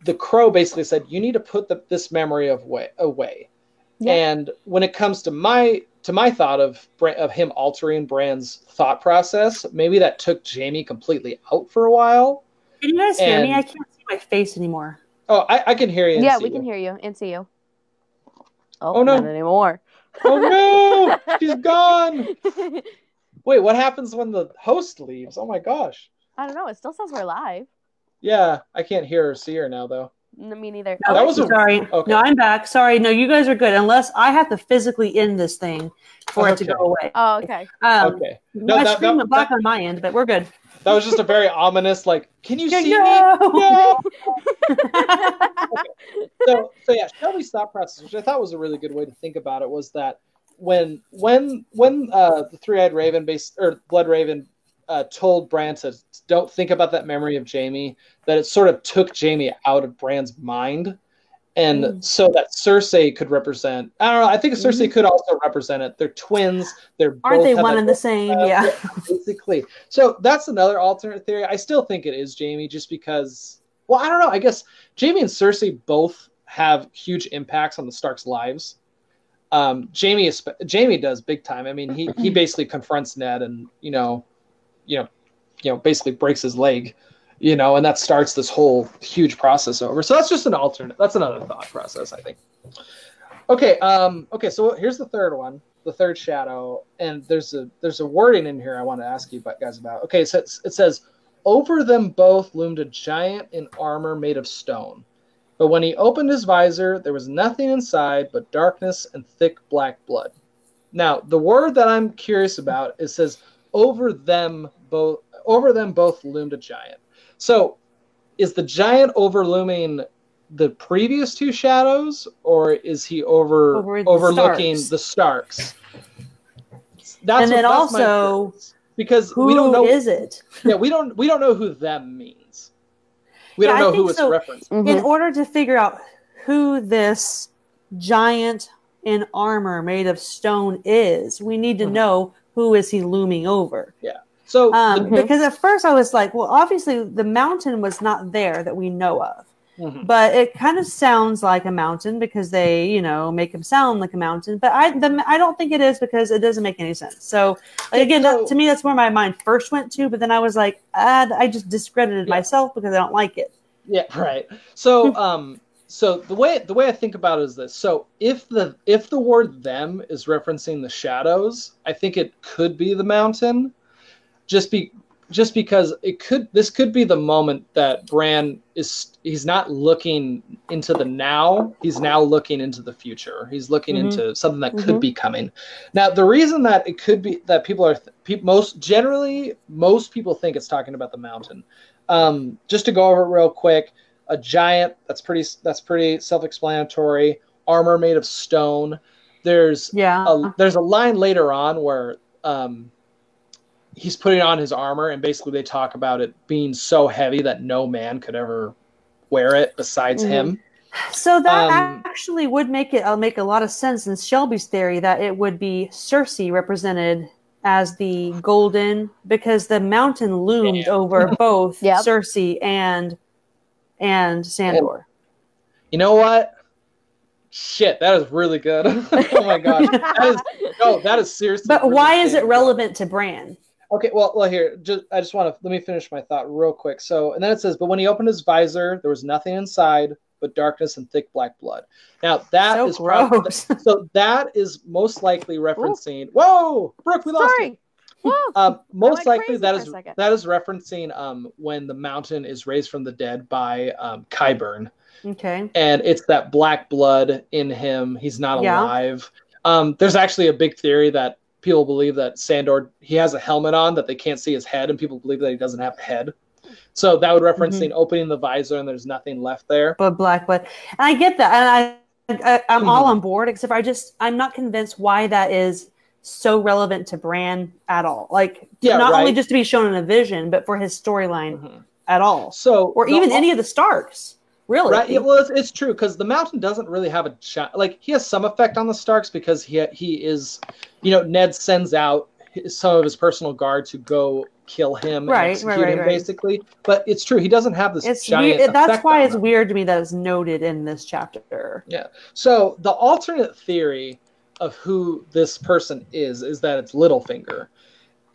the crow basically said, you need to put this memory away. Yeah. And when it comes to my thought of him altering Bran's thought process, maybe that took Jaime completely out for a while. Can you guys hear me? I can't see my face anymore. Oh, I can hear you. Yeah, we can hear you and see you. Oh no, not anymore. Oh no, she's gone. Wait, what happens when the host leaves? Oh my gosh. I don't know. It still says we're live. Yeah, I can't hear or see her now though. Me neither. No, that was sorry. Okay. No, I'm back. Sorry. No, you guys are good. Unless I have to physically end this thing for it to go away. Oh, okay. Okay. No, my screen went black on my end, but we're good. That was just a very ominous, like, can you see me? No! So yeah, Shelby's thought process, which I thought was a really good way to think about it, was that when the Three-Eyed Raven Blood Raven told Bran to don't think about that memory of Jaime, that it sort of took Jaime out of Bran's mind, and so that Cersei could represent. I don't know. I think Cersei could also represent it. They're twins. Aren't they one and the same? Yeah, basically. So that's another alternate theory. I still think it is Jaime, just because. Well, I don't know. I guess Jaime and Cersei both have huge impacts on the Starks' lives. Jaime does big time. I mean, he basically confronts Ned and basically breaks his leg, and that starts this whole huge process over. So that's just that's another thought process, I think. Okay. So here's the third one, the third shadow. And there's a wording in here I want to ask you guys about. Okay. It says, over them both loomed a giant in armor made of stone. But when he opened his visor, there was nothing inside but darkness and thick black blood. Now, the word that I'm curious about, it says, over them both loomed a giant. So is the giant overlooming the previous two shadows, or is he overlooking the Starks? That's also because we don't know, is it? Yeah, we don't know who them means. We don't know who it's referenced. In order to figure out who this giant in armor made of stone is, we need to know who is he looming over. Yeah. So because at first I was like, well, obviously the mountain was not there that we know of. But it kind of sounds like a mountain because they, make him sound like a mountain. But I don't think it is, because it doesn't make any sense. So again, to me, that's where my mind first went to. But then I was like, I just discredited myself because I don't like it. Yeah, right. So so the way I think about it is this. So if the word "them" is referencing the shadows, I think it could be the mountain. Just because this could be the moment that Bran he's not looking into the now, he's now looking into the future. He's looking into something that could be coming. Now, the reason that it could be that most people think it's talking about the mountain. Just to go over it real quick, a giant, that's pretty self-explanatory. Armor made of stone. There's a line later on where he's putting on his armor, and basically they talk about it being so heavy that no man could ever wear it besides him. So that actually would make a lot of sense in Shelby's theory that it would be Cersei represented as the golden, because the mountain loomed over both Cersei and Sandor. You know what? Shit, that is really good. Oh my gosh. That is seriously. But really why is it relevant to Bran? Okay, well, here, I just want to let me finish my thought real quick. So, and then it says, but when he opened his visor, there was nothing inside but darkness and thick black blood. Now that is gross. So that is most likely referencing. Whoa, Brooke, we lost you. Most likely that is for a second. referencing when the mountain is raised from the dead by Qyburn. Okay. And it's that black blood in him. He's not alive. There's actually a big theory that people believe that Sandor, he has a helmet on that they can't see his head, and people believe that he doesn't have a head. So that would referencing opening the visor and there's nothing left there. But black blood. And I get that. And I'm all on board, except I'm not convinced why that is so relevant to Bran at all. Like, not only just to be shown in a vision, but for his storyline at all. So, or even any of the Starks. Really? Right. Yeah, well, it's true because the mountain doesn't really have a like he has some effect on the Starks because he is, Ned sends out some of his personal guard to go kill him and execute him basically. But it's true he doesn't have this giant effect. That's why it's weird to me that it's noted in this chapter. Yeah. So the alternate theory of who this person is that it's Littlefinger,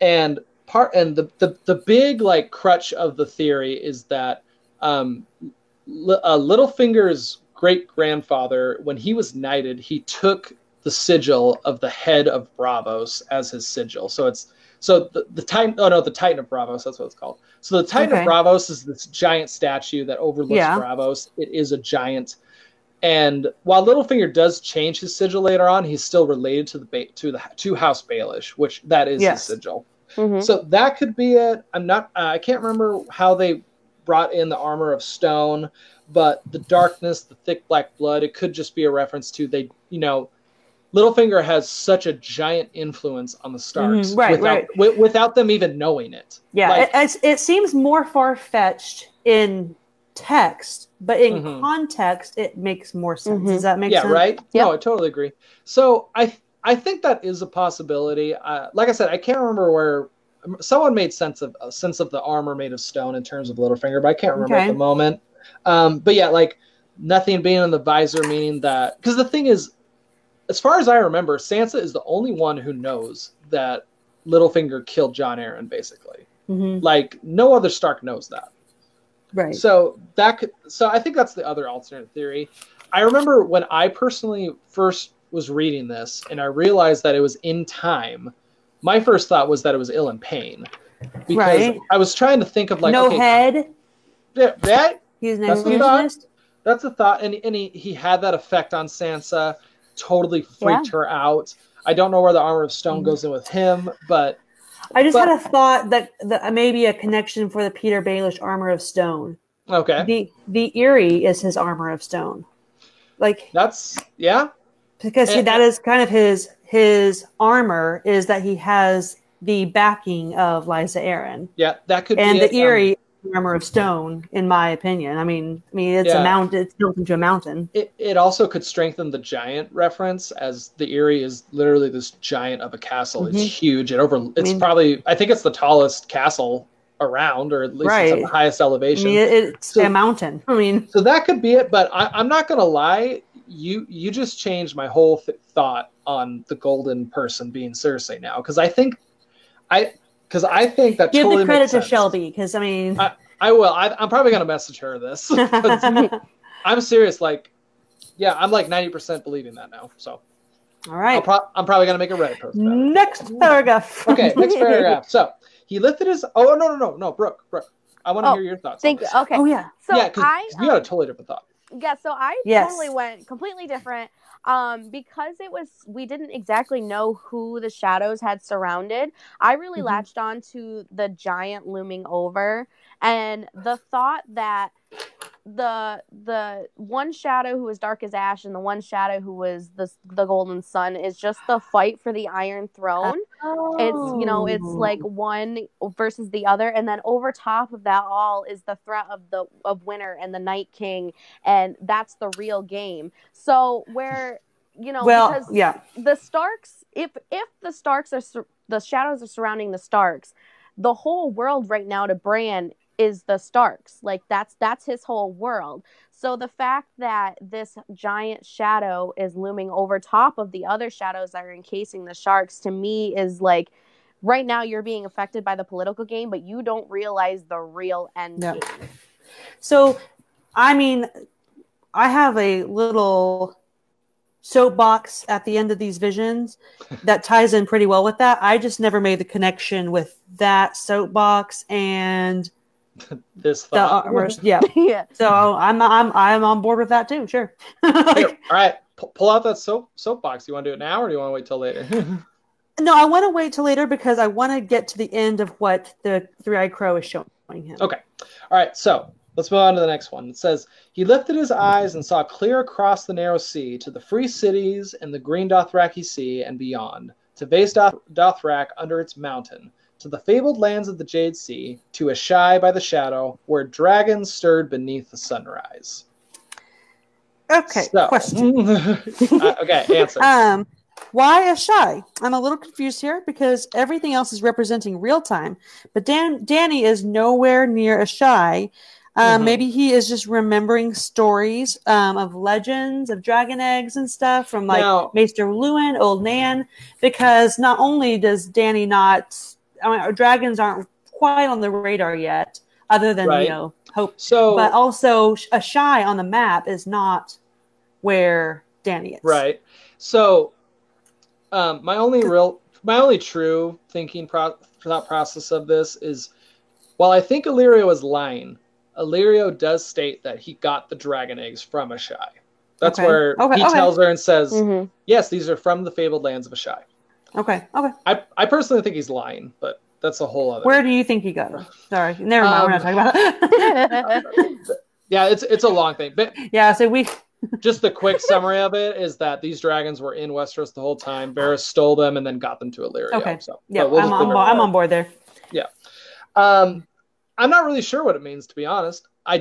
and the big like crutch of the theory is that Littlefinger's great-grandfather, when he was knighted, he took the sigil of the head of Braavos as his sigil. So the Titan. Oh no, the Titan of Braavos. That's what it's called. So the Titan of Braavos is this giant statue that overlooks Braavos. It is a giant. And while Littlefinger does change his sigil later on, he's still related to House Baelish, which that is his sigil. So that could be it. I can't remember how they brought in the armor of stone, but the darkness, the thick black blood, it could just be a reference to Littlefinger has such a giant influence on the Starks without them even knowing it. Yeah, it seems more far-fetched in text, but in context, it makes more sense. Does that make sense? Yeah, right? Yep. No, I totally agree. So I think that is a possibility. Like I said, I can't remember where someone made sense of the armor made of stone in terms of Littlefinger, but I can't remember at the moment. But yeah, like nothing being in the visor, meaning that because the thing is, as far as I remember, Sansa is the only one who knows that Littlefinger killed Jon Arryn, basically. Like no other Stark knows that. Right. So I think that's the other alternate theory. I remember when I personally first was reading this and I realized that it was in time. My first thought was that it was Ilan Payne, because I was trying to think of like head. Yeah, that he's an illusionist. That's a thought, and he had that effect on Sansa. Totally freaked her out. I don't know where the armor of stone goes in with him, but I just had a thought that maybe a connection for the Peter Baelish armor of stone. Okay. The Eyrie is his armor of stone. Like that's because that is kind of his armor is that he has the backing of Lysa Arryn. Yeah, that could be the Eyrie armor of stone, in my opinion. I mean, it's a mountain. It's built into a mountain. It also could strengthen the giant reference, as the Eyrie is literally this giant of a castle. It's huge. Probably, I think it's the tallest castle around, or at least it's at the highest elevation. It's a mountain. So that could be it. But I'm not gonna lie. You just changed my whole thought on the golden person being Cersei now, because I think that give totally the credit makes to sense. Shelby, because I will. I'm probably gonna message her this. I'm serious. Like, yeah, I'm like 90% believing that now. So, all right, I'm probably gonna make a Reddit post. Next paragraph. Okay, next paragraph. So he lifted his. Oh no, Brooke. I want to hear your thoughts. Thank you. Okay. Oh yeah. So because you got a totally different thought. Yeah, so I totally went completely different because we didn't exactly know who the shadows had surrounded. I really latched on to the giant looming over, and the thought that the one shadow who was dark as ash and the one shadow who was the golden sun is just the fight for the Iron Throne. It's like one versus the other, and then over top of that all is the threat of winter and the Night King, and that's the real game. So where because the Starks, if the Starks are the shadows are surrounding the Starks, the whole world right now to Bran is the Starks. Like that's his whole world. So the fact that this giant shadow is looming over top of the other shadows that are encasing the Sharks, to me is like, right now you're being affected by the political game, but you don't realize the real end game. So, I mean, I have a little soapbox at the end of these visions that ties in pretty well with that. I just never made the connection with that soapbox and this thought. Yeah. Yeah. So I'm on board with that too. Sure. Here, all right, pull out that soapbox. You want to do it now, or do you want to wait till later? No, I want to wait till later because I want to get to the end of what the three-eyed crow is showing him. Okay. All right. So let's move on to the next one. It says, he lifted his eyes and saw clear across the narrow sea to the free cities and the green Dothraki sea and beyond, to Vase Dothrak under its mountain, to the fabled lands of the Jade Sea, to Ashai by the shadow, where dragons stirred beneath the sunrise. Okay. So, question. Okay. Answer. Why Ashai? I'm a little confused here because everything else is representing real time, but Danny is nowhere near Ashai. Maybe he is just remembering stories of legends of dragon eggs and stuff from like Maester Luwin, Old Nan, because not only does Danny dragons aren't quite on the radar yet, other than, Hope. So, but also Ashai on the map is not where Danny is. Right. So, my only true thinking thought process of this is, while I think Illyrio was lying, Illyrio does state that he got the dragon eggs from Ashai. That's where he tells her and says, yes, these are from the fabled lands of Ashai. Okay. I personally think he's lying, but that's a whole other. Where do you think he got them? Sorry, never mind. We're not talking about it. Yeah, it's a long thing, but yeah. So just the quick summary of it is that these dragons were in Westeros the whole time. Varys stole them and then got them to Illyrio. Okay. So, yeah, I'm on board there. Yeah. I'm not really sure what it means, to be honest. I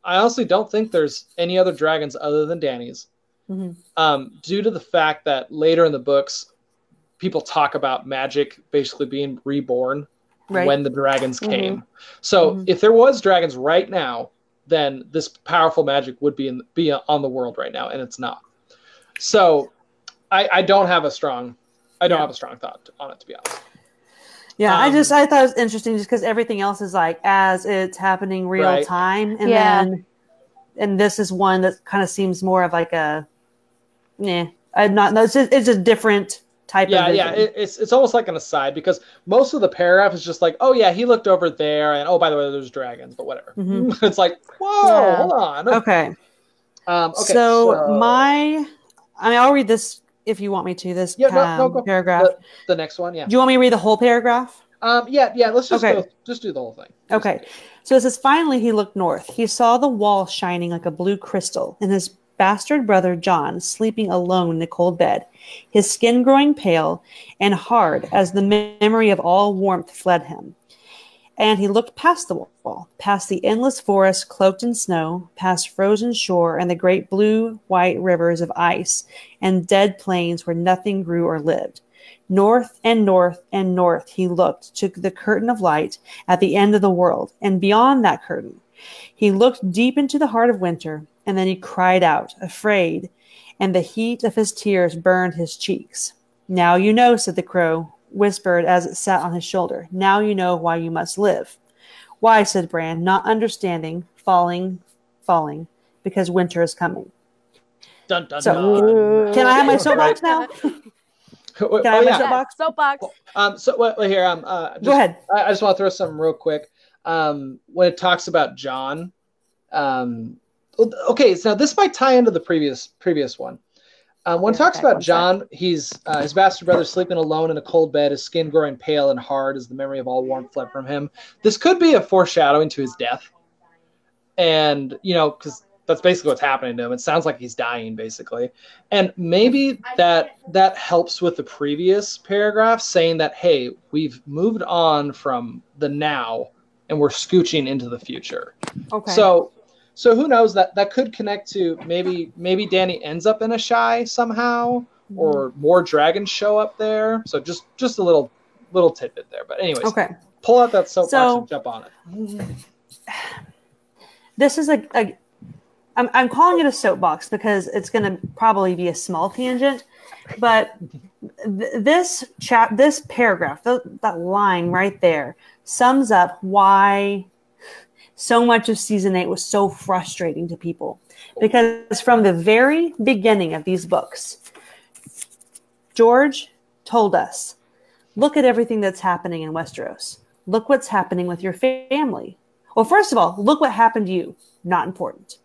honestly don't think there's any other dragons other than Dany's. Due to the fact that later in the books, people talk about magic basically being reborn when the dragons came. So if there was dragons right now, then this powerful magic would be on the world right now, and it's not. So I don't have a strong thought on it, to be honest. Yeah, I thought it was interesting just because everything else is like as it's happening real time, and then this is one that kind of seems more of like it's a different type of vision. Yeah, it's almost like an aside because most of the paragraph is just like, oh yeah, he looked over there, and oh by the way, there's dragons, but whatever. It's like, whoa, hold on. Okay. So I'll read this if you want me to. This paragraph. The next one, yeah. Do you want me to read the whole paragraph? Yeah. Let's just just do the whole thing. Okay. So it says, finally he looked north. He saw the wall shining like a blue crystal, and his bastard brother Jon sleeping alone in a cold bed, his skin growing pale and hard as the memory of all warmth fled him. And he looked past the wall, past the endless forest cloaked in snow, past frozen shore and the great blue-white rivers of ice and dead plains where nothing grew or lived. North and north and north he looked to the curtain of light at the end of the world, and beyond that curtain. He looked deep into the heart of winter, and then he cried out, afraid, and the heat of his tears burned his cheeks. Now you know, said the crow, whispered as it sat on his shoulder. Now you know why you must live. Why, said Bran, not understanding, falling, because winter is coming. Dun, dun, dun. Can I have my soapbox now? Can I have my soapbox? Soapbox. Here, go ahead. I just want to throw something real quick. When it talks about Jon, okay, so this might tie into the previous one. When it talks about Jon, he's his bastard brother sleeping alone in a cold bed, his skin growing pale and hard as the memory of all warmth fled from him. This could be a foreshadowing to his death. And, because that's basically what's happening to him. It sounds like he's dying, basically. And maybe that helps with the previous paragraph, saying that, hey, we've moved on from the now, and we're scooching into the future. Okay. So who knows, that could connect to maybe Dany ends up in Ashai somehow, or more dragons show up there. So just a little tidbit there. But anyways, pull out that soapbox and jump on it. This is I'm calling it a soapbox because it's going to probably be a small tangent, but this paragraph, that line right there, sums up why so much of season 8 was so frustrating to people, because from the very beginning of these books, George told us, look at everything that's happening in Westeros. Look what's happening with your family. Well, first of all, look what happened to you. Not important.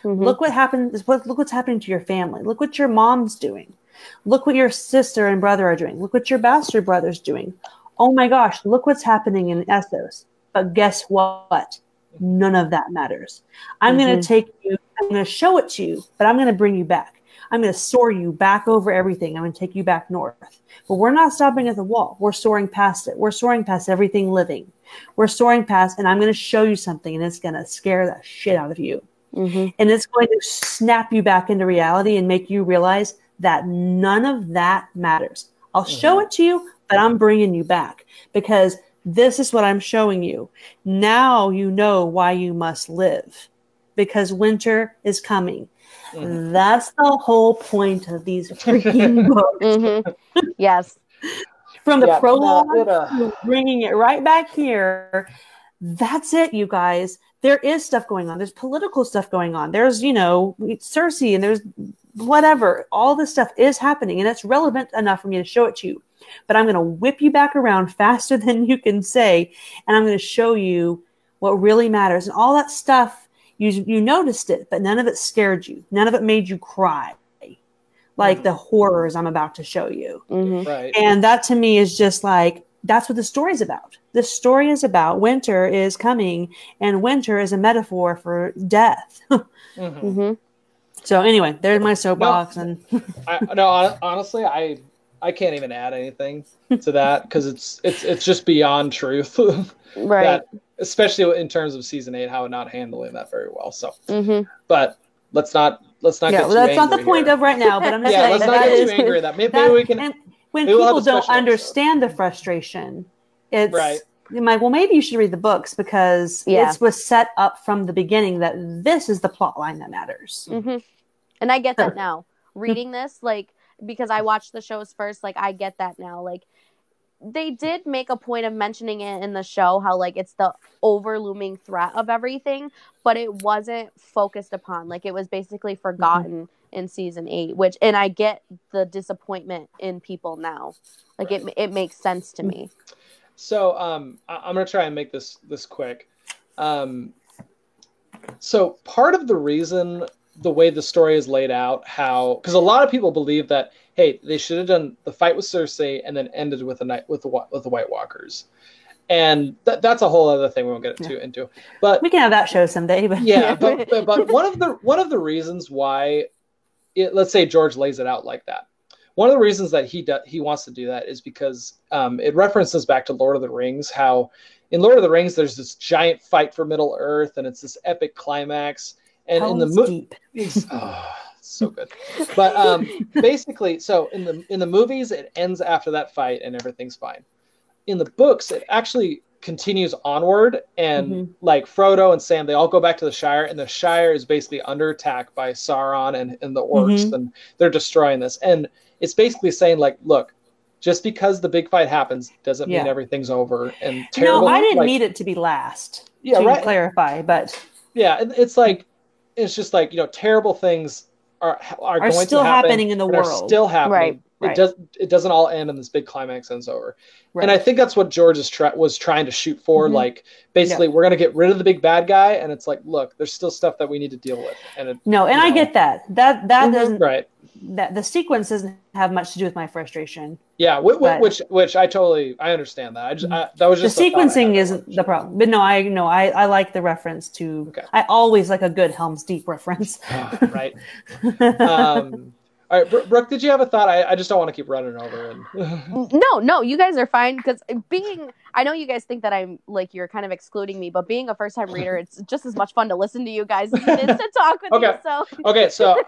Look what happened. Look what's happening to your family. Look what your mom's doing. Look what your sister and brother are doing. Look what your bastard brother's doing. Oh my gosh, look what's happening in Essos. But guess what? None of that matters. I'm going to take you, I'm going to show it to you, but I'm going to bring you back. I'm going to soar you back over everything. I'm going to take you back north. But we're not stopping at the wall. We're soaring past it. We're soaring past everything living. We're soaring past, and I'm going to show you something, and it's going to scare the shit out of you. And it's going to snap you back into reality and make you realize that none of that matters. I'll show it to you, but I'm bringing you back because this is what I'm showing you. Now you know why you must live, because winter is coming. That's the whole point of these freaking books. Yes. From the prologue to bringing it right back here. That's it, you guys. There is stuff going on. There's political stuff going on. There's, Cersei, and there's whatever. All this stuff is happening, and it's relevant enough for me to show it to you. But I'm going to whip you back around faster than you can say, and I'm going to show you what really matters. And all that stuff, you noticed it, but none of it scared you. None of it made you cry, like the horrors I'm about to show you. Right. And that to me is just like, that's what the story's about. The story is about winter is coming, and winter is a metaphor for death. So anyway, there's my soapbox. Honestly, I can't even add anything to that because it's just beyond truth. Right. That, especially in terms of season 8, how not handling that very well. So, but let's not get too angry. That's not the point of right now. But I'm just saying let's not get too angry at that. Maybe we can. And when people don't understand the frustration, it's like, well, maybe you should read the books because it was set up from the beginning that this is the plot line that matters. And I get that now. Reading this, because I watched the shows first, I get that now. They did make a point of mentioning it in the show, how, it's the overlooming threat of everything, but it wasn't focused upon. It was basically forgotten in season 8, and I get the disappointment in people now. It makes sense to me. So I'm going to try and make this quick. So part of the reason the way the story is laid out, because a lot of people believe that, hey, they should have done the fight with Cersei and then ended with the White Walkers, and that's a whole other thing we won't get into. But we can have that show someday. But but one of the reasons why let's say George lays it out like that. One of the reasons that he wants to do that is because it references back to Lord of the Rings, how in Lord of the Rings there's this giant fight for Middle Earth and it's this epic climax. And in the movie, so good. But basically, so in the movies, it ends after that fight and everything's fine. In the books, it actually continues onward, and Frodo and Sam, they all go back to the Shire, and the Shire is basically under attack by Sauron and the orcs, and they're destroying this. And it's basically saying, look, just because the big fight happens doesn't mean everything's over. And terrible. No, I didn't need it to be last. To clarify, but it's just terrible things are going still to happen happening in the world. Are still happening. Right. It doesn't all end and this big climax ends over. Right. And I think that's what George was trying to shoot for. Basically, we're going to get rid of the big bad guy, and it's look, there's still stuff that we need to deal with. And I get that. That doesn't that the sequence doesn't have much to do with my frustration. Yeah, which I understand that. That was just the sequencing isn't the problem. But no, I like the reference to. Okay. I always like a good Helm's Deep reference. Right. All right, Brooke, did you have a thought? I just don't want to keep running over. No, you guys are fine, because I know you guys think that I'm you're kind of excluding me, but being a first time reader, it's just as much fun to listen to you guys as it is to talk with you. So okay, so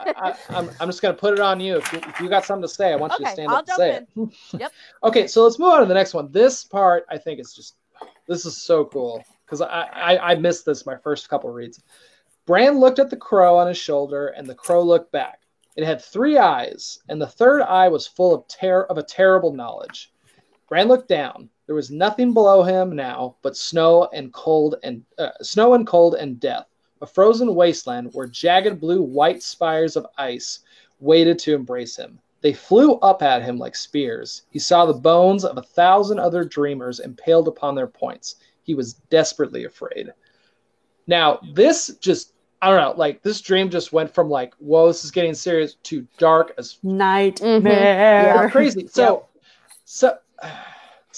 I'm just gonna put it on you. If you got something to say, I want you to stand up and say it. Yep. Okay, so let's move on to the next one. This part I think this is so cool because I missed this my first couple reads. Bran looked at the crow on his shoulder, and the crow looked back. It had 3 eyes, and the third eye was full of a terrible knowledge. Bran looked down. There was nothing below him now but snow and cold and death. A frozen wasteland where jagged blue-white spires of ice waited to embrace him. They flew up at him like spears. He saw the bones of 1,000 other dreamers impaled upon their points. He was desperately afraid. Now, this just, I don't know, like, this dream just went from, like, whoa, this is getting serious, to dark as nightmare. Yeah, crazy. So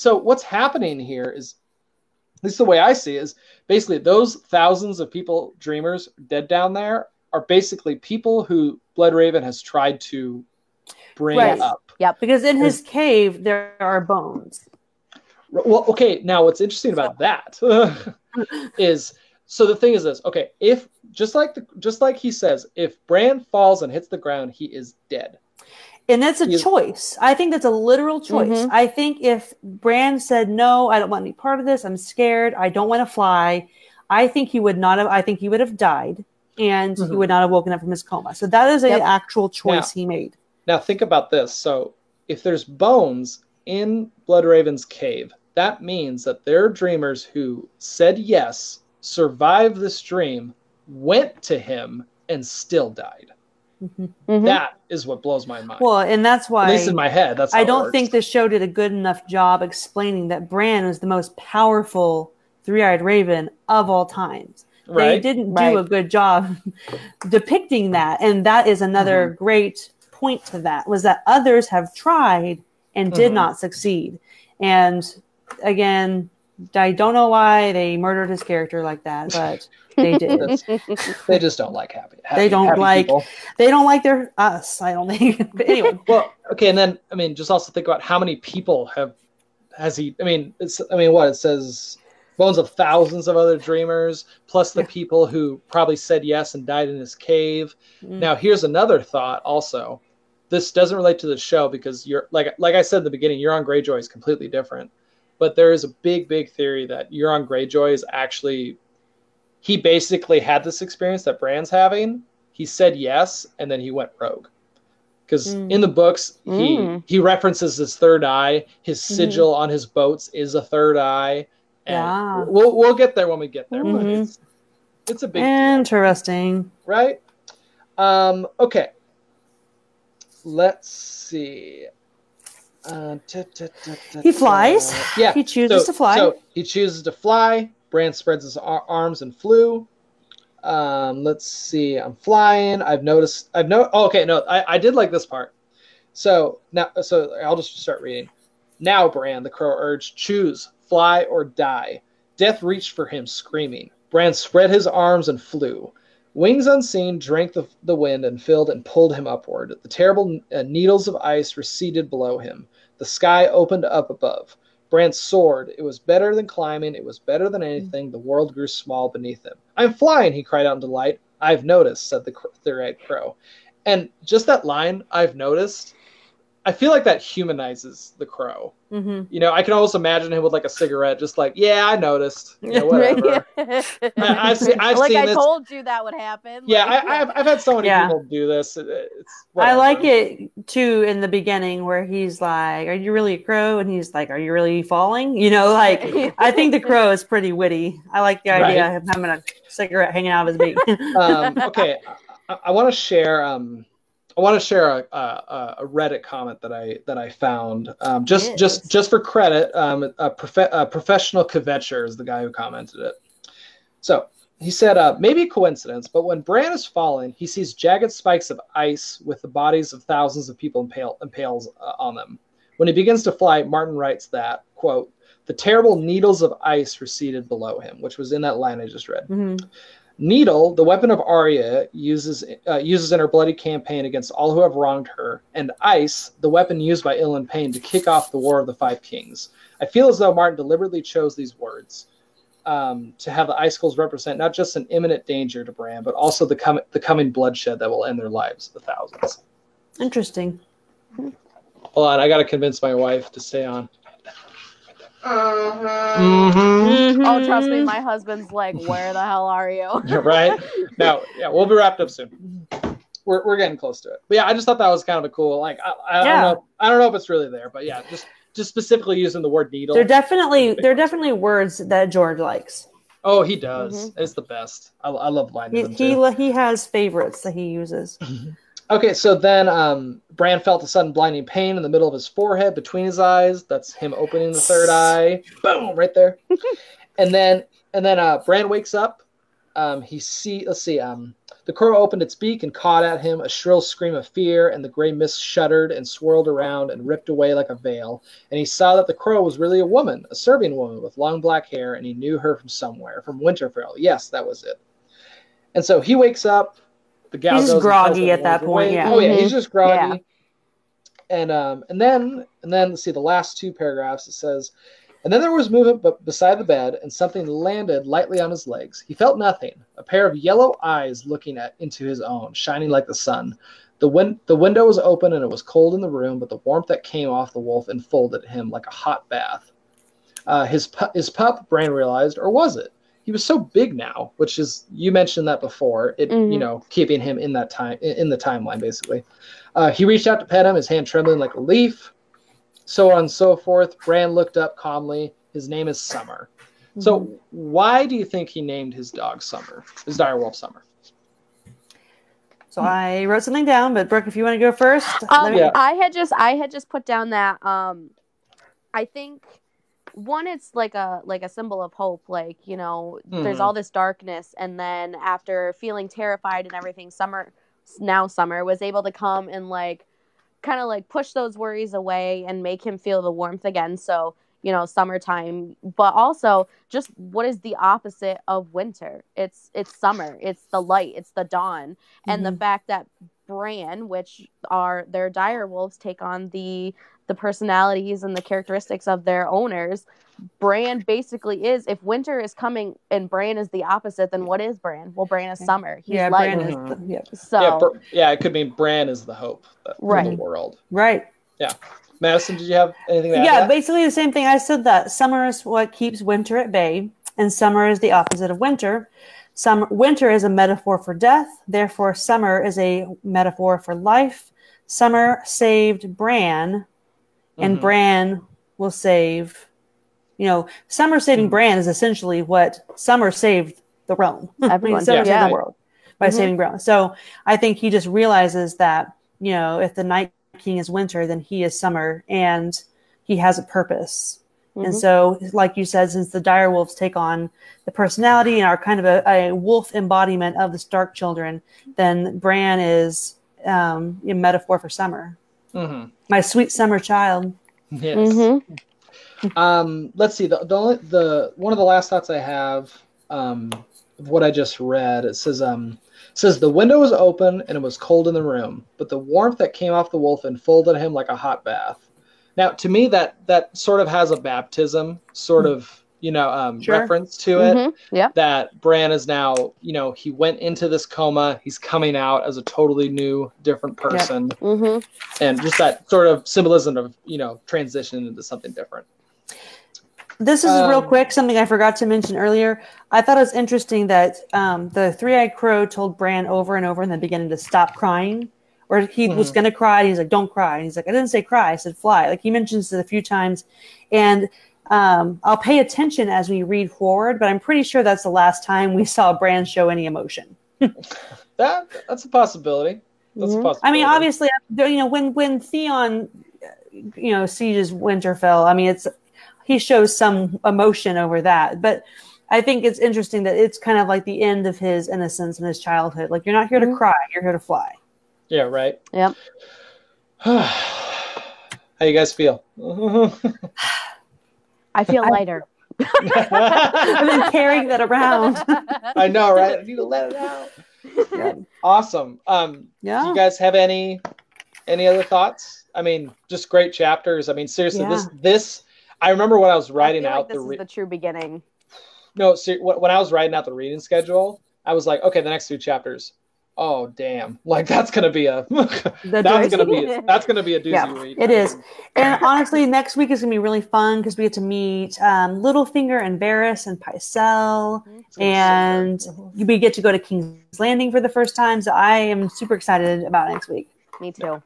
what's happening here is, at least the way I see it, is basically those thousands of people, dreamers, dead down there, are basically people who Bloodraven has tried to bring up. Yep. Because in his cave, there are bones. Well, okay, now what's interesting about that is, so the thing is this, okay, if, just like he says, if Bran falls and hits the ground, he is dead. And that's a choice. I think that's a literal choice. I think if Bran said, no, I don't want any part of this, I'm scared, I don't want to fly, I think he would not have, I think he would have died, and he would not have woken up from his coma. So that is an actual choice he made. Now think about this. So if there's bones in Bloodraven's cave, that means that there are dreamers who said yes, survived this dream, went to him, and still died. That is what blows my mind. Well, and that's why, at least in my head, that's how I don't think the show did a good enough job explaining that Bran was the most powerful three-eyed raven of all times. Right. They didn't do a good job depicting that, and that is another great point to that, was that others have tried and did not succeed. And again, I don't know why they murdered his character like that, but they did. They just don't like happy they don't like people. They don't like their us, I don't think. But anyway. Well, okay, and then I mean, just also think about how many people has he? I mean, what it says, bones of thousands of other dreamers, plus the people who probably said yes and died in his cave. Now, here's another thought. Also, this doesn't relate to the show because you're like I said in the beginning, Euron Greyjoy is completely different. But there is a big theory that Euron Greyjoy is actually, he basically had this experience that Bran's having. He said yes, and then he went rogue. Because in the books, he references his third eye. His sigil on his boats is a third eye. And we'll get there when we get there. But it's a big interesting deal, right? Okay. Let's see. He flies. Yeah, he chooses to fly. So he chooses to fly. Bran spreads his arms and flew. Let's see. I'm flying. I did like this part. So I'll just start reading. Now, Bran, the crow urged, choose, fly or die. Death reached for him, screaming. Bran spread his arms and flew. Wings unseen drank the wind and filled and pulled him upward. The terrible needles of ice receded below him. The sky opened up above. Bran soared. It was better than climbing. It was better than anything. The world grew small beneath him. I'm flying, he cried out in delight. I've noticed, said the three-eyed crow. And just that line, I've noticed, I feel like that humanizes the crow. You know, I can almost imagine him with like a cigarette, just like, yeah, I noticed. You know, whatever. I've seen this. Told you that would happen. Yeah, I've had so many people do this. I like it too in the beginning where he's like, "Are you really a crow?" And he's like, "Are you really falling?" You know, like I think the crow is pretty witty. I like the idea of having a cigarette hanging out of his beak. Okay, I want to share. I want to share a Reddit comment that I found. Just for credit, a professional kvetcher is the guy who commented it. So he said, maybe a coincidence, but when Bran is falling, he sees jagged spikes of ice with the bodies of thousands of people impales on them. When he begins to fly, Martin writes that, quote, the terrible needles of ice receded below him, which was in that line I just read. Needle, the weapon of Arya, uses in her bloody campaign against all who have wronged her, and ice, the weapon used by Ilyn Payne to kick off the War of the Five Kings. I feel as though Martin deliberately chose these words to have the icicles represent not just an imminent danger to Bran, but also the coming bloodshed that will end their lives, the thousands. Interesting. Hold on, I got to convince my wife to stay on. Oh, trust me, my husband's like, where the hell are you? Right? No, yeah, we'll be wrapped up soon. We're getting close to it. But yeah, I just thought that was kind of a cool, like, I don't know if it's really there, but yeah, just just specifically using the word needle. They're definitely words that George likes. Oh, he does. It's the best. I love line them too. He has favorites that he uses. Okay, so then Bran felt a sudden blinding pain in the middle of his forehead, between his eyes. That's him opening the third eye. Boom, right there. and then Bran wakes up. The crow opened its beak and caught at him a shrill scream of fear, and the gray mist shuddered and swirled around and ripped away like a veil. And he saw that the crow was really a woman, a Serbian woman with long black hair, and he knew her from somewhere, from Winterfell. Yes, that was it. And so he wakes up. The gal he's goes groggy at that point. Yeah. Oh yeah, he's just groggy. Yeah. And then let's see the last two paragraphs. It says, and then there was movement beside the bed, and something landed lightly on his legs. He felt nothing. A pair of yellow eyes looking into his own, shining like the sun. The window was open, and it was cold in the room, but the warmth that came off the wolf enfolded him like a hot bath. His pup, Bran realized, or was it? He was so big now, which is, you mentioned that before, keeping him in that time, in the timeline, basically. He reached out to pet him, his hand trembling like a leaf, so on and so forth. Bran looked up calmly. His name is Summer. So why do you think he named his dog Summer, his direwolf Summer? So I wrote something down, but Brooke, if you want to go first. I had just put down that I think one, it's like a symbol of hope, like, there's all this darkness, and then after feeling terrified and everything, Summer was able to come and kind of push those worries away and make him feel the warmth again. So, summertime, but also just what is the opposite of winter? It's summer. It's the light. It's the dawn. And the fact that Bran, which are their dire wolves, take on the personalities and the characteristics of their owners. Bran basically is, if winter is coming and Bran is the opposite, then what is Bran? Well, Bran is summer. He's light. Bran is So it could mean Bran is the hope for the world. Right. Yeah. Madison, did you have anything to add to that? Basically the same thing. I said that summer is what keeps winter at bay, and summer is the opposite of winter. Winter is a metaphor for death. Therefore, summer is a metaphor for life. Summer saved Bran, and Bran will save. Summer saving Bran is essentially what Summer saved the realm. Everyone, saved the world by saving Bran. So I think he just realizes that, if the Night King is winter, then he is summer, and he has a purpose. And so, like you said, since the direwolves take on the personality and are kind of a wolf embodiment of the Stark children, then Bran is a metaphor for summer. My sweet summer child. Yes. Let's see. The one of the last thoughts I have of what I just read. It says the window was open and it was cold in the room, but the warmth that came off the wolf enfolded him like a hot bath. Now, to me, that sort of has a baptism sort of reference to it. Yeah. That Bran is now, he went into this coma. He's coming out as a totally new, different person, and just that sort of symbolism of transition into something different. This is real quick, something I forgot to mention earlier. I thought it was interesting that the three-eyed crow told Bran over and over in the beginning to stop crying, or he was going to cry. And he's like, don't cry. And he's like, I didn't say cry. I said fly. Like, he mentions it a few times. And I'll pay attention as we read forward, but I'm pretty sure that's the last time we saw Bran show any emotion. That's a possibility. That's a possibility. I mean, obviously, when Theon, sieges Winterfell, I mean, he shows some emotion over that, but I think it's interesting that it's kind of like the end of his innocence and his childhood. Like, you're not here to cry, you're here to fly. Yeah, right. Yep. How you guys feel? I feel lighter. I've been carrying that around. I know, right? I need to let it out. Yeah. Awesome. Do you guys have any other thoughts? I mean, just great chapters. I mean, seriously, this I remember when I was writing out this is the true beginning. No, when I was writing out the reading schedule, I was like, okay, the next 2 chapters. Oh damn! Like, that's gonna be a that's gonna be a doozy read. It is. And honestly, next week is gonna be really fun because we get to meet Littlefinger and Varys and Pycelle, and we get to go to King's Landing for the first time. So I am super excited about next week. Me too.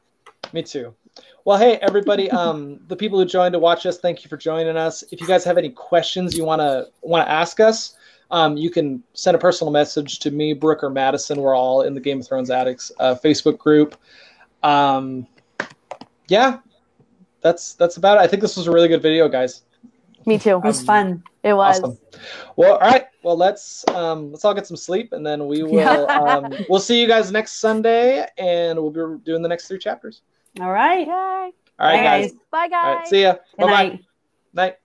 Me too. Well, hey, everybody, the people who joined to watch us, thank you for joining us. If you guys have any questions you want to ask us, you can send a personal message to me, Brooke, or Madison. We're all in the Game of Thrones Addicts Facebook group. Yeah, that's about it. I think this was a really good video, guys. Me too. It was fun. It was. Awesome. Well, all right. Well, let's all get some sleep, and then we will we'll see you guys next Sunday, and we'll be doing the next 3 chapters. All right. Yay. All right, guys. Bye, guys. All right, see ya. Good Bye-bye. night. Night.